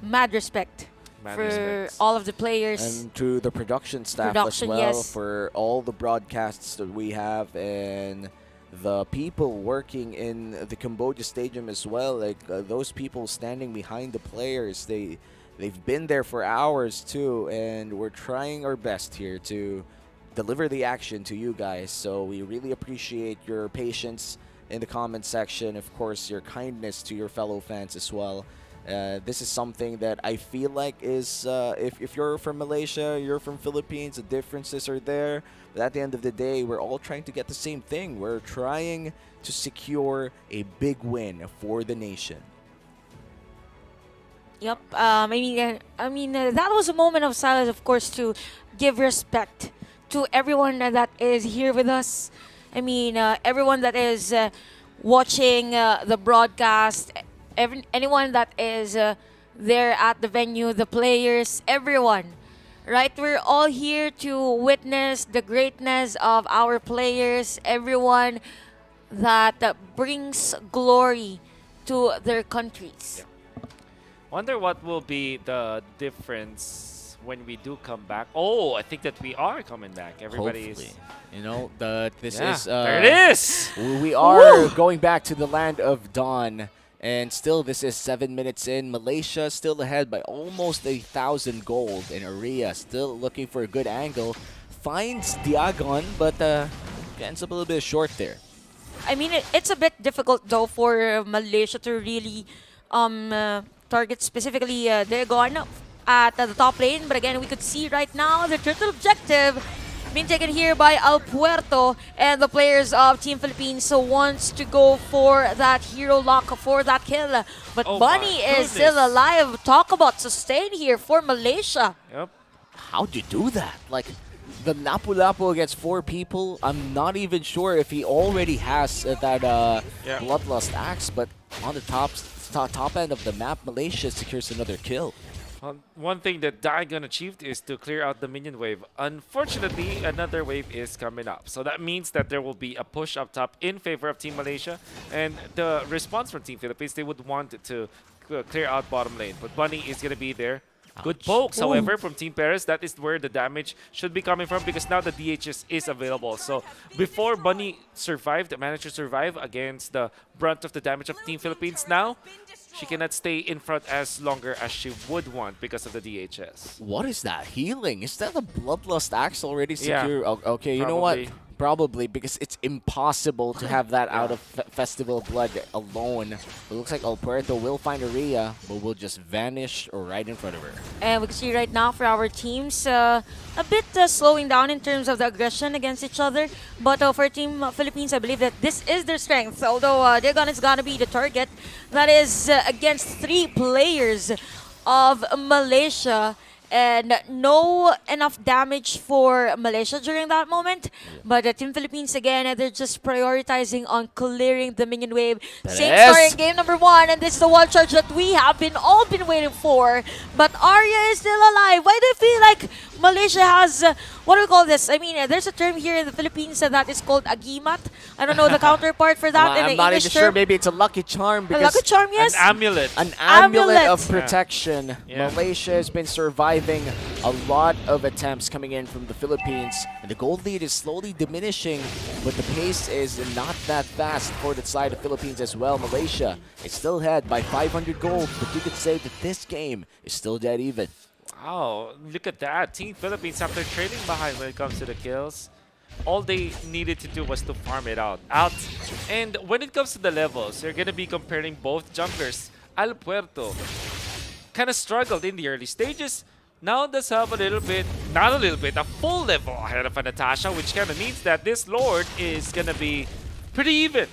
mad respect for all of the players. And to the production staff as well, for all the broadcasts that we have, and the people working in the Cambodia Stadium as well. Like, those people standing behind the players, they've been there for hours too, and we're trying our best here to deliver the action to you guys. So we really appreciate your patience in the comment section, of course, your kindness to your fellow fans as well. This is something that I feel like is, if you're from Malaysia, you're from Philippines, the differences are there. But at the end of the day, we're all trying to get the same thing. We're trying to secure a big win for the nation. Yep. I mean, that was a moment of silence, of course, to give respect to everyone that is here with us. I mean, everyone that is watching the broadcast, anyone that is there at the venue, the players, everyone, right? We're all here to witness the greatness of our players, everyone that brings glory to their countries. Wonder what will be the difference when we do come back. Oh, I think that we are coming back. Everybody Hopefully. is. You know, this is there it is. We are going back to the land of dawn, and still this is 7 minutes in. Malaysia still ahead by almost 1,000 gold, and Aria still looking for a good angle. Finds Diagon, but ends up a little bit short there. I mean, it's a bit difficult though for Malaysia to really target specifically Dagon at the top lane. But again, we could see right now the turtle objective being taken here by Al Puerto, and the players of Team Philippines wants to go for that hero lock for that kill. But Bunny is still alive. Talk about sustain here for Malaysia. Yep. How'd you do that? Like, the Lapu-Lapu against 4 people, I'm not even sure if he already has that Bloodlust Axe, but on the top end of the map, Malaysia secures another kill. One thing that Dagon achieved is to clear out the minion wave. Unfortunately, another wave is coming up. So that means that there will be a push up top in favor of Team Malaysia. And the response from Team Philippines, they would want to clear out bottom lane. But Bunny is going to be there. Good pokes, however, from Team Paris. That is where the damage should be coming from because now the DHS is available. So before Bunny managed to survive against the brunt of the damage of Team Philippines, now she cannot stay in front as longer as she would want because of the DHS. What is that? Healing? Is that a Bloodlust Axe already secure? Yeah, okay, you know what? Probably, because it's impossible to have that out of Festival Blood alone. It looks like El Puerto will find Aria, but will just vanish right in front of her. And we can see right now for our teams, a bit slowing down in terms of the aggression against each other. But for Team Philippines, I believe that this is their strength. Although Dagon is going to be the target. That is against 3 players of Malaysia. And no enough damage for Malaysia during that moment. But Team Philippines, again, they're just prioritizing on clearing the minion wave. Same story in game number 1, and this is the wall charge that we have all been waiting for. But Arya is still alive. Why do you feel like Malaysia has, what do we call this? I mean, there's a term here in the Philippines that is called agimat. I don't know the counterpart for that in the I'm not English even sure. Maybe it's a lucky charm. A lucky charm, yes. An amulet. An amulet of protection. Yeah. Malaysia has been surviving a lot of attempts coming in from the Philippines, and the gold lead is slowly diminishing, but the pace is not that fast for the side of Philippines as well. Malaysia is still ahead by 500 gold, but you could say that this game is still dead even. Wow, look at that. Team Philippines, after trailing behind when it comes to the kills, all they needed to do was to farm it out. And when it comes to the levels, you're going to be comparing both junglers. Al Puerto kind of struggled in the early stages. Now does have a full level ahead of a Natasha, which kind of means that this Lord is going to be pretty even.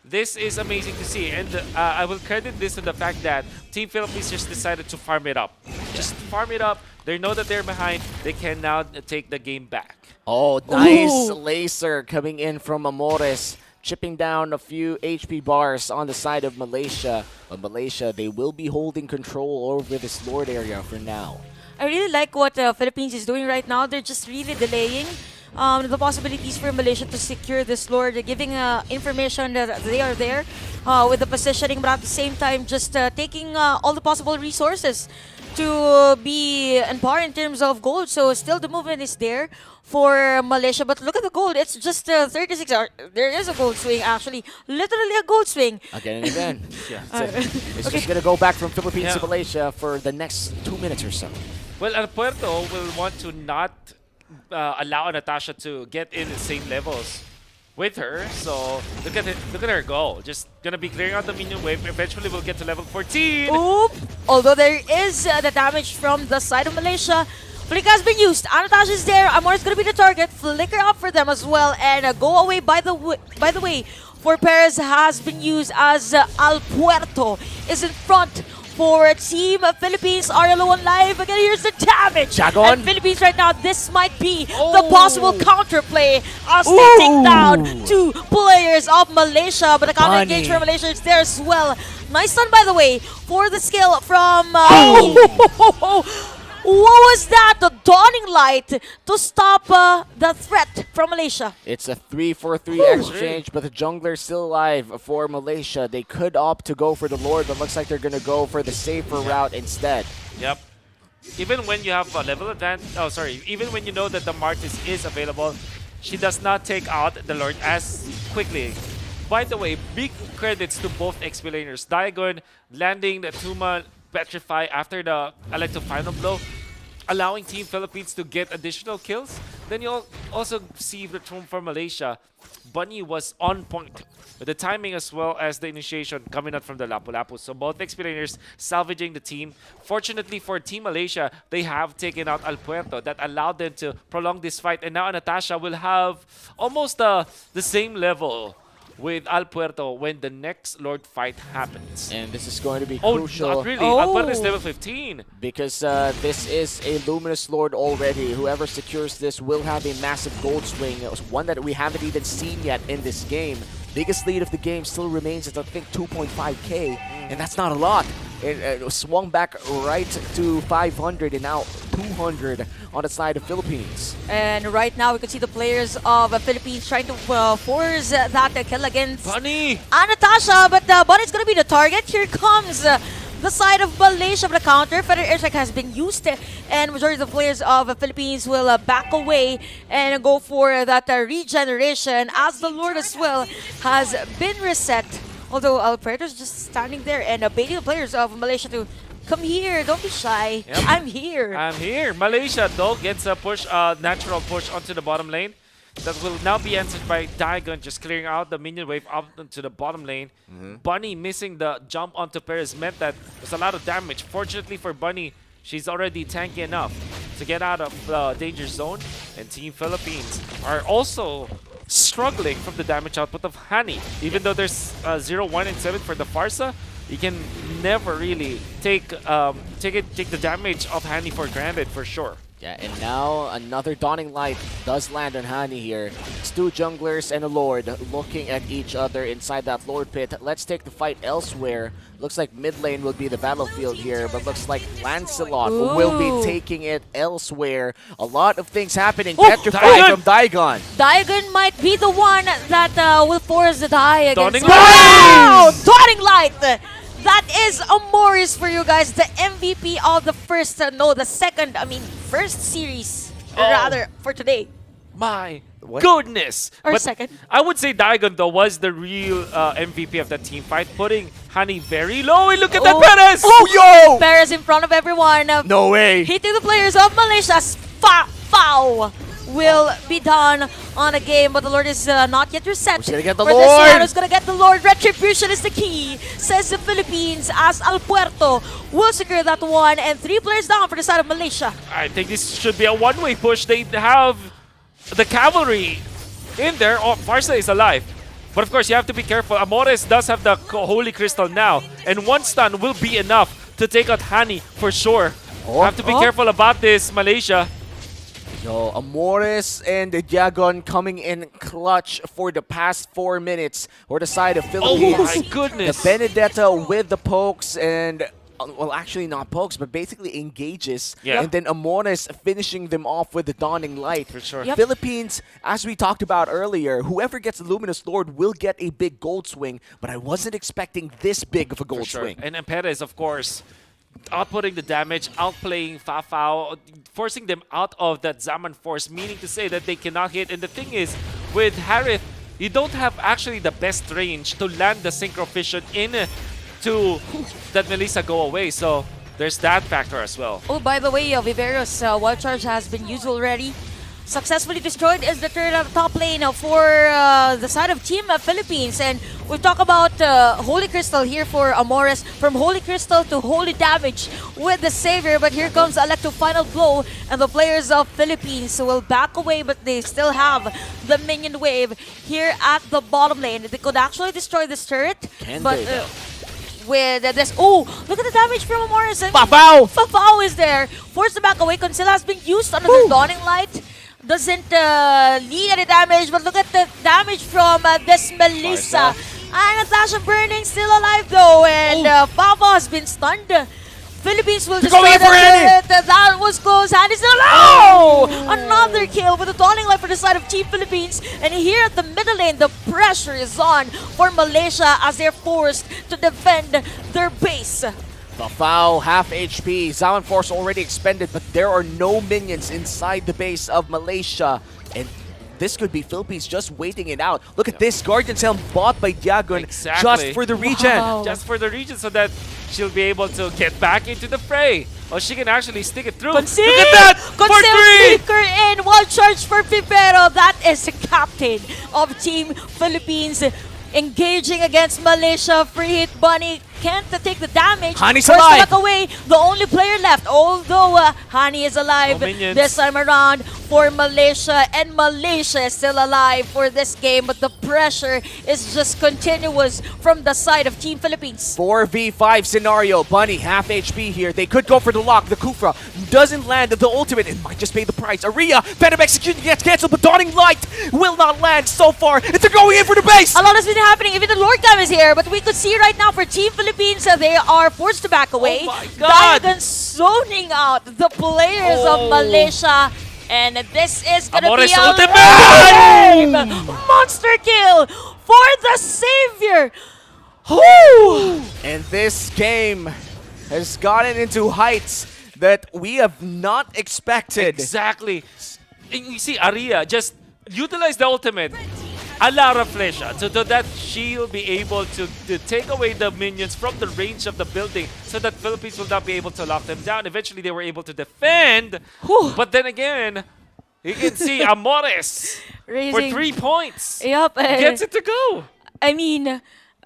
This is amazing to see, and I will credit this to the fact that Team Philippines just decided to farm it up. Just farm it up. They know that they're behind. They can now take the game back. Oh, nice laser coming in from Amores, chipping down a few HP bars on the side of Malaysia. But Malaysia, they will be holding control over this Lord area for now. I really like what Philippines is doing right now. They're just really delaying the possibilities for Malaysia to secure this Lord, giving information that they are there with the positioning, but at the same time just taking all the possible resources to be on par in terms of gold. So still the movement is there for Malaysia, but look at the gold. It's just 36. There is a gold swing, actually. Literally a gold swing. Again and again. It's just going to go back from Philippines to Malaysia for the next 2 minutes or so. Well, El Puerto will want to not allow Natasha to get in the same levels with her. So look at her go. Just gonna be clearing out the minion wave. Eventually we'll get to level 14. Oop! Although there is the damage from the side of Malaysia, Flicker has been used. Natasha is there. Amor is gonna be the target. Flicker up for them as well, and go away. By the way, for Perez has been used as Al Puerto is in front. For Team Philippines, are low on life. Again, here's the damage. Jagon. And Philippines right now, this might be the possible counterplay as they take down 2 players of Malaysia. But the counter engage for Malaysia is there as well. Nice stun, by the way, for the skill from... What was that? The dawning light to stop the threat from Malaysia. It's a 3-4-3 exchange, but the jungler still alive for Malaysia. They could opt to go for the Lord, but looks like they're going to go for the safer route instead. Yep. Even when you have a level advantage, even when you know that the Martis is available, she does not take out the Lord as quickly. By the way, big credits to both XP laners. Dagon landing the Tuma Petrify after the Electro Final Blow, allowing Team Philippines to get additional kills. Then you'll also see that from Malaysia, Bunny was on point with the timing as well as the initiation coming out from the Lapu-Lapu. So both explainers salvaging the team. Fortunately for Team Malaysia, they have taken out Al Puerto. That allowed them to prolong this fight. And now Natasha will have almost the same level with Al Puerto when the next Lord fight happens. And this is going to be Oh, crucial. not really. Al Puerto is level 15. Because this is a Luminous Lord already. Whoever secures this will have a massive gold swing. One that we haven't even seen yet in this game. Biggest lead of the game still remains at, I think, 2.5k. And that's not a lot. It swung back right to 500 and now 200 on the side of Philippines. And right now, we can see the players of the Philippines trying to force that kill against Bunny! Natasha, but Bunny's going to be the target. Here comes the side of Malaysia for the counter. Feather airstrike has been used, and majority of the players of the Philippines will back away and go for that regeneration, as the Lord as well has been reset. Although Alfredo's just standing there and baiting the players of Malaysia to come here, don't be shy. Yep. I'm here. I'm here. Malaysia, though, gets a push, natural push onto the bottom lane. That will now be answered by Daigon, just clearing out the minion wave up into the bottom lane. Bunny missing the jump onto Perez meant that there's a lot of damage. Fortunately for Bunny, she's already tanky enough to get out of the danger zone. And Team Philippines are also struggling from the damage output of Hani. Even though there's 0, 1, and 7 for the Farsa, you can never really take the damage of Hani for granted, for sure. Yeah, and now another Dawning Light does land on Hani here. It's two junglers and a Lord looking at each other inside that Lord pit. Let's take the fight elsewhere. Looks like mid lane will be the battlefield here, but looks like Lancelot will be taking it elsewhere. A lot of things happening. Petrified from Daigon. Daigon might be the one that will force the die against Dawning Light! Dawning Light! That is Amoris for you guys, the MVP of the first series, rather, for today. My goodness! Or But second. I would say Daigon, though, was the real MVP of that team fight, putting Hani very low. And look at that Perez! Yo! Perez in front of everyone. No way! Hitting the players of Malaysia's foul will be done on a game, but the Lord is not yet reset. Who's gonna get the For this Lord? round, who's gonna get the Lord? Retribution is the key, says the Philippines, as Al Puerto will secure that one, and 3 players down for the side of Malaysia. I think this should be a one-way push. They have the cavalry in there. Oh, Farsa is alive. But of course, you have to be careful. Amores does have the Holy Crystal now, and one stun will be enough to take out Hani for sure. Have to be careful about this, Malaysia. Yo, Amoris and Diagon coming in clutch for the past 4 minutes for the side of Philippines. Oh my goodness! The Benedetta with the pokes and, well, actually not pokes, but basically engages. Yeah. And then Amoris finishing them off with the Dawning Light. For sure. Yep. Philippines, as we talked about earlier, whoever gets the Luminous Lord will get a big gold swing, but I wasn't expecting this big of a gold For sure. swing. And Perez, of course, outputting the damage, outplaying Fafao, forcing them out of that Zaman force, meaning to say that they cannot hit. And the thing is, with Harith, you don't have actually the best range to land the Synchro Fission in to that Melissa go away. So there's that factor as well. Oh, by the way, Vivero's wild charge has been used already. Successfully destroyed is the third top lane for the side of Team Philippines. And we talk about Holy Crystal here for Amores. From Holy Crystal to Holy Damage with the Savior. But here comes Electro Final Blow. And the players of Philippines will back away, but they still have the minion wave here at the bottom lane. They could actually destroy this turret. But with this, oh, look at the damage from Amores. Fafao! Fafao is there. Forced to back away. Conceal has been used on the Dawning Light. Doesn't lead any damage, but look at the damage from this Melissa. And Natasha Burning still alive though, and Fafao has been stunned. Philippines will destroy the turret. That was close. Hand is still alive. Another kill with the Dawning Light for the side of Team Philippines. And here at the middle lane, the pressure is on for Malaysia as they're forced to defend their base. Fafao, half HP. Zaman Force already expended, but there are no minions inside the base of Malaysia. And this could be Philippines just waiting it out. Look at this. Guardian's Helm bought by Diagon just for the regen. Wow. Just for the regen so that she'll be able to get back into the fray. Oh, she can actually stick it through. Concede! Look at that! For three! Flicker in. One charge for Pipero. That is the captain of Team Philippines. Engaging against Malaysia. Free hit Bunny can't take the damage. Hani's First alive. back away. The only player left. Although Hani is alive No minions. this time around for Malaysia. And Malaysia is still alive for this game. But the pressure is just continuous from the side of Team Philippines. 4v5 scenario. Bunny, half HP here. They could go for the lock. The Kufra doesn't land the ultimate. It might just pay the price. Aria, Phantom Execution gets cancelled, but Dawning Light will not land so far. They're going in for the base. A lot has been happening. Even the Lord Cam is here. But we could see right now for Team Philippines, they are forced to back away. Oh my God. Diagon zoning out the players of Malaysia. And this is going to be Amores a ultimate! long game. Monster kill for the Savior. Woo! And this game has gotten into heights that we have not expected. Exactly. And you see, Aria just utilize the ultimate. A lot of Flecha, so that she'll be able to take away the minions from the range of the building so that Philippines will not be able to lock them down. Eventually, they were able to defend. Whew. But then again, you can see Amores for Raising- 3 points. Yep. Gets it to go. I mean,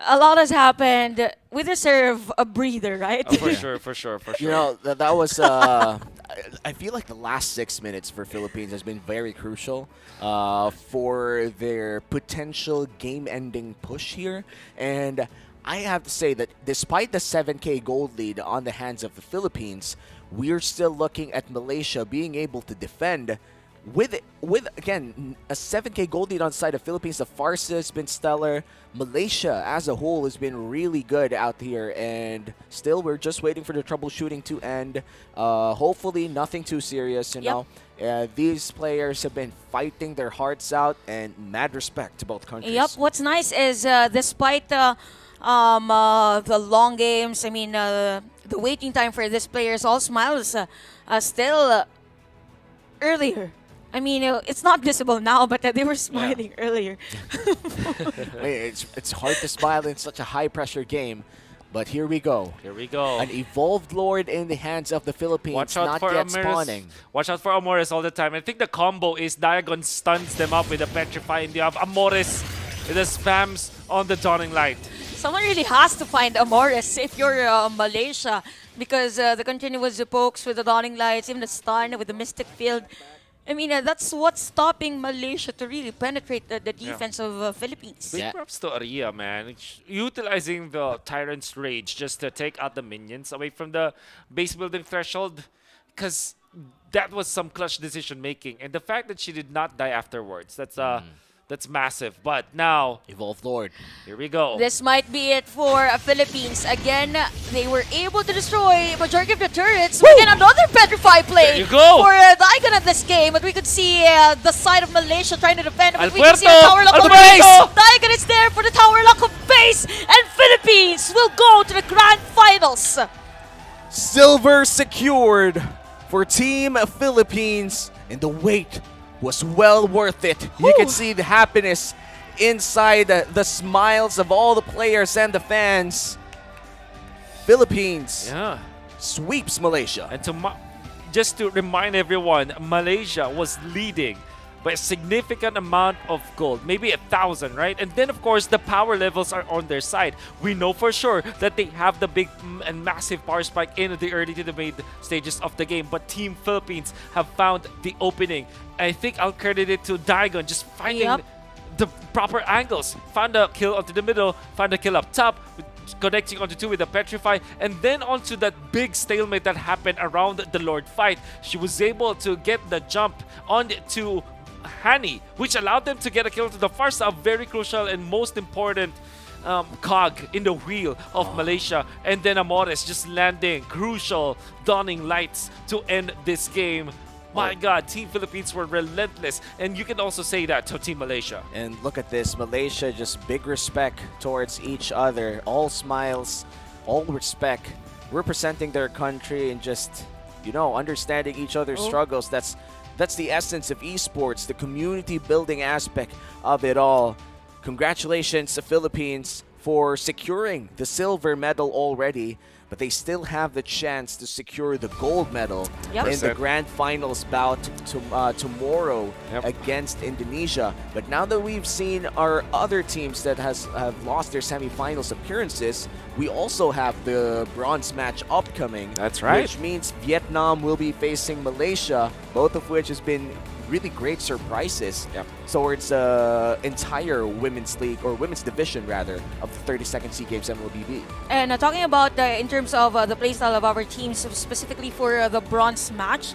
a lot has happened. We deserve a breather, right? Oh, for sure, for sure, for sure. You know, that was, I feel like the last 6 minutes for Philippines has been very crucial for their potential game-ending push here. And I have to say that despite the 7K gold lead on the hands of the Philippines, we're still looking at Malaysia being able to defend with again a 7K gold lead on the side of Philippines. The Farsa has been stellar. Malaysia as a whole has been really good out here, and still we're just waiting for the troubleshooting to end. Hopefully nothing too serious, you know. These players have been fighting their hearts out, and mad respect to both countries. Yep. What's nice is despite the long games, I mean the waiting time for these players, all smiles still earlier. I mean, it's not visible now, but they were smiling earlier. It's hard to smile in such a high-pressure game, but here we go. Here we go. An evolved Lord in the hands of the Philippines, Watch out not for yet Amores. spawning. Watch out for Amores all the time. I think the combo is Diagon stuns them up with a Petrify, and you have Amores with the spams on the Dawning Light. Someone really has to find Amores if you're Malaysia, because the continuous pokes with the Dawning Lights, even the stun with the Mystic Field. I mean, that's what's stopping Malaysia to really penetrate the defense of Philippines. Big props to Aria, man. Utilizing the Tyrant's Rage just to take out the minions away from the base building threshold, because that was some clutch decision making. And the fact that she did not die afterwards, that's massive. But now, Evolved Lord. here we go. This might be it for Philippines. Again, they were able to destroy majority of the turrets. Again, another Petrify play There you go. for the Icon of this game. But we could see the side of Malaysia trying to defend. But we can see a Alberto! tower lock of Alberto! base. The Icon is there for the tower lock of base. And Philippines will go to the grand finals. Silver secured for Team Philippines, and the wait was well worth it. You can see the happiness inside the smiles of all the players and the fans. Philippines Yeah. sweeps Malaysia. And just to remind everyone, Malaysia was leading by a significant amount of gold, maybe 1,000, right? And then, of course, the power levels are on their side. We know for sure that they have the big and massive power spike in the early to the mid stages of the game, but Team Philippines have found the opening. I think I'll credit it to Diagon just finding the proper angles. Found a kill onto the middle, found a kill up top, connecting onto two with the Petrify, and then onto that big stalemate that happened around the Lord fight. She was able to get the jump onto Hani, which allowed them to get a kill to the first, a very crucial and most important cog in the wheel of Malaysia. And then Amores just landing crucial Dawning Lights to end this game. My God, Team Philippines were relentless, and you can also say that to Team Malaysia. And look at this, Malaysia, just big respect towards each other. All smiles, all respect, representing their country and just, you know, understanding each other's struggles. That's the essence of esports, the community building aspect of it all. Congratulations to Philippines for securing the silver medal already. but they still have the chance to secure the gold medal Yep. in the grand finals bout tomorrow Yep. against Indonesia. But now that we've seen our other teams that have lost their semifinals appearances, we also have the bronze match upcoming. That's right. Which means Vietnam will be facing Malaysia, both of which has been really great surprises towards entire women's league, or women's division rather, of the 32nd Sea Games MLBB. And talking about in terms of the playstyle of our teams, specifically for the bronze match,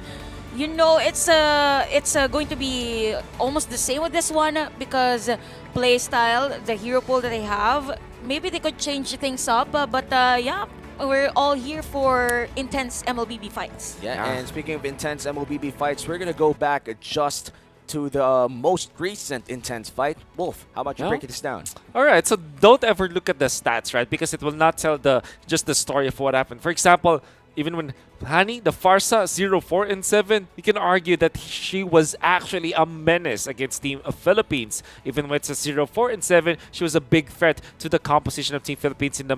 you know, it's going to be almost the same with this one because playstyle, the hero pool that they have, maybe they could change things up, but yeah. We're all here for intense MLBB fights. Yeah, and speaking of intense MLBB fights, we're going to go back just to the most recent intense fight. Wolf, how about you break this down? All right, so don't ever look at the stats, right? Because it will not tell just the story of what happened. For example, even when Hani, the Farsa, 0-4-7, you can argue that she was actually a menace against Team Philippines. Even when it's a 0-4-7, she was a big threat to the composition of Team Philippines in the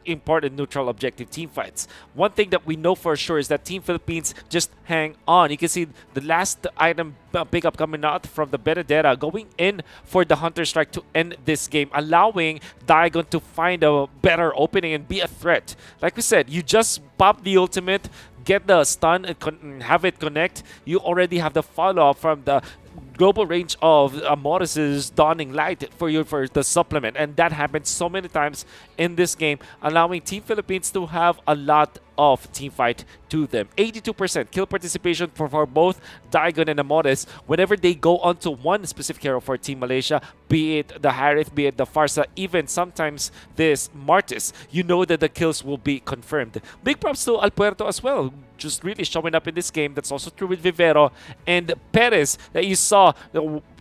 important neutral objective team fights. One thing that we know for sure is that Team Philippines just hang on. You can see the last item pickup coming out from the Benedetta, going in for the Hunter Strike to end this game, allowing Diagon to find a better opening and be a threat. Like we said, you just pop the ultimate, get the stun and have it connect. You already have the follow-up from the global range of Morris's Dawning Light for the supplement, and that happened so many times in this game, allowing Team Philippines to have a lot of team fight to them. 82% kill participation for both Diagon and Amores whenever they go onto one specific hero for Team Malaysia, be it the Harith, be it the Farsa, even sometimes this Martis. You know that the kills will be confirmed. Big props to Alpuerto as well, just really showing up in this game. That's also true with Vivero and Perez that you saw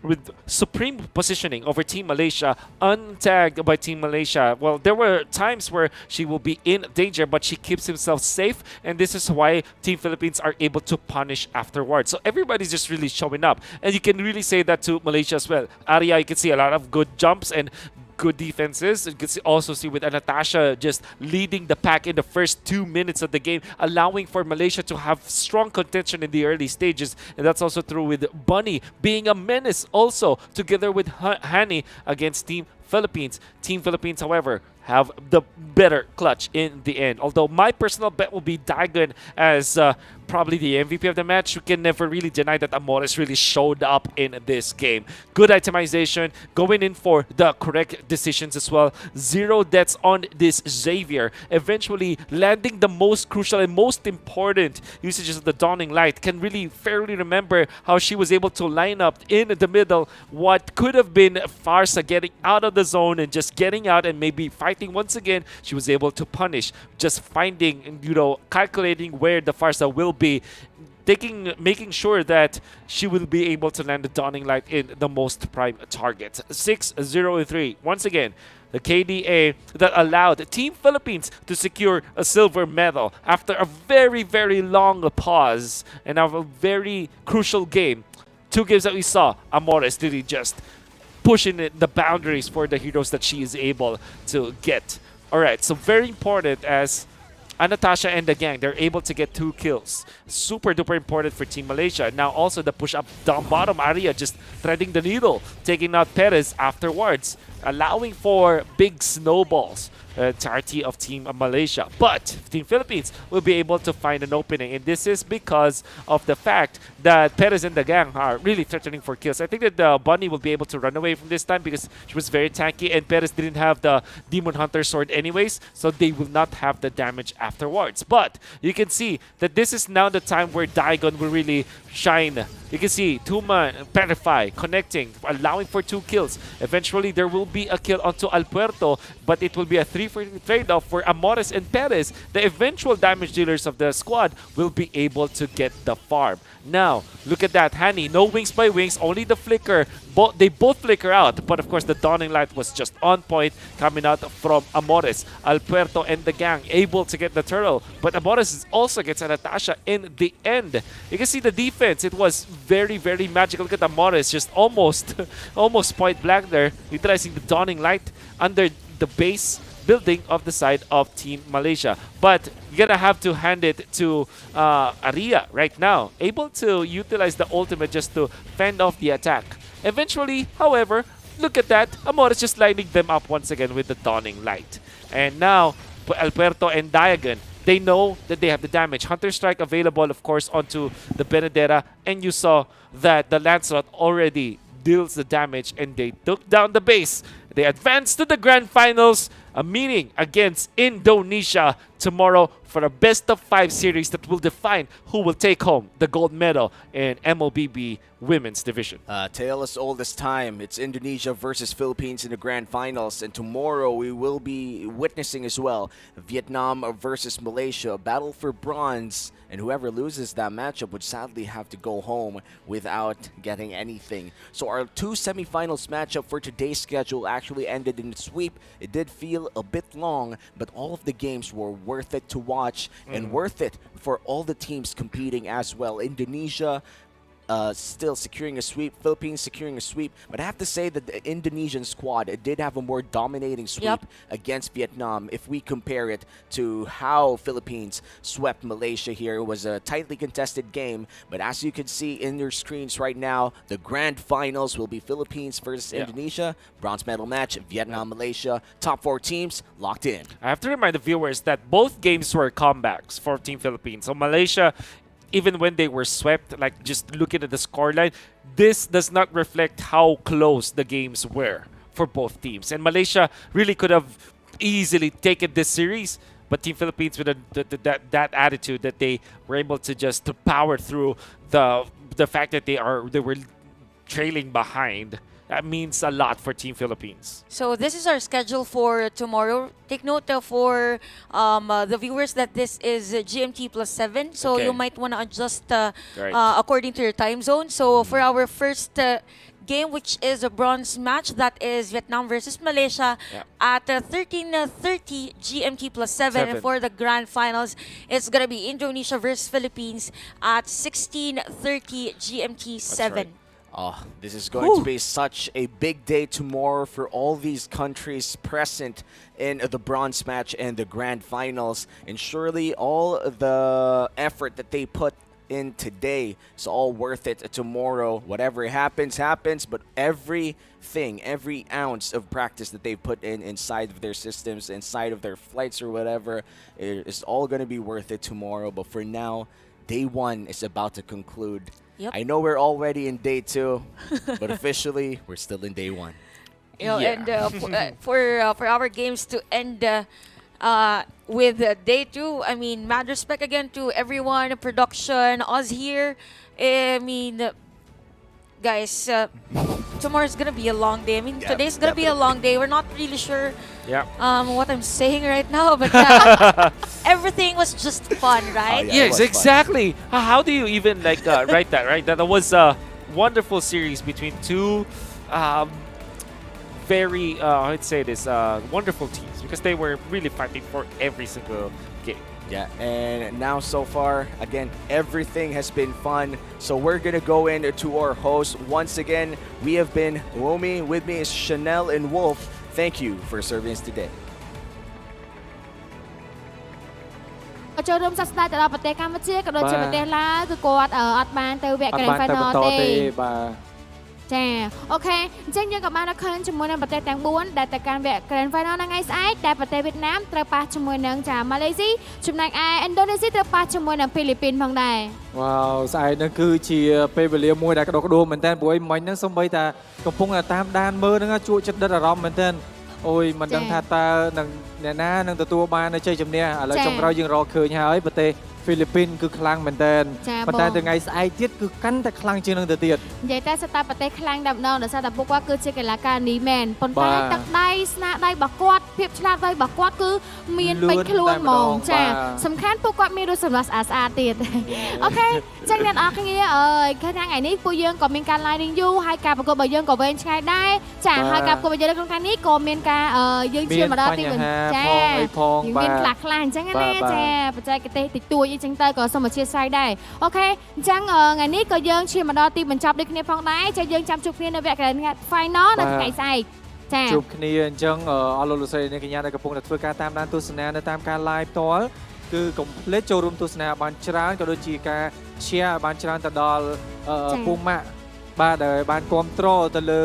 with supreme positioning over Team Malaysia, untagged by Team Malaysia. Well, there were times where she will be in danger, but she keeps himself safe, and this is why Team Philippines are able to punish afterwards. So everybody's just really showing up, and you can really say that to Malaysia as well. Arya, you can see a lot of good jumps and good defenses. You can also see with Natasha just leading the pack in the first 2 minutes of the game, allowing for Malaysia to have strong contention in the early stages. And that's also true with Bunny being a menace also, together with Hani against Team Philippines. Team Philippines, however, have the better clutch in the end. Although my personal bet will be Diagon as probably the MVP of the match. You can never really deny that Amores really showed up in this game. Good itemization, going in for the correct decisions as well. 0 deaths on this Xavier, eventually landing the most crucial and most important usages of the Dawning Light. Can really fairly remember how she was able to line up in the middle what could have been Farsa getting out of the zone and just getting out and maybe fighting once again. She was able to punish, just finding, calculating where the Farsa will be, making sure that she will be able to land the Dawning Light in the most prime targets. 6-0-3. Once again, the KDA that allowed Team Philippines to secure a silver medal after a very, very long pause and a very crucial game. 2 games that we saw, Amores really just pushing the boundaries for the heroes that she is able to get. All right, so very important as Natasha and the gang, they're able to get 2 kills. Super duper important for Team Malaysia. Now also the push up down bottom, Arya just threading the needle, taking out Perez afterwards, allowing for big snowballs. Entirety of Team Malaysia. But Team Philippines will be able to find an opening, and this is because of the fact that Perez and the gang are really threatening for kills. I think that the Bunny will be able to run away from this time because she was very tanky, and Perez didn't have the Demon Hunter sword anyways, so they will not have the damage afterwards. But you can see that this is now the time where Diagon will really shine. You can see Tuma, Petrify, connecting, allowing for 2 kills. Eventually, there will be a kill onto Alpuerto, but it will be a 3-for-3 trade-off for Amores and Perez. The eventual damage dealers of the squad will be able to get the farm. Now, look at that. Hani, no wings by wings, only the flicker. They both flicker out, but of course, the Dawning Light was just on point coming out from Amores. Alpuerto and the gang able to get the turtle, but Amores also gets a Natasha in the end. You can see the defense. It was very, very magical. Look at Amores just almost point blank there, utilizing the Dawning Light under the base building of the side of Team Malaysia. But you're gonna have to hand it to Aria right now, able to utilize the ultimate just to fend off the attack. Eventually, however, look at that, Amor is just lining them up once again with the dawning light. And now, Alberto and Diagon, they know that they have the damage. Hunter Strike available, of course, onto the Benedetta, and you saw that the Lancelot already deals the damage and they took down the base. They advance to the grand finals, a meeting against Indonesia tomorrow for a best of 5 series that will define who will take home the gold medal in MLBB Women's Division. Tale as old as time. It's Indonesia versus Philippines in the grand finals, and tomorrow we will be witnessing as well Vietnam versus Malaysia, a battle for bronze, and whoever loses that matchup would sadly have to go home without getting anything. So our 2 semifinals matchup for today's schedule actually ended in a sweep. It did feel a bit long, but all of the games were worth it to watch and worth it for all the teams competing as well. Indonesia still securing a sweep, Philippines securing a sweep, but I have to say that the Indonesian squad did have a more dominating sweep against Vietnam if we compare it to how Philippines swept Malaysia here. It was a tightly contested game, but as you can see in your screens right now, the grand finals will be Philippines versus Indonesia, bronze medal match, Vietnam, Malaysia, top 4 teams locked in. I have to remind the viewers that both games were comebacks for Team Philippines. So Malaysia, even when they were swept, like just looking at the scoreline, this does not reflect how close the games were for both teams. And Malaysia really could have easily taken this series, but Team Philippines with that attitude that they were able to just to power through the fact that they were trailing behind. That means a lot for Team Philippines. So this is our schedule for tomorrow. Take note for the viewers that this is GMT +7. So you might want to adjust according to your time zone. So for our first game, which is a bronze match, that is Vietnam versus Malaysia at 13:30 GMT +7. And for the grand finals, it's going to be Indonesia versus Philippines at 16:30 GMT 7. Oh, this is going to be such a big day tomorrow for all these countries present in the bronze match and the grand finals. And surely all the effort that they put in today is all worth it tomorrow. Whatever happens, happens. But everything, every ounce of practice that they put in inside of their systems, inside of their flights or whatever, is all going to be worth it tomorrow. But for now, day 1 is about to conclude. I know we're already in day 2, but officially we're still in day 1. And for our games to end with day 2, I mean, mad respect again to everyone, production, us here. I mean, guys, tomorrow's gonna be a long day. I mean, today's gonna be a long day. We're not really sure what I'm saying right now, but everything was just fun, right? Yes, exactly. How do you even like write that? Right, that was a wonderful series between two very I'd say this wonderful teams, because they were really fighting for every single game. Yeah, and now so far, again, everything has been fun. So we're going to go into our host. Once again, we have been Romy. With me is Chanel and Wolf. Thank you for serving us today. ចូលរួមសួស្តីទៅដល់ប្រទេសកម្ពុជាក៏ដូចជាប្រទេសឡាវគឺគាត់អត់បានទៅវគ្គ Grand Final ទេចាអូខេអញ្ចឹងយើងក៏បានឃើញជាមួយនឹងប្រទេសទាំង4ដែលទៅកាន់វគ្គ Grand Final នៅថ្ងៃស្អែកដែលប្រទេសវៀតណាមត្រូវប៉ះជាមួយនឹងម៉ាឡេស៊ីចំណែកឯឥណ្ឌូនេស៊ីត្រូវប៉ះជាមួយនឹងហ្វីលីពីនផងដែរ វ៉ាវស្អែកហ្នឹងគឺជាពេលវេលាមួយដែលក្តុកក្តួលមែនតើព្រោះមិញហ្នឹងសូម្បីតែកំពុងតែតាមដានមើលហ្នឹងជក់ចិត្តដិតអារម្មណ៍មែនតើអូយមិនដឹងថាតើនឹងអ្នកណានឹងទទួលបានជ័យជំនះឥឡូវចុងក្រោយយើងរកឃើញហើយប្រទេសហ្វីលីពីនគឺខ្លាំងមែនតើប៉ុន្តែថ្ងៃស្អែកទៀតគឺកាន់តែខ្លាំងជាងនឹងទៅទៀតនិយាយតែស្តាប់ប្រទេសខ្លាំងតែម្ដងដោយសារតែពួកគាត់គឺជាកីឡាករនេះមែនប៉ុន្តែទឹកដៃស្នាដៃរបស់គាត់ភាពឆ្លាតវៃរបស់គាត់គឺមានពេញខ្លួនហ្មងចាសំខាន់ពួកគាត់មានរូបសម្រស់ស្អាតទៀតអូខេចឹងអ្នកនរគ្នាថ្ងៃនេះពួកយើងក៏មានការ live យូរហើយការប្រកួតរបស់យើងក៏វែងឆ្ងាយដែរចាហើយការប្រកួតរបស់យើងក្នុងថ្ងៃនេះក៏មានការយើងឈានមកដល់ទីចាមានខ្លះអញ្ចឹងណាចាបច្ចេកទេសតិចតួចអីចឹងទៅក៏សូមអធិស្ឋានដែរអូខេអញ្ចឹងថ្ងៃនេះក៏យើងឈានមកដល់ទីបញ្ចប់ដូចគ្នាផងដែរចាយើងចាំជួបគ្នានៅវគ្គ Final នៅថ្ងៃស្អែក ជួបគ្នាអញ្ចឹងអស់លោកលោកស្រីអ្នកកញ្ញាដែលកំពុងតែធ្វើការតាមដានទស្សនានៅតាមការ live ផ្ទាល់គឺកុំភ្លេចចូលរួមទស្សនាបានច្រើនក៏ដូចជាការ share បានច្រើនទៅដល់ពូម៉ាក់បាទដែលបានគ្រប់គ្រងទៅលើ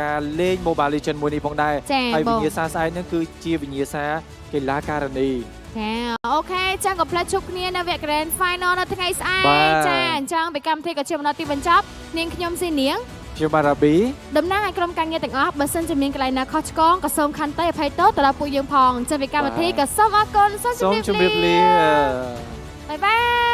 ការលេង Mobile Legends មួយនេះផងដែរហើយវិញ្ញាសាស្អែកហ្នឹងគឺជាវិញ្ញាសាកីឡាការនីចាអូខេចឹងកុំភ្លេចជួបគ្នានៅវគ្គ Grand Final នៅថ្ងៃស្អែកចាអញ្ចឹងពីកម្មវិធីក៏ជាបន្តទីបញ្ចប់នាងខ្ញុំស៊ីនាងខ្ញុំបារ៉ាប៊ីតំណាងឲ្យក្រុមការងារទាំងអស់បើសិនជាមានកន្លែងណាខុសឆ្គងក៏សូមខន្តីអភ័យទោសទៅដល់ពួកយើងផងអញ្ចឹងពីកម្មវិធីក៏សូមអរគុណសូមជម្រាបលាបាយបាយ